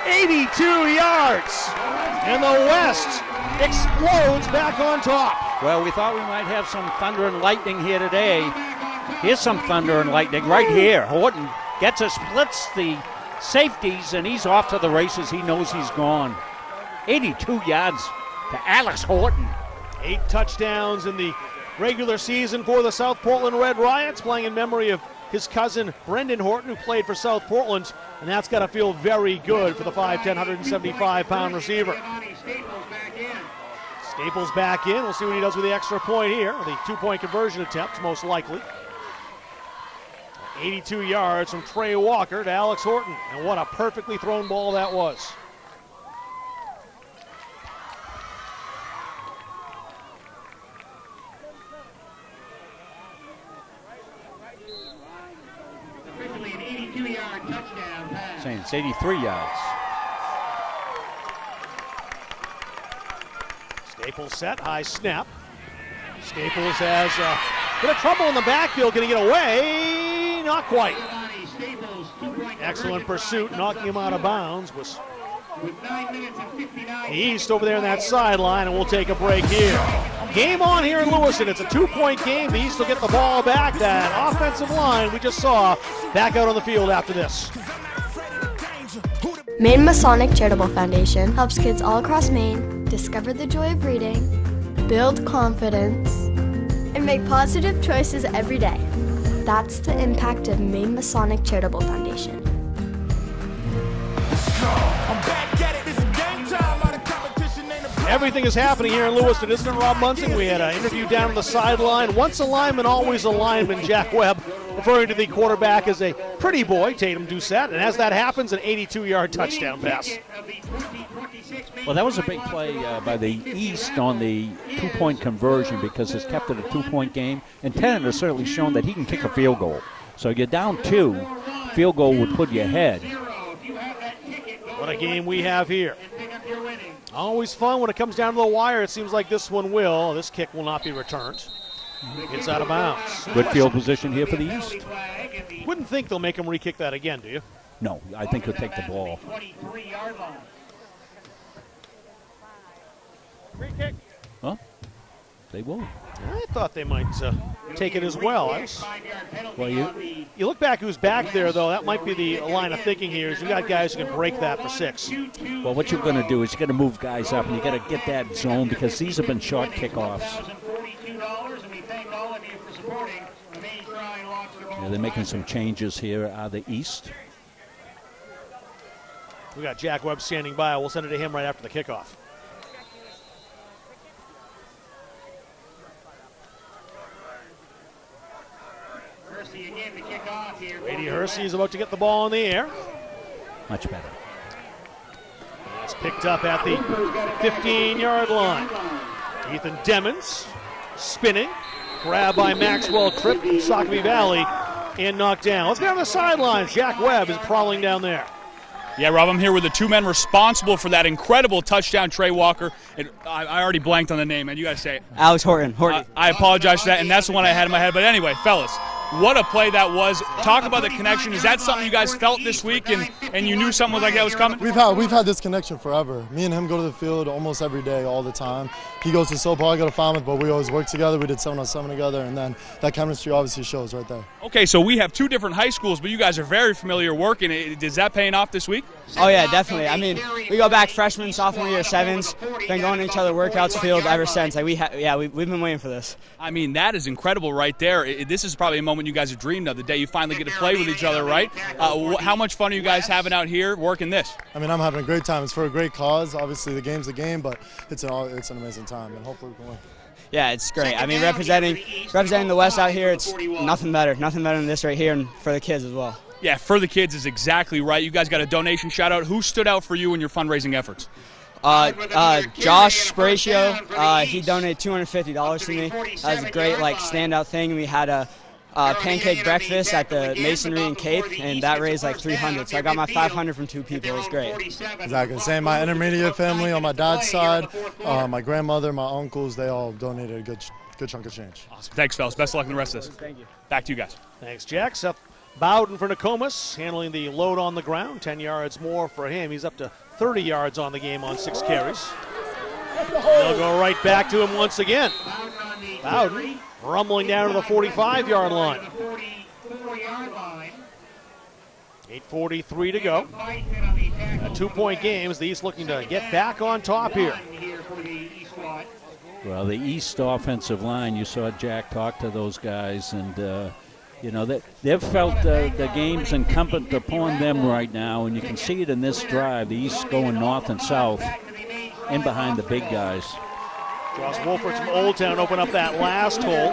82 yards. And the West explodes back on top. Well, we thought we might have some thunder and lightning here today. Here's some thunder and lightning right here. Horton gets a splits the safeties, and he's off to the races. He knows he's gone. 82 yards to Alex Horton. 8 touchdowns in the regular season for the South Portland Red Riots, playing in memory of his cousin Brendan Horton, who played for South Portland, and that's got to feel very good for the 5'10", 175-pound receiver. Staples back in. We'll see what he does with the extra point here, the 2-point conversion attempt, most likely. 82 yards from Trey Walker to Alex Horton, and what a perfectly thrown ball that was. Officially an 82-yard touchdown pass. Saying it's 83 yards. Staples set, high snap. Staples has a bit of trouble in the backfield. Can he get away? Not quite. Excellent pursuit, knocking him out of bounds. Was the East over there in that sideline, and we'll take a break here. Game on here in Lewiston. It's a 2-point game. The East will get the ball back. That offensive line we just saw back out on the field after this. Maine Masonic Charitable Foundation helps kids all across Maine discover the joy of reading, build confidence, and make positive choices every day. That's the impact of Maine Masonic Charitable Foundation. Everything is happening here in Lewiston, isn't it, Rob Munson? We had an interview down the sideline. Once a lineman, always a lineman. Jack Webb referring to the quarterback as a pretty boy, Tatum Doucette, and as that happens, an 82-yard touchdown pass. Well, that was a big play by the East on the 2-point conversion because it's kept it a 2-point game, and Tennant has certainly shown that he can kick a field goal. So you're down 2, field goal would put you ahead. What a game we have here. Always fun when it comes down to the wire. It seems like this one will. This kick will not be returned. It's out of bounds. Good field position here for the East. Wouldn't think they'll make him re-kick that again, do you? No, I think he'll take the ball. Free kick. Huh? They will. I thought they might take it as well. Well, you look back who's back there, though. That might be the line of thinking here is you got guys who can break that for 6. Well, what you're going to do is you're going to move guys up, and you got to get that zone because these have been short kickoffs. Yeah, they're making some changes here the East. We got Jack Webb standing by. We'll send it to him right after the kickoff. Brady Hersey is about to get the ball in the air. Much better. It's picked up at the 15-yard line. Ethan Demmons spinning. Grabbed by Maxwell Tripp from Sockeye Valley and knocked down. Let's get on the sidelines. Jack Webb is prowling down there. Yeah, Rob, I'm here with the 2 men responsible for that incredible touchdown, Trey Walker. I already blanked on the name, man. You got to say it. Alex Horton. I apologize for that, and that's the one I had in my head. But anyway, fellas, what a play that was. Talk about the connection. Is that something you guys felt this week and you knew something like that was coming? We've had this connection forever. Me and him go to the field almost every day, all the time. He goes to SoPo, I go to Falmouth, but we always work together. We did 7-on-7 together, and then that chemistry obviously shows right there. Okay, so we have 2 different high schools, but you guys are very familiar working. Is that paying off this week? Oh, yeah, definitely. I mean, we go back freshman, sophomore year, 7s, been going to each other workouts field ever since. Like, we've been waiting for this. I mean, that is incredible right there. This is probably a moment you guys have dreamed of, the day you finally get to play with each other, right? How much fun are you guys having out here working this? I mean, I'm having a great time. It's for a great cause. Obviously, the game's a game, but it's an amazing time, and hopefully we can win. Yeah, it's great. I mean, representing the West out here, it's nothing better than this right here, and for the kids as well. Yeah, for the kids is exactly right. You guys got a donation shout-out. Who stood out for you in your fundraising efforts? Josh Spratio, he donated $250 to me. That was a great, standout thing. We had a pancake breakfast at the Masonry in Cape, and that raised like $300. So I got my $500 from 2 people. It was great. Exactly. Same. My intermediate family on my dad's side, my grandmother, my uncles, they all donated a good chunk of change. Awesome. Thanks, fellas. Best of luck in the rest of this. Thank you. Back to you guys. Thanks, Jack. Seth Bowden for Nokomis, handling the load on the ground. 10 yards more for him. He's up to 30 yards on the game on 6 carries. They'll go right back to him once again. Bowden rumbling down to the 45-yard line. 8:43 to go. A 2-point game as the East looking to get back on top here. Well, the East offensive line, you saw Jack talk to those guys, and they've felt the game's incumbent upon them right now, and you can see it in this drive. The East going north and south, in behind the big guys. Josh Wolford from Old Town open up that last hole.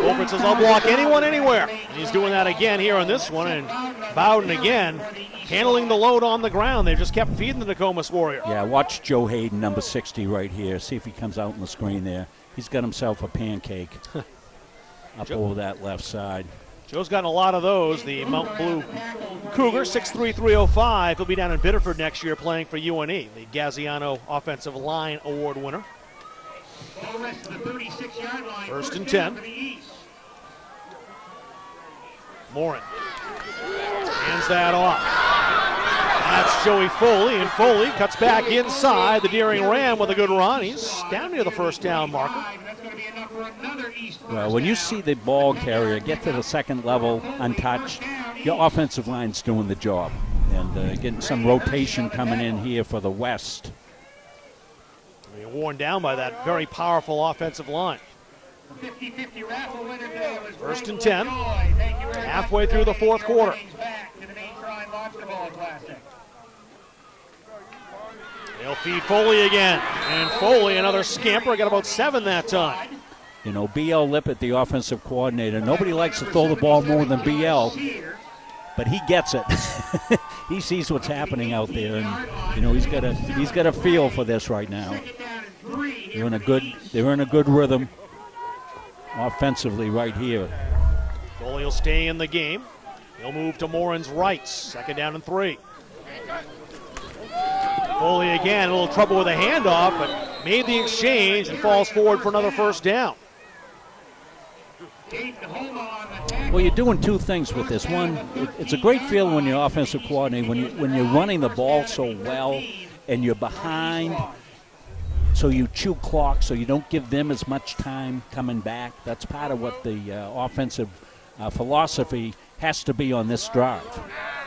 Wolford says, I'll block anyone, anywhere. And he's doing that again here on this one, and Bowden again handling the load on the ground. They just kept feeding the Nokomis Warrior. Yeah, watch Joe Hayden, number 60 right here. See if he comes out on the screen there. He's got himself a pancake up over that left side. Joe's gotten a lot of those. The Mount Blue Cougar, 6'3", 305. He'll be down in Biddeford next year playing for UNE, the Gaziano Offensive Line Award winner. 1st and 10. Morin hands that off. That's Joey Foley, and Foley cuts back inside. The Deering Ram with a good run. He's down near the first down marker. Well, when you see the ball carrier get to the second level untouched, your offensive line's doing the job. And getting some rotation coming in here for the West. They're worn down by that very powerful offensive line. 1st and 10. Halfway through the 4th quarter. They'll feed Foley again. And Foley, another scamper, got about 7 that time. You know, B.L. Lippett, the offensive coordinator, nobody likes to throw the ball more than B.L., but he gets it. He sees what's happening out there, and he's got a feel for this right now. They're in a good rhythm offensively right here. Foley will stay in the game. He'll move to Morin's right. 2nd down and 3. Foley again, a little trouble with a handoff, but made the exchange and falls forward for another 1st down. Well, you're doing 2 things with this. One, it's a great feeling when you're offensive coordinator, when you're running the ball so well and you're behind, so you chew clock so you don't give them as much time coming back. That's part of what the offensive philosophy has to be on this drive.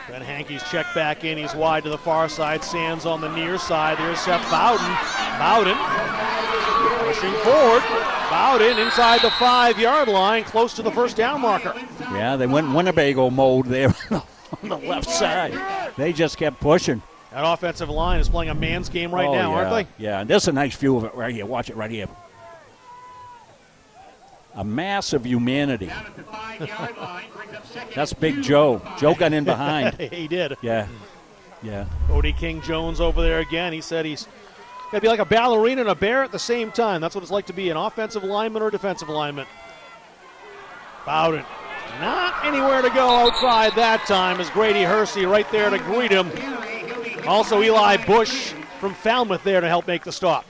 Ben Hankey's checked back in. He's wide to the far side. Sands on the near side. There's Seth Bowden. Bowden pushing forward. Bowden inside the 5-yard line, close to the 1st down marker. Yeah, they went Winnebago mode there on the left side. They just kept pushing. That offensive line is playing a man's game right now, aren't they? Yeah, and there's a nice view of it right here. Watch it right here. A mass of humanity. That's Big Joe. Joe got in behind. He did. Yeah. Cody King Jones over there again. He said he's got to be like a ballerina and a bear at the same time. That's what it's like to be an offensive lineman or defensive lineman. Bowden not anywhere to go outside that time as Grady Hersey right there to greet him. Also Eli Bush from Falmouth there to help make the stop.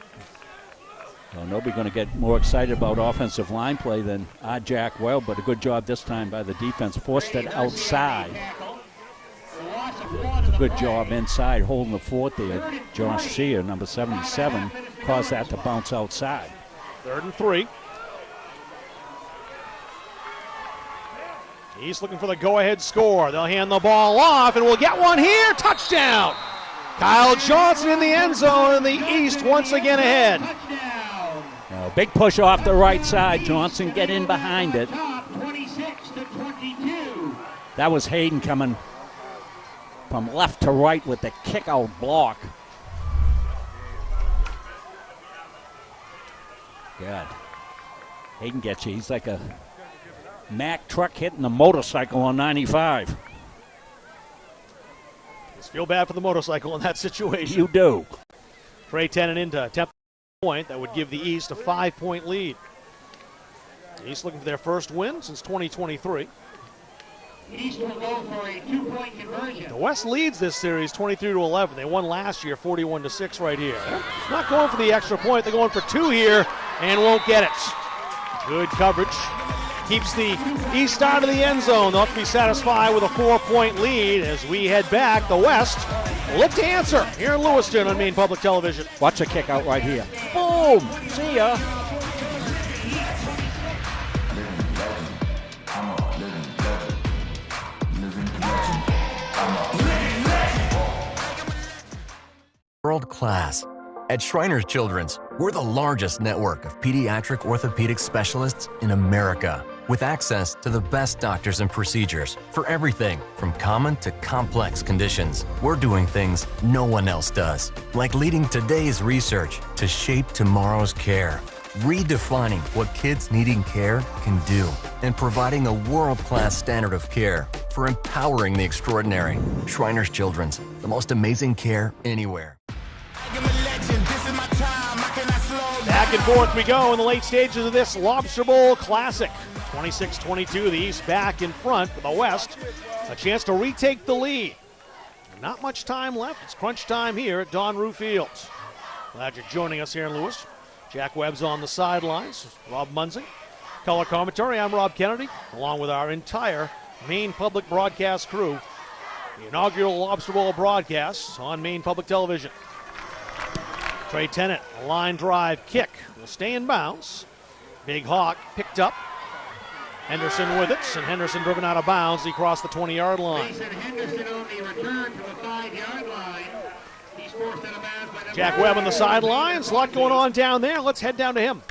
So nobody going to get more excited about offensive line play than Jack Webb, but a good job this time by the defense. Forced it outside. Good job inside holding the fort there. Josh Sear, number 77, caused that to bounce outside. 3rd and 3. He's looking for the go-ahead score. They'll hand the ball off, and we'll get one here. Touchdown! Kyle Johnson in the end zone, and the East once again ahead. Big push off the right side. Johnson get in behind it. 26-22. That was Hayden coming from left to right with the kick-out block. Good. Hayden gets you. He's like a Mack truck hitting a motorcycle on 95. Just feel bad for the motorcycle in that situation. You do. Trey Tennant into attempt point that would give the East a 5-point lead. The East looking for their first win since 2023. East will go for a 2-point conversion. The West leads this series 23-11. They won last year 41-6 right here. They're not going for the extra point. They're going for 2 here and won't get it. Good coverage. Keeps the East out of the end zone. They'll have to be satisfied with a 4-point lead as we head back. The West will look to answer here in Lewiston on Maine Public Television. Watch a kick out right here. Boom! See ya. World class. At Shriners Children's, we're the largest network of pediatric orthopedic specialists in America, with access to the best doctors and procedures for everything from common to complex conditions. We're doing things no one else does, like leading today's research to shape tomorrow's care, redefining what kids needing care can do, and providing a world-class standard of care for empowering the extraordinary. Shriners Children's, the most amazing care anywhere. Back and forth we go in the late stages of this Lobster Bowl Classic. 26-22, the East back in front for the West. A chance to retake the lead. Not much time left. It's crunch time here at Don Rue Fields. Glad you're joining us here in Lewis. Jack Webb's on the sidelines. Rob Munzing. Color commentary, I'm Rob Kennedy, along with our entire Maine Public Broadcast crew. The inaugural Lobster Bowl broadcast on Maine Public Television. Trey Tennant, a line drive kick, will stay in bounds. Big Hawk picked up. Henderson with it, and Henderson driven out of bounds. He crossed the 20-yard line. Henderson on the return to the 5-yard line. He's forced out of bounds by Jack Webb on the sidelines. A lot going on down there. Let's head down to him.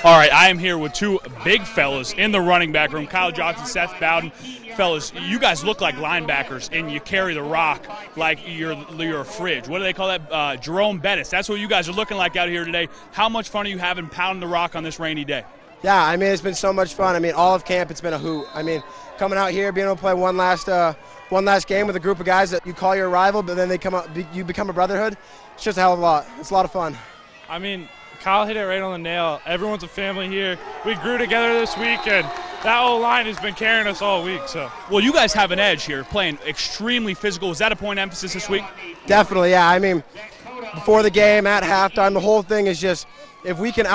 All right, I am here with 2 big fellas in the running back room, Kyle Johnson, Seth Bowden. Fellas, you guys look like linebackers, and you carry the rock like you're a fridge. What do they call that? Jerome Bettis. That's what you guys are looking like out here today. How much fun are you having pounding the rock on this rainy day? Yeah, I mean, it's been so much fun. I mean, all of camp, it's been a hoot. I mean, coming out here, being able to play one last game with a group of guys that you call your rival, but then they come out, you become a brotherhood. It's just a hell of a lot. It's a lot of fun. I mean, Kyle hit it right on the nail. Everyone's a family here. We grew together this week, and that whole line has been carrying us all week. So, well, you guys have an edge here, playing extremely physical. Was that a point of emphasis this week? Definitely, yeah. I mean, before the game, at halftime, the whole thing is just if we can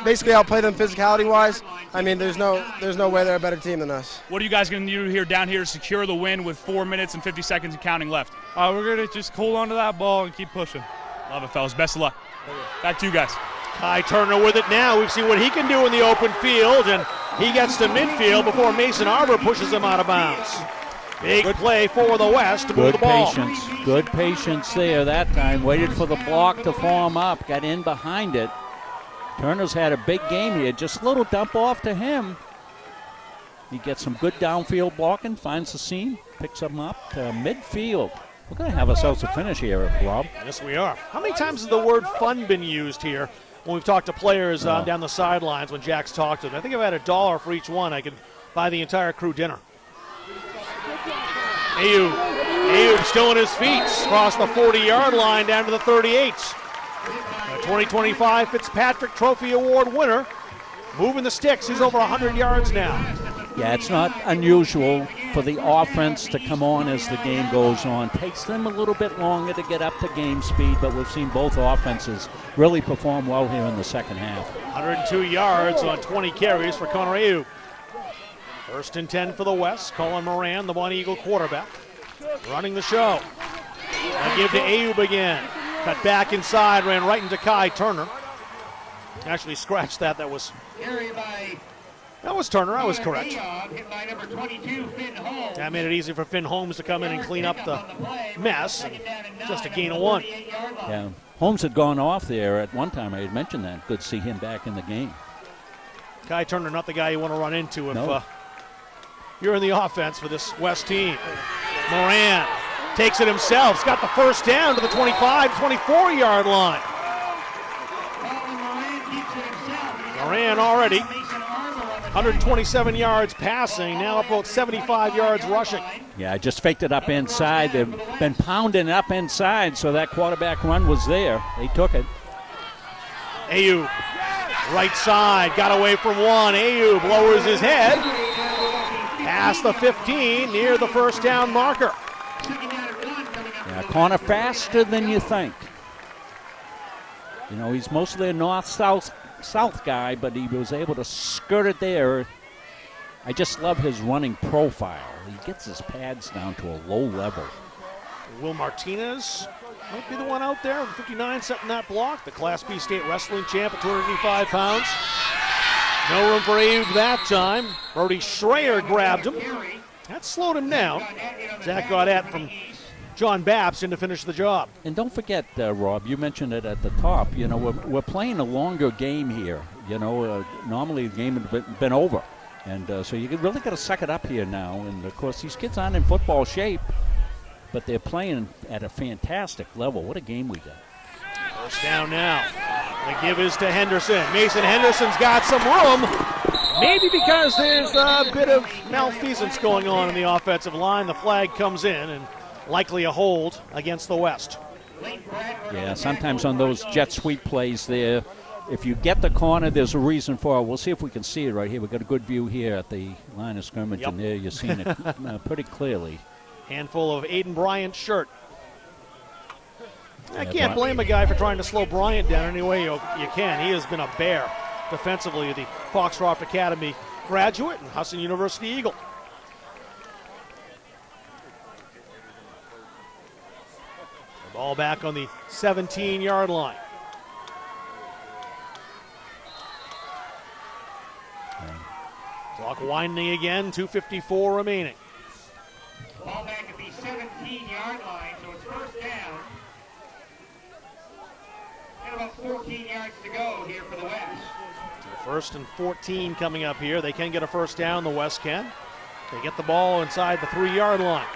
basically outplay them physicality-wise, I mean, there's no way they're a better team than us. What are you guys going to do down here to secure the win with 4 minutes and 50 seconds and counting left? We're going to just hold on to that ball and keep pushing. Love it, fellas. Best of luck. Back to you guys. Kai Turner with it now. We've seen what he can do in the open field, and he gets to midfield before Mason Arbor pushes him out of bounds. Big play for the West to move the ball. Good patience there that time. Waited for the block to form up. Got in behind it. Turner's had a big game here. Just a little dump off to him. He gets some good downfield blocking, finds the seam, picks him up to midfield. We're going to have ourselves a finish here, Rob. Yes, we are. How many times has the word fun been used here when we've talked to players down the sidelines when Jack's talked to them? I think if I had $1 for each one, I could buy the entire crew dinner. Ayub still on his feet. Across the 40-yard line down to the 38. The 2025 Fitzpatrick Trophy Award winner. Moving the sticks. He's over 100 yards now. Yeah, it's not unusual for the offense to come on as the game goes on. Takes them a little bit longer to get up to game speed, but we've seen both offenses really perform well here in the second half. 102 yards on 20 carries for Connor Ayub. 1st and 10 for the West. Colin Moran, the Bonnie Eagle quarterback, running the show. They give to Ayub again. Cut back inside, ran right into Kai Turner. Actually scratched that. That was Turner. I was correct. That made it easy for Finn Holmes to come in and clean up the mess. Just a gain of 1. Yeah, Holmes had gone off there at one time. I had mentioned that. Good to see him back in the game. Kai Turner, not the guy you want to run into if No. You're in the offense for this West team. Moran takes it himself. He's got the first down to the 25, 24-yard line. Moran already 127 yards passing, now about 75 yards rushing. Yeah, I just faked it up inside. They've been pounding up inside, so that quarterback run was there. They took it. Ayub, right side, got away from one. Ayub lowers his head. Past the 15, near the first down marker. Yeah, Connor faster than you think. You know, he's mostly a north-south guy, but he was able to skirt it there. I just love his running profile. He gets his pads down to a low level. Will Martinez might be the one out there, 59, setting that block. The Class B state wrestling champ at 285 pounds. No room for Ayub that time. Brody Schreier grabbed him. That slowed him down. Zach Gaudette from John Babs in to finish the job. And don't forget, Rob, you mentioned it at the top. You know, we're playing a longer game here. You know, normally the game had been over. And so you really got to suck it up here now. And, of course, these kids aren't in football shape, but they're playing at a fantastic level. What a game we got. First down now. The give is to Henderson. Mason Henderson's got some room. Maybe because there's a bit of malfeasance going on in the offensive line. The flag comes in, and likely a hold against the West. Yeah, sometimes on those jet sweep plays there, if you get the corner, there's a reason for it. We'll see if we can see it right here. We've got a good view here at the line of scrimmage, and there you're seeing it pretty clearly. Handful of Aiden Bryant's shirt. I can't blame a guy for trying to slow Bryant down any way you can. He has been a bear defensively, the Foxcroft Academy graduate and Hudson University Eagle. The ball back on the 17-yard line. Clock winding again, 2:54 remaining. Ball back at the 17-yard line, so it's first down. And about 14 yards to go here for the West. First and 14 coming up here. They can get a first down, the West can. They get the ball inside the 3-yard line.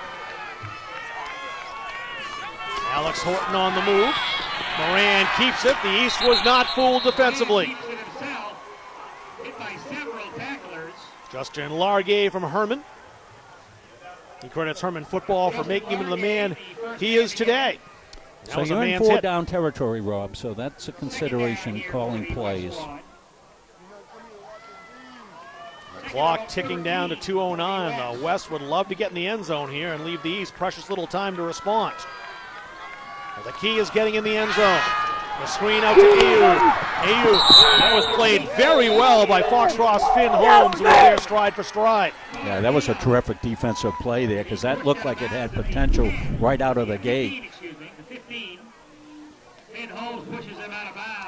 Alex Horton on the move. Moran keeps it. The East was not fooled defensively. Justin Largay from Herman. He credits Herman football for making him the man he is today. That so you're in 4-down territory, Rob, so that's a consideration calling plays. The clock ticking down to 2:09. The West would love to get in the end zone here and leave the East precious little time to respond. Well, the key is getting in the end zone. The screen out to Ayub. That was played very well by Foxcroft's Finn Holmes, who was there stride for stride. Yeah, that was a terrific defensive play there because that looked like it had potential right out of the gate.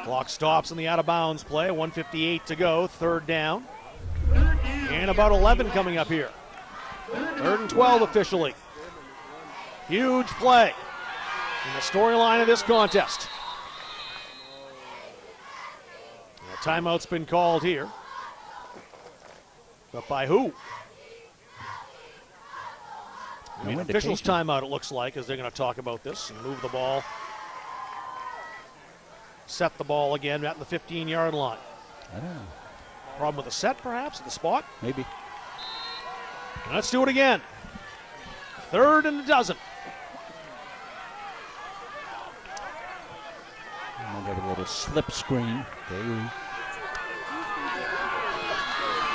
Clock stops in the out-of-bounds play. 1:58 to go. Third down. And about 11 coming up here. 3rd and 12 officially. Huge play in the storyline of this contest. A timeout's been called here. But by who? I mean, officials' timeout, it looks like, as they're going to talk about this and move the ball. Set the ball again at the 15-yard line. Problem with the set, perhaps, at the spot? Maybe. Let's do it again. 3rd and a dozen. And we'll get a little slip screen.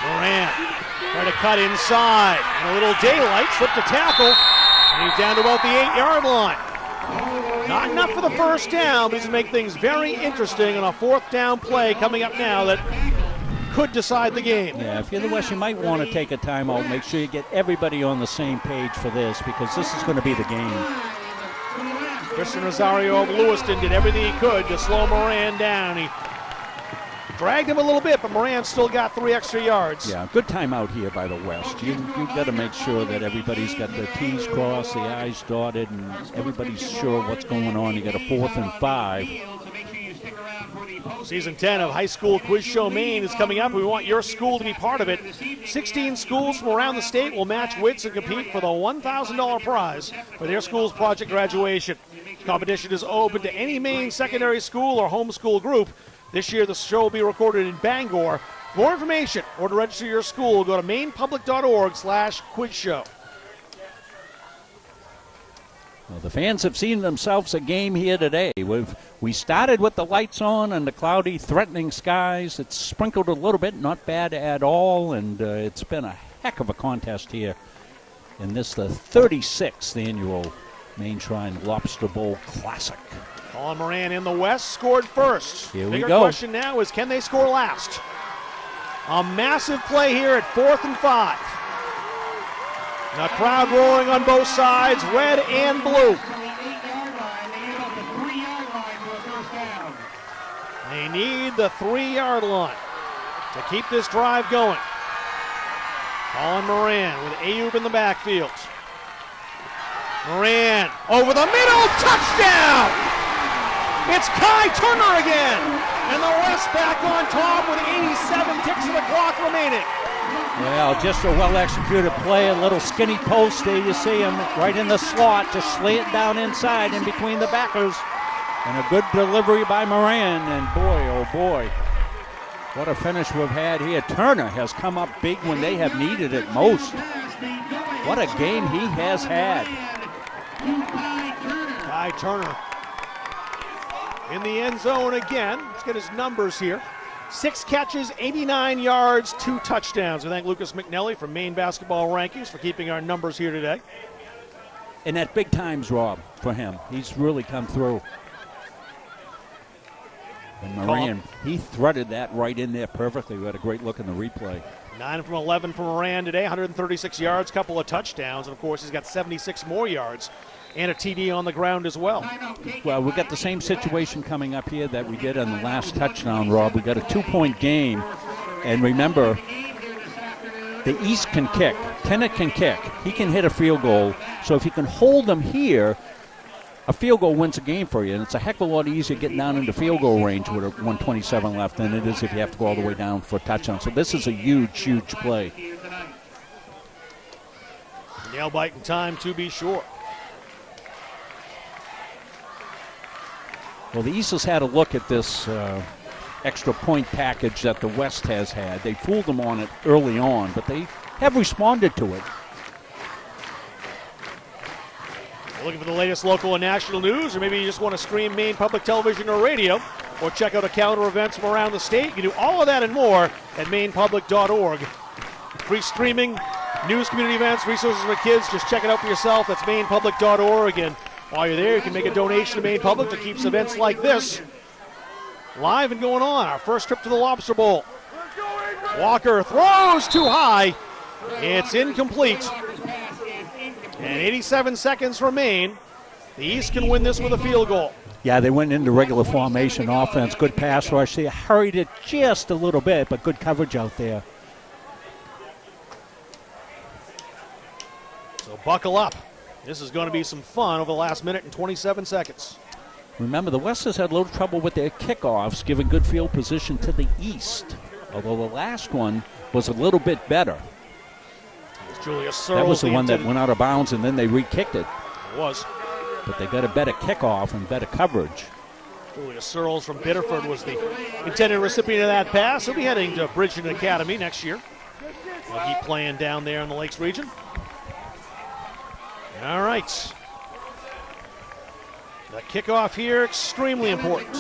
Moran Trying to cut inside. And a little daylight, slipped a tackle, and he's down to about the 8-yard line. Not enough for the first down, but he's going to make things very interesting on a 4th down play coming up now that could decide the game. Yeah, if you're the West, you might want to take a timeout. Make sure you get everybody on the same page for this, because this is going to be the game. Christian Rosario of Lewiston did everything he could to slow Moran down. He dragged him a little bit, but Moran still got 3 extra yards. Yeah, good timeout here by the West. You've got to make sure that everybody's got their T's crossed, the I's dotted, and everybody's sure what's going on. You got a 4th and 5. Season 10 of High School Quiz Show Maine is coming up. We want your school to be part of it. 16 schools from around the state will match wits and compete for the $1,000 prize for their school's project graduation. Competition is open to any Maine secondary school or homeschool group. This year, the show will be recorded in Bangor. For more information or to register your school, go to mainepublic.org/quizshow. Well, the fans have seen themselves a game here today. We started with the lights on and the cloudy, threatening skies. It's sprinkled a little bit, not bad at all, and it's been a heck of a contest here in this, the 36th annual Maine Shrine Lobster Bowl Classic. Colin Moran in the West scored first. Here we Bigger go. question now is, can they score last? A massive play here at 4th and 5. The crowd rolling on both sides, red and blue. They need the 3-yard line to keep this drive going. Colin Moran with Ayub in the backfield. Moran over the middle, touchdown! It's Kai Turner again, and the West back on top with 87 ticks of the clock remaining. Well, just a well-executed play, a little skinny post there. You see him right in the slot, just slant down inside in between the backers. And a good delivery by Moran, and boy, oh boy, what a finish we've had here. Turner has come up big when they have needed it most. What a game he has had. Kai Turner in the end zone again. Let's get his numbers here. 6 catches, 89 yards, 2 touchdowns. We thank Lucas McNelly from Maine Basketball Rankings for keeping our numbers here today. And at big times, Rob, for him. He's really come through. And Moran, he threaded that right in there perfectly. We had a great look in the replay. 9 from 11 for Moran today, 136 yards, couple of touchdowns, and of course he's got 76 more yards and a TD on the ground as well. Well, we got the same situation coming up here that we did on the last touchdown, Rob. We got a 2-point game, and remember, the East can kick. Tennant can kick. He can hit a field goal. So if he can hold them here, a field goal wins a game for you, and it's a heck of a lot easier getting down into field goal range with a 127 left than it is if you have to go all the way down for a touchdown. So this is a huge, huge play. Nail biting time to be sure. Well, the East has had a look at this extra point package that the West has had. They fooled them on it early on, but they have responded to it. Looking for the latest local and national news, or maybe you just want to stream Maine Public Television or radio, or check out a calendar of events from around the state. You can do all of that and more at mainepublic.org. Free streaming, news, community events, resources for kids. Just check it out for yourself. That's mainepublic.org. And while you're there, you can make a donation to Maine Public that keeps events like this live and going on. Our first trip to the Lobster Bowl. Walker throws too high. It's incomplete. And 87 seconds remain. The East can win this with a field goal. Yeah, they went into regular formation offense. Good pass rush. They hurried it just a little bit, but good coverage out there. So buckle up. This is going to be some fun over the last minute and 27 seconds. Remember, the West has had a little trouble with their kickoffs, giving good field position to the East. Although the last one was a little bit better. Julius Searles, that was the one that went out of bounds, and then they re-kicked it. It was. But they got a better kickoff and better coverage. Julius Searles from Biddeford was the intended recipient of that pass. He'll be heading to Bridgeton Academy next year. He'll keep playing down there in the Lakes region. All right. The kickoff here, extremely important.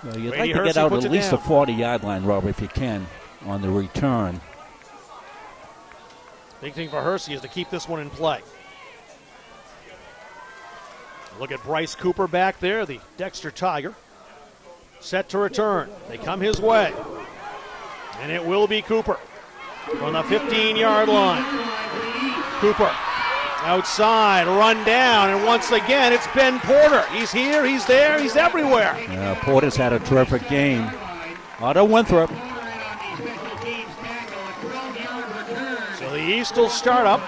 Well, you'd Brady like to get Hersey out puts at it least the down. 40-yard line, Rob, if you can, on the return. Big thing for Hersey is to keep this one in play. Look at Bryce Cooper back there, the Dexter Tiger. Set to return. They come his way. And it will be Cooper from the 15-yard line. Cooper outside, run down, and once again it's Ben Porter. He's here, he's there, he's everywhere. Porter's had a terrific game. Otto Winthrop. So the East will start up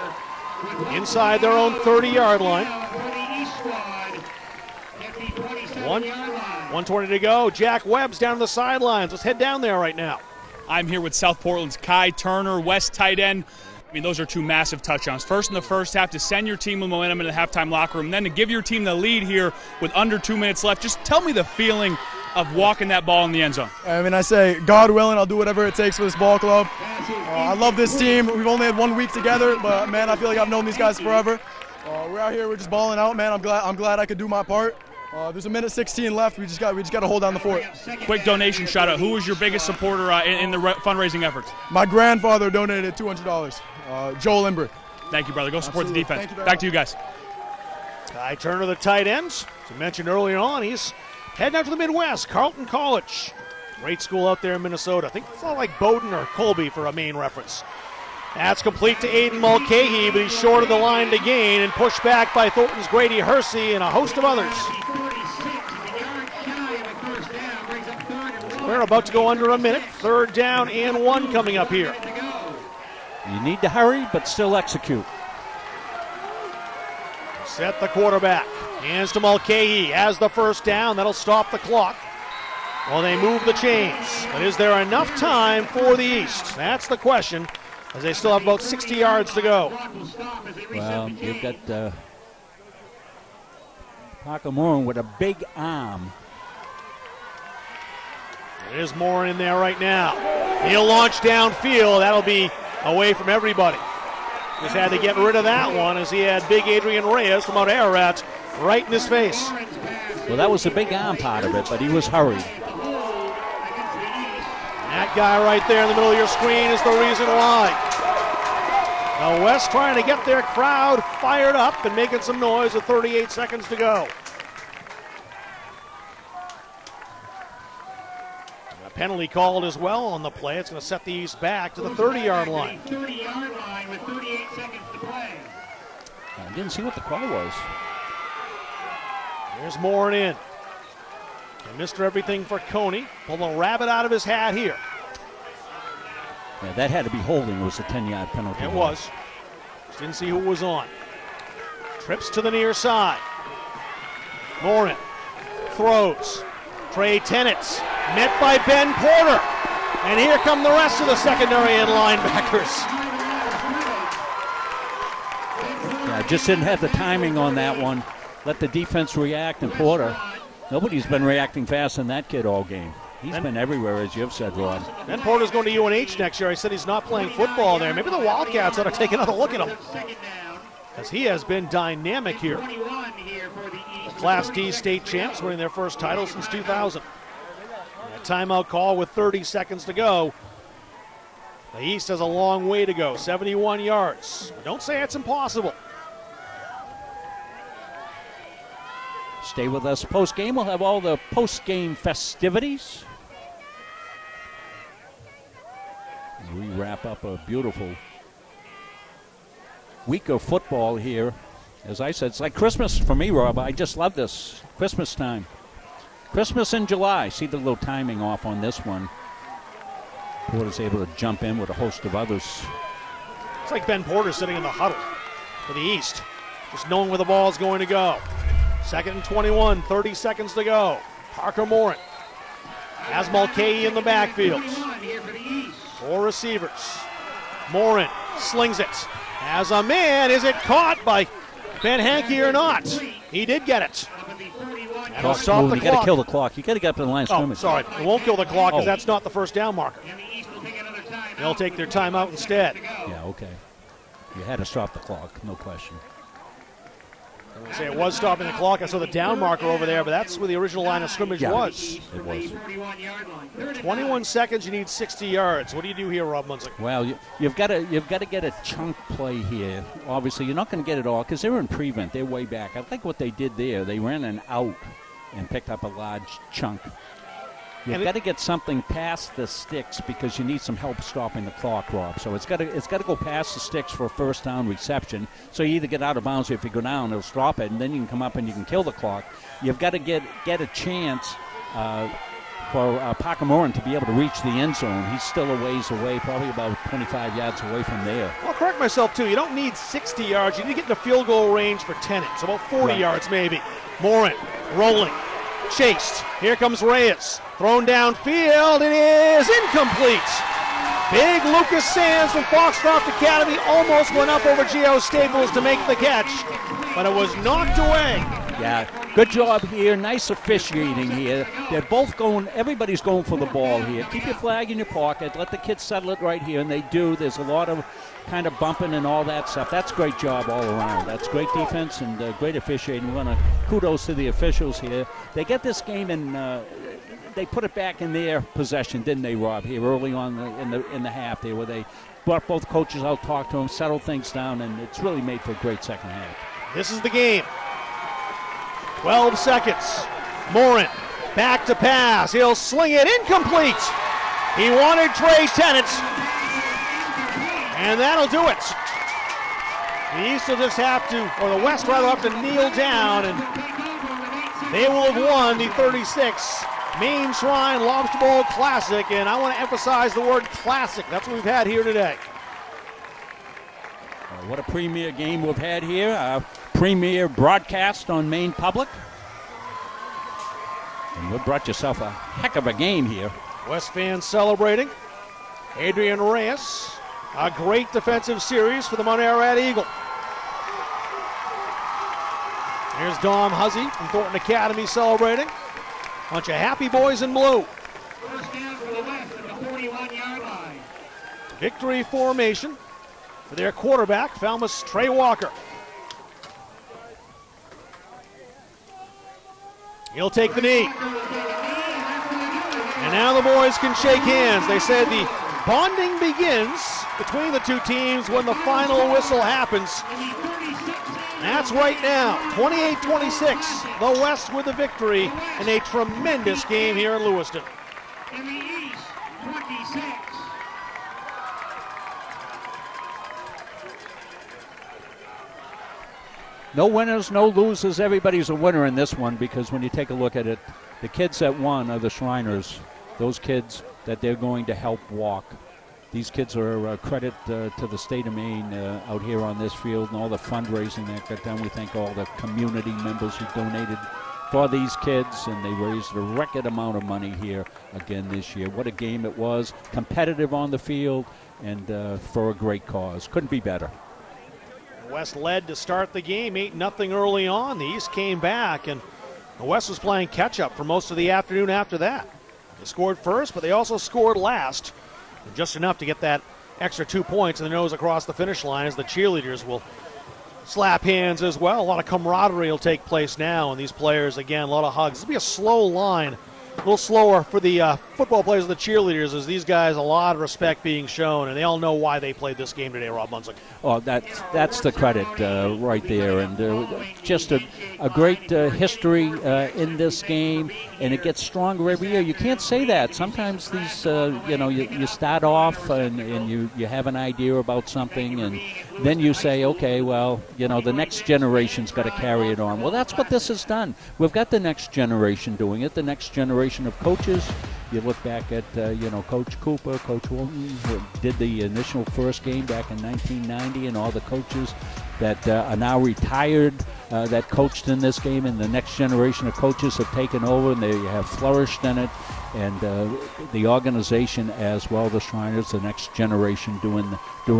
inside their own 30-yard line. 1:20 to go. Jack Webb's down the sidelines. Let's head down there right now. I'm here with South Portland's Kai Turner, West tight end. I mean, those are two massive touchdowns. First in the first half to send your team with momentum in the halftime locker room, then to give your team the lead here with under 2 minutes left. Just tell me the feeling of walking that ball in the end zone. I mean, I say, God willing, I'll do whatever it takes for this ball club. I love this team. We've only had 1 week together, but, man, I feel like I've known these guys forever. We're out here, we're just balling out, man. I'm glad I could do my part. There's a minute 16 left. We just got to hold down the fort. Quick donation shout out. Who was your biggest supporter in the fundraising efforts? My grandfather donated $200. Joel Limber. Thank you, brother. Go support Absolutely. the defense. Thank you very Back to you guys. Kai Turner, the tight ends. As I mentioned earlier on, he's heading out to the Midwest, Carleton College. Great school out there in Minnesota. I think it's not like Bowdoin or Colby for a Maine reference. That's complete to Aiden Mulcahy, but he's short of the line to gain and pushed back by Thornton's Grady Hersey and a host of others. We're about to go under a minute. 3rd down and 1 coming up here. You need to hurry, but still execute. Set the quarterback. Hands to Mulcahy. Has the first down. That'll stop the clock. Well, they move the chains. But is there enough time for the East? That's the question, as they still have about 60 yards to go. Well, you've got Parker Moore with a big arm. There's Moore in there right now. He'll launch downfield. That'll be away from everybody. Just had to get rid of that one as he had big Adrian Reyes from out Ararat right in his face. Well, that was the big arm part of it, but he was hurried. That guy right there in the middle of your screen is the reason why. Now West trying to get their crowd fired up and making some noise with 38 seconds to go. Penalty called as well on the play. It's going to set the East back to the 30-yard line. 30-yard line with 38 seconds to play. I didn't see what the call was. There's Moore in. And Mr. Everything for Coney. Pulled a rabbit out of his hat here. Yeah, that had to be holding. It was a 10-yard penalty. It was. Didn't see who was on. Trips to the near side. Morin throws. Trey Tennant met by Ben Porter. And here come the rest of the secondary and linebackers. Yeah, just didn't have the timing on that one. Let the defense react, and Porter. Nobody's been reacting fast in that kid all game. He's been everywhere, as you've said, Rod. Ben Porter's going to UNH next year. I said he's not playing football there. Maybe the Wildcats ought to take another look at him, because he has been dynamic here. The Class D state champs winning their first title since 2000. A timeout call with 30 seconds to go. The East has a long way to go, 71 yards. But don't say it's impossible. Stay with us post-game. We'll have all the post-game festivities. We wrap up a beautiful week of football here. As I said, it's like Christmas for me, Rob. I just love this. Christmas time. Christmas in July. See the little timing off on this one. Porter's able to jump in with a host of others. It's like Ben Porter sitting in the huddle for the East, just knowing where the ball is going to go. 2nd and 21, 30 seconds to go. Parker Morin has Mulcahy in the backfield. 4 receivers. Morin slings it. Has a man. Is it caught by Ben Hankey or not? He did get it. That'll stop the you clock. got to kill the clock. You got to get up to the line of scrimmage. Sorry. It won't kill the clock because Oh. that's not the first down marker. They'll take their timeout instead. Yeah, okay. You had to stop the clock, no question. Say it was stopping the clock. I saw the down marker over there, but that's where the original line of scrimmage was. It was. 21 seconds, you need 60 yards. What do you do here, Rob Munzik? Well, you've got to get a chunk play here. Obviously, you're not going to get it all because they're in prevent. They're way back. I like what they did there. They ran an out and picked up a large chunk. You've got to get something past the sticks because you need some help stopping the clock, Rob. So it's got to go past the sticks for a first down reception. So you either get out of bounds, or if you go down, it'll stop it, and then you can come up and you can kill the clock. You've got to get a chance for Parker Moran to be able to reach the end zone. He's still a ways away, probably about 25 yards away from there. I'll correct myself, too. You don't need 60 yards. You need to get in the field goal range for 10. It's about 40 yards, maybe. Moran rolling. Chased. Here comes Reyes. Thrown downfield. It is incomplete. Big Lucas Sands from Foxcroft Academy almost went up over Geo Staples to make the catch, but it was knocked away. Yeah, good job here. Nice officiating here. They're both going, everybody's going for the ball here. Keep your flag in your pocket. Let the kids settle it right here, and they do. There's a lot of kind of bumping and all that stuff. That's great job all around. That's great defense and great officiating. We want to kudos to the officials here. They get this game and they put it back in their possession, didn't they, Rob? Here early on in the half, there where they brought both coaches out, talked to them, settled things down, and it's really made for a great second half. This is the game. 12 seconds. Moran back to pass. He'll sling it incomplete. He wanted Trey Tennant. And that'll do it. The East will just have to, or the West rather, have to kneel down, and they will have won the 36 Maine Shrine Lobster Bowl Classic. And I want to emphasize the word classic. That's what we've had here today. What a premier game we've had here. A premier broadcast on Maine Public. And we've brought yourself a heck of a game here. West fans celebrating. Adrian Reyes. A great defensive series for the Mount Ararat Eagle. Here's Dom Huzzy from Thornton Academy celebrating. Bunch of happy boys in blue. First down for the West at the 41-yard line. Victory formation for their quarterback, Falmouth's Trey Walker. He'll take the knee. And now the boys can shake hands. They said the bonding begins between the two teams when the final whistle happens. That's right now, 28-26, the West with the victory in a tremendous game here in Lewiston. In the East, 26. No winners, no losers. Everybody's a winner in this one because when you take a look at it, the kids that won are the Shriners. Those kids that they're going to help walk. These kids are a credit to the state of Maine out here on this field and all the fundraising that got done. We thank all the community members who donated for these kids, and they raised a record amount of money here again this year. What a game it was. Competitive on the field and for a great cause. Couldn't be better. West led to start the game, 8-0 early on. The East came back, and the West was playing catch-up for most of the afternoon after that. They scored first, but they also scored last. Just enough to get that extra 2 points in the nose across the finish line as the cheerleaders will slap hands as well. A lot of camaraderie will take place now, and these players, again, a lot of hugs. This will be a slow line, a little slower for the football players and the cheerleaders, as these guys, a lot of respect being shown, and they all know why they played this game today, Rob Munzik. Oh, that's the credit right there, and just a great history in this game, and it gets stronger every year. You can't say that. Sometimes these, you start off and you have an idea about something, and then you say, okay, well, the next generation's got to carry it on. Well, that's what this has done. We've got the next generation doing it, the next generation of coaches. You look back at, Coach Cooper, Coach Walton, who did the initial first game back in 1990, and all the coaches that are now retired that coached in this game, and the next generation of coaches have taken over, and they have flourished in it. And the organization as well, the Shriners, the next generation doing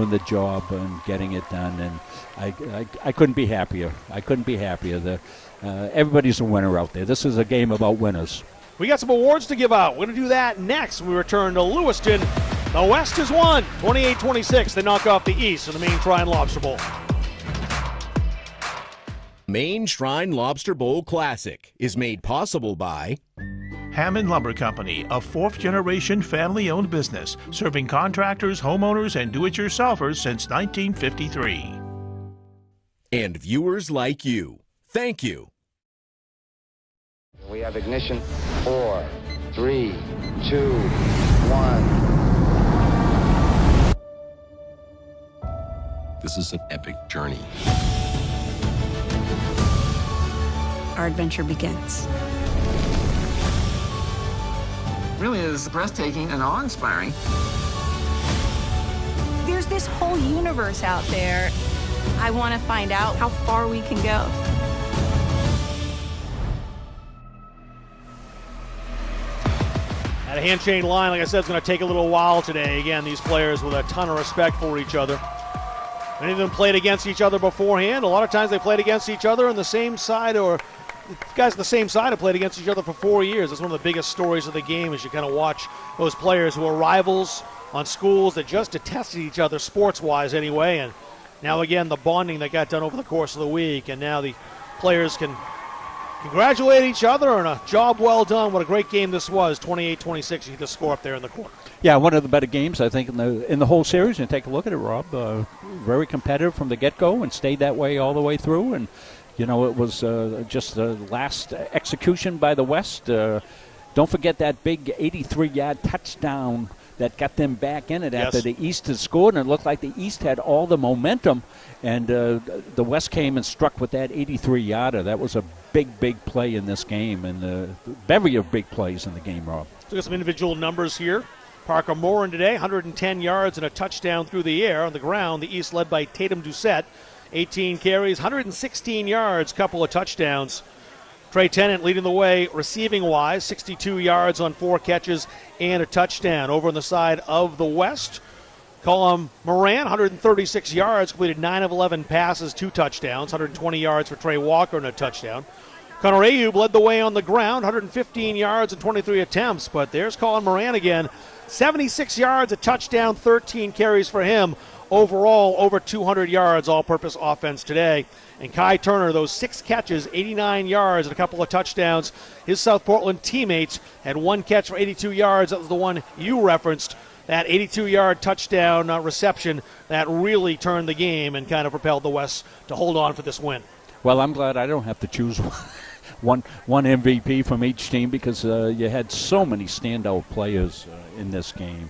the job and getting it done. And I couldn't be happier. I couldn't be happier. Everybody's a winner out there. This is a game about winners. We got some awards to give out. We're going to do that next when we return to Lewiston. The West has won 28-26. They knock off the East in the Maine Shrine Lobster Bowl. Maine Shrine Lobster Bowl Classic is made possible by Hammond Lumber Company, a fourth-generation family-owned business, serving contractors, homeowners, and do-it-yourselfers since 1953. and viewers like you. Thank you. We have ignition. 4, 3, 2, 1. This is an epic journey. Our adventure begins. Really is breathtaking and awe-inspiring. There's this whole universe out there. I want to find out how far we can go. That handshake line, like I said, is going to take a little while today. Again, these players with a ton of respect for each other. Many of them played against each other beforehand. A lot of times they played against each other on the same side, or guys on the same side have played against each other for 4 years. That's one of the biggest stories of the game, as you kind of watch those players who are rivals on schools that just detested each other sports-wise anyway. And now, again, the bonding that got done over the course of the week, and now the players can congratulate each other on a job well done. What a great game this was, 28-26. You see the score up there in the corner. Yeah, one of the better games, I think, in the whole series. And take a look at it, Rob. Very competitive from the get-go and stayed that way all the way through. And, you know, it was just the last execution by the West. Don't forget that big 83-yard touchdown that got them back in it after the East had scored, and it looked like the East had all the momentum, and the West came and struck with that 83-yarder. That was a big, big play in this game, and a bevy of big plays in the game, Rob. Look at some individual numbers here. Parker Morin today, 110 yards and a touchdown through the air. On the ground, the East led by Tatum Doucette, 18 carries, 116 yards, couple of touchdowns. Trey Tennant leading the way receiving-wise, 62 yards on 4 catches and a touchdown. Over on the side of the West, Colum Moran, 136 yards, completed 9 of 11 passes, 2 touchdowns, 120 yards for Trey Walker and a touchdown. Connor Ayub led the way on the ground, 115 yards and 23 attempts, but there's Colum Moran again, 76 yards, a touchdown, 13 carries for him. Overall, over 200 yards, all-purpose offense today. And Kai Turner, those 6 catches, 89 yards, and a couple of touchdowns. His South Portland teammates had 1 catch for 82 yards. That was the one you referenced. That 82-yard touchdown reception that really turned the game and kind of propelled the West to hold on for this win. Well, I'm glad I don't have to choose one MVP from each team, because you had so many standout players in this game.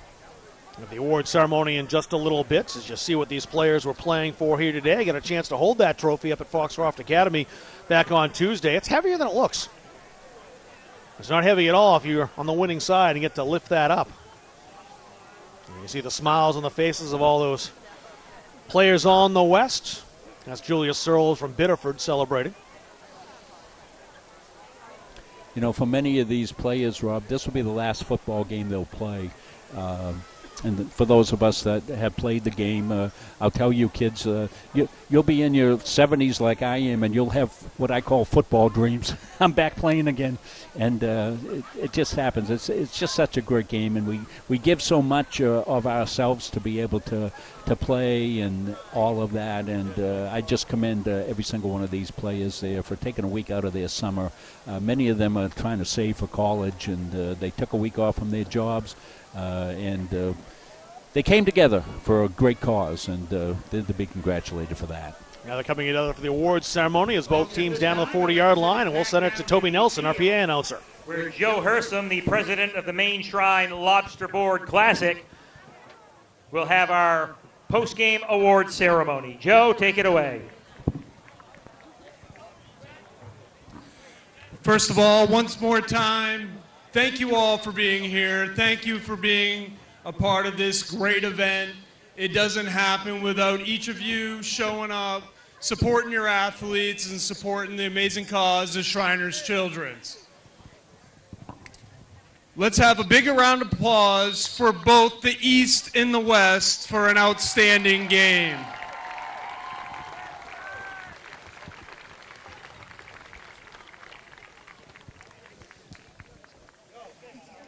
The award ceremony in just a little bit, as you see what these players were playing for here today. Got a chance to hold that trophy up at Foxcroft Academy back on Tuesday. It's heavier than it looks. It's not heavy at all if you're on the winning side and get to lift that up. And you see the smiles on the faces of all those players on the West. That's Julius Searles from Biddeford celebrating. You know, for many of these players, Rob, this will be the last football game they'll play. And for those of us that have played the game, I'll tell you, kids, you'll be in your 70s like I am, and you'll have what I call football dreams. I'm back playing again, and it just happens. It's just such a great game, and we give so much of ourselves to be able to play and all of that. And I just commend every single one of these players there for taking a week out of their summer. Many of them are trying to save for college, and they took a week off from their jobs. And they came together for a great cause, and they're to be congratulated for that. Now they're coming together for the awards ceremony as both teams down to the 40-yard line, and we'll send it to Toby Nelson, our PA announcer. Where Joe Hersom, the president of the Maine Shrine Lobster Board Classic, will have our post-game award ceremony. Joe, take it away. First of all, once more time, thank you all for being here. Thank you for being a part of this great event. It doesn't happen without each of you showing up, supporting your athletes, and supporting the amazing cause of Shriners Children's. Let's have a big round of applause for both the East and the West for an outstanding game.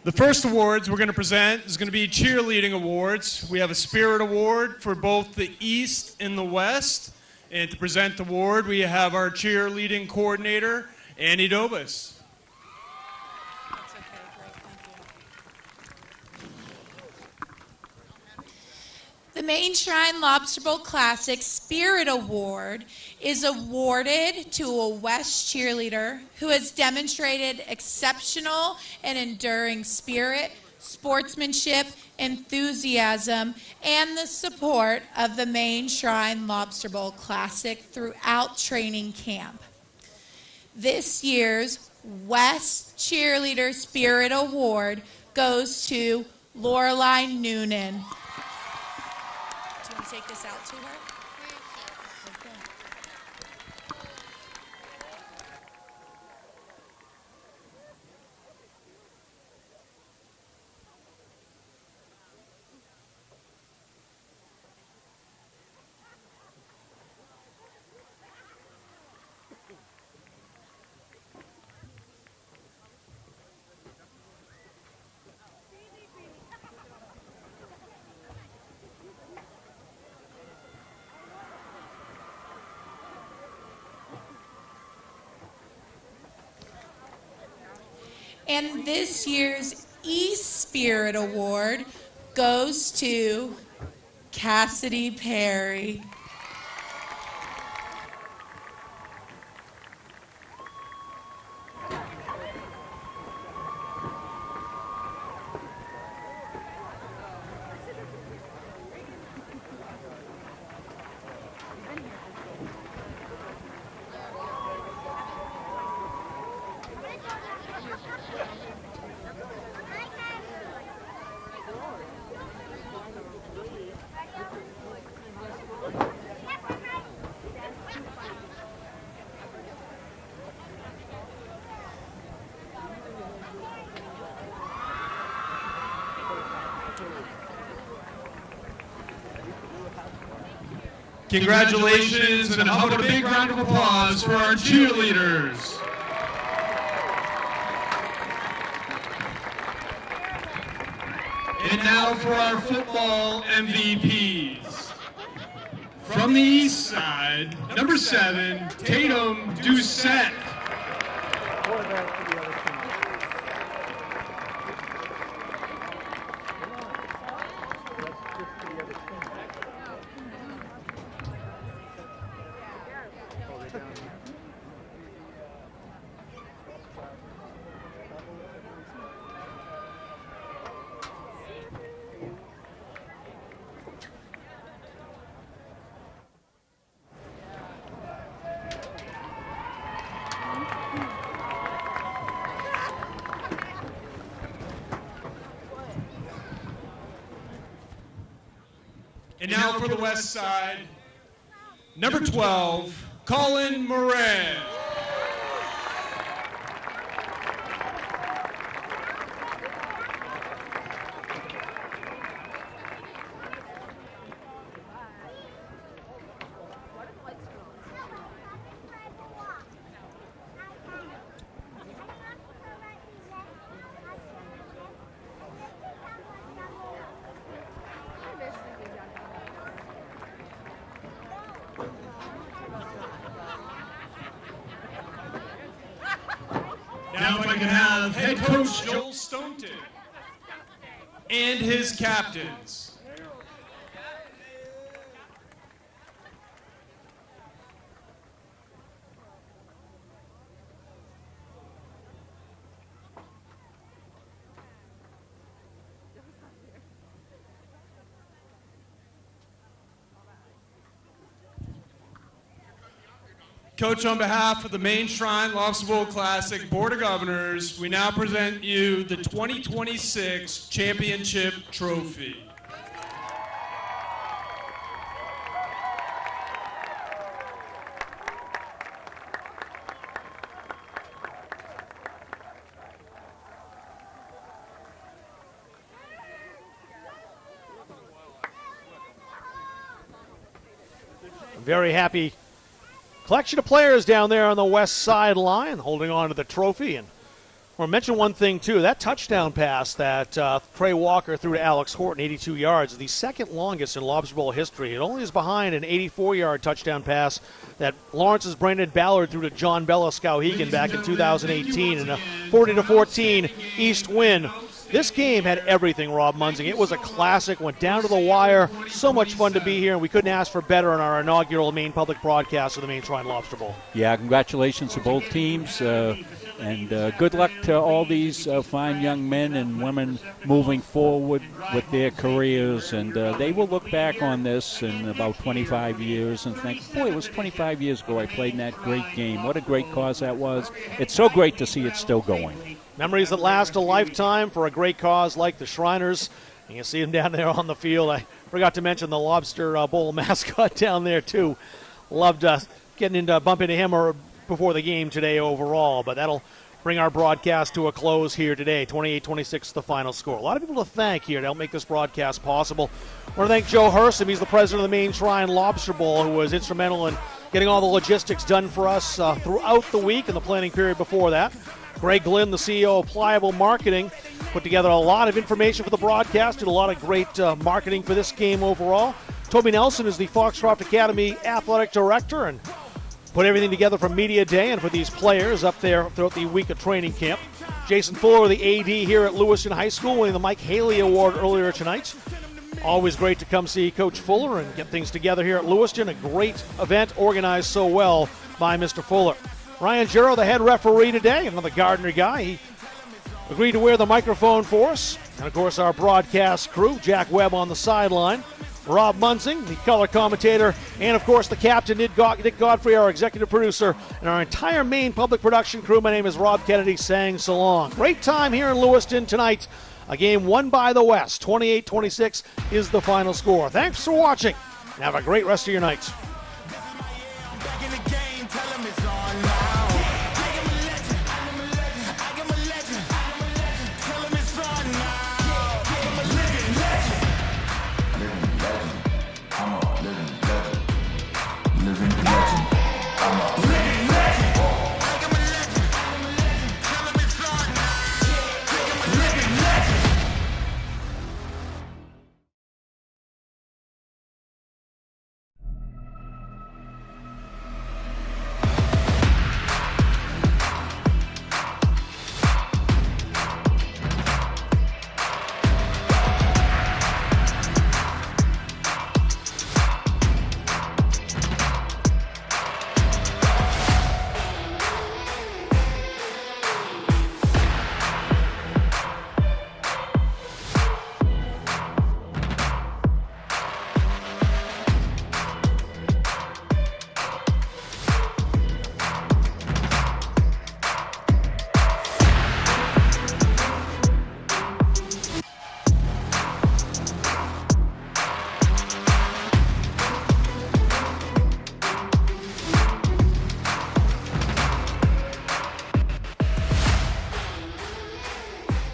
The first awards we're going to present is going to be cheerleading awards. We have a Spirit Award for both the East and the West, And to present the award, we have our cheerleading coordinator, Annie Dobas. The Maine Shrine Lobster Bowl Classic Spirit Award is awarded to a West cheerleader who has demonstrated exceptional and enduring spirit, sportsmanship, enthusiasm, and the support of the Maine Shrine Lobster Bowl Classic throughout training camp. This year's West Cheerleader Spirit Award goes to Lorelei Noonan. Do you want to take this out to her? And this year's E-Spirit Award goes to Cassidy Perry. Congratulations, and how about a big round of applause for our cheerleaders. And now for our football MVPs. From the east side, number 7, Tatum Doucette. And now for the west side, number 12, Colin Moran. Now if I can have head coach Joel Stoneton and his captains. Coach, on behalf of the Maine Shrine Lobster Bowl Classic Board of Governors, we now present you the 2026 Championship Trophy. Very happy collection of players down there on the west sideline holding on to the trophy and Well, mention one thing, too. That touchdown pass that Trey Walker threw to Alex Horton, 82 yards, is the second longest in Lobster Bowl history. It only is behind an 84-yard touchdown pass that Lawrence's Brandon Ballard threw to John Bella Skowhegan back in 2018 in a 40-14 East win. This game had everything, Rob Munzing. It was a classic, went down to the wire. So much fun to be here, and we couldn't ask for better on our inaugural Maine public broadcast of the Maine Shrine Lobster Bowl. Yeah, congratulations to both teams. And good luck to all these fine young men and women moving forward with their careers. And they will look back on this in about 25 years and think, boy, it was 25 years ago I played in that great game. What a great cause that was. It's so great to see it still going. Memories that last a lifetime for a great cause like the Shriners. You can see them down there on the field. I forgot to mention the Lobster Bowl mascot down there, too. Loved bumping into him before the game today overall, but that'll bring our broadcast to a close here today. 28-26 the final score. A lot of people to thank here to help make this broadcast possible. I want to thank Joe Hersom. He's the president of the Maine Shrine Lobster Bowl, who was instrumental in getting all the logistics done for us throughout the week and the planning period before that. Greg Glynn, the CEO of Pliable Marketing, put together a lot of information for the broadcast, did a lot of great marketing for this game overall. Toby Nelson is the Foxcroft Academy athletic director and put everything together for Media Day and for these players up there throughout the week of training camp. Jason Fuller, the AD here at Lewiston High School, winning the Mike Haley Award earlier tonight. Always great to come see Coach Fuller and get things together here at Lewiston. A great event organized so well by Mr. Fuller. Ryan Jarrow, the head referee today, another Gardner guy. He agreed to wear the microphone for us. And, of course, our broadcast crew, Jack Webb on the sideline. Rob Munzing, the color commentator, and, of course, the captain, Nick Godfrey, our executive producer, and our entire Maine public production crew. My name is Rob Kennedy, saying so long. Great time here in Lewiston tonight. A game won by the West. 28-26 is the final score. Thanks for watching, and have a great rest of your night.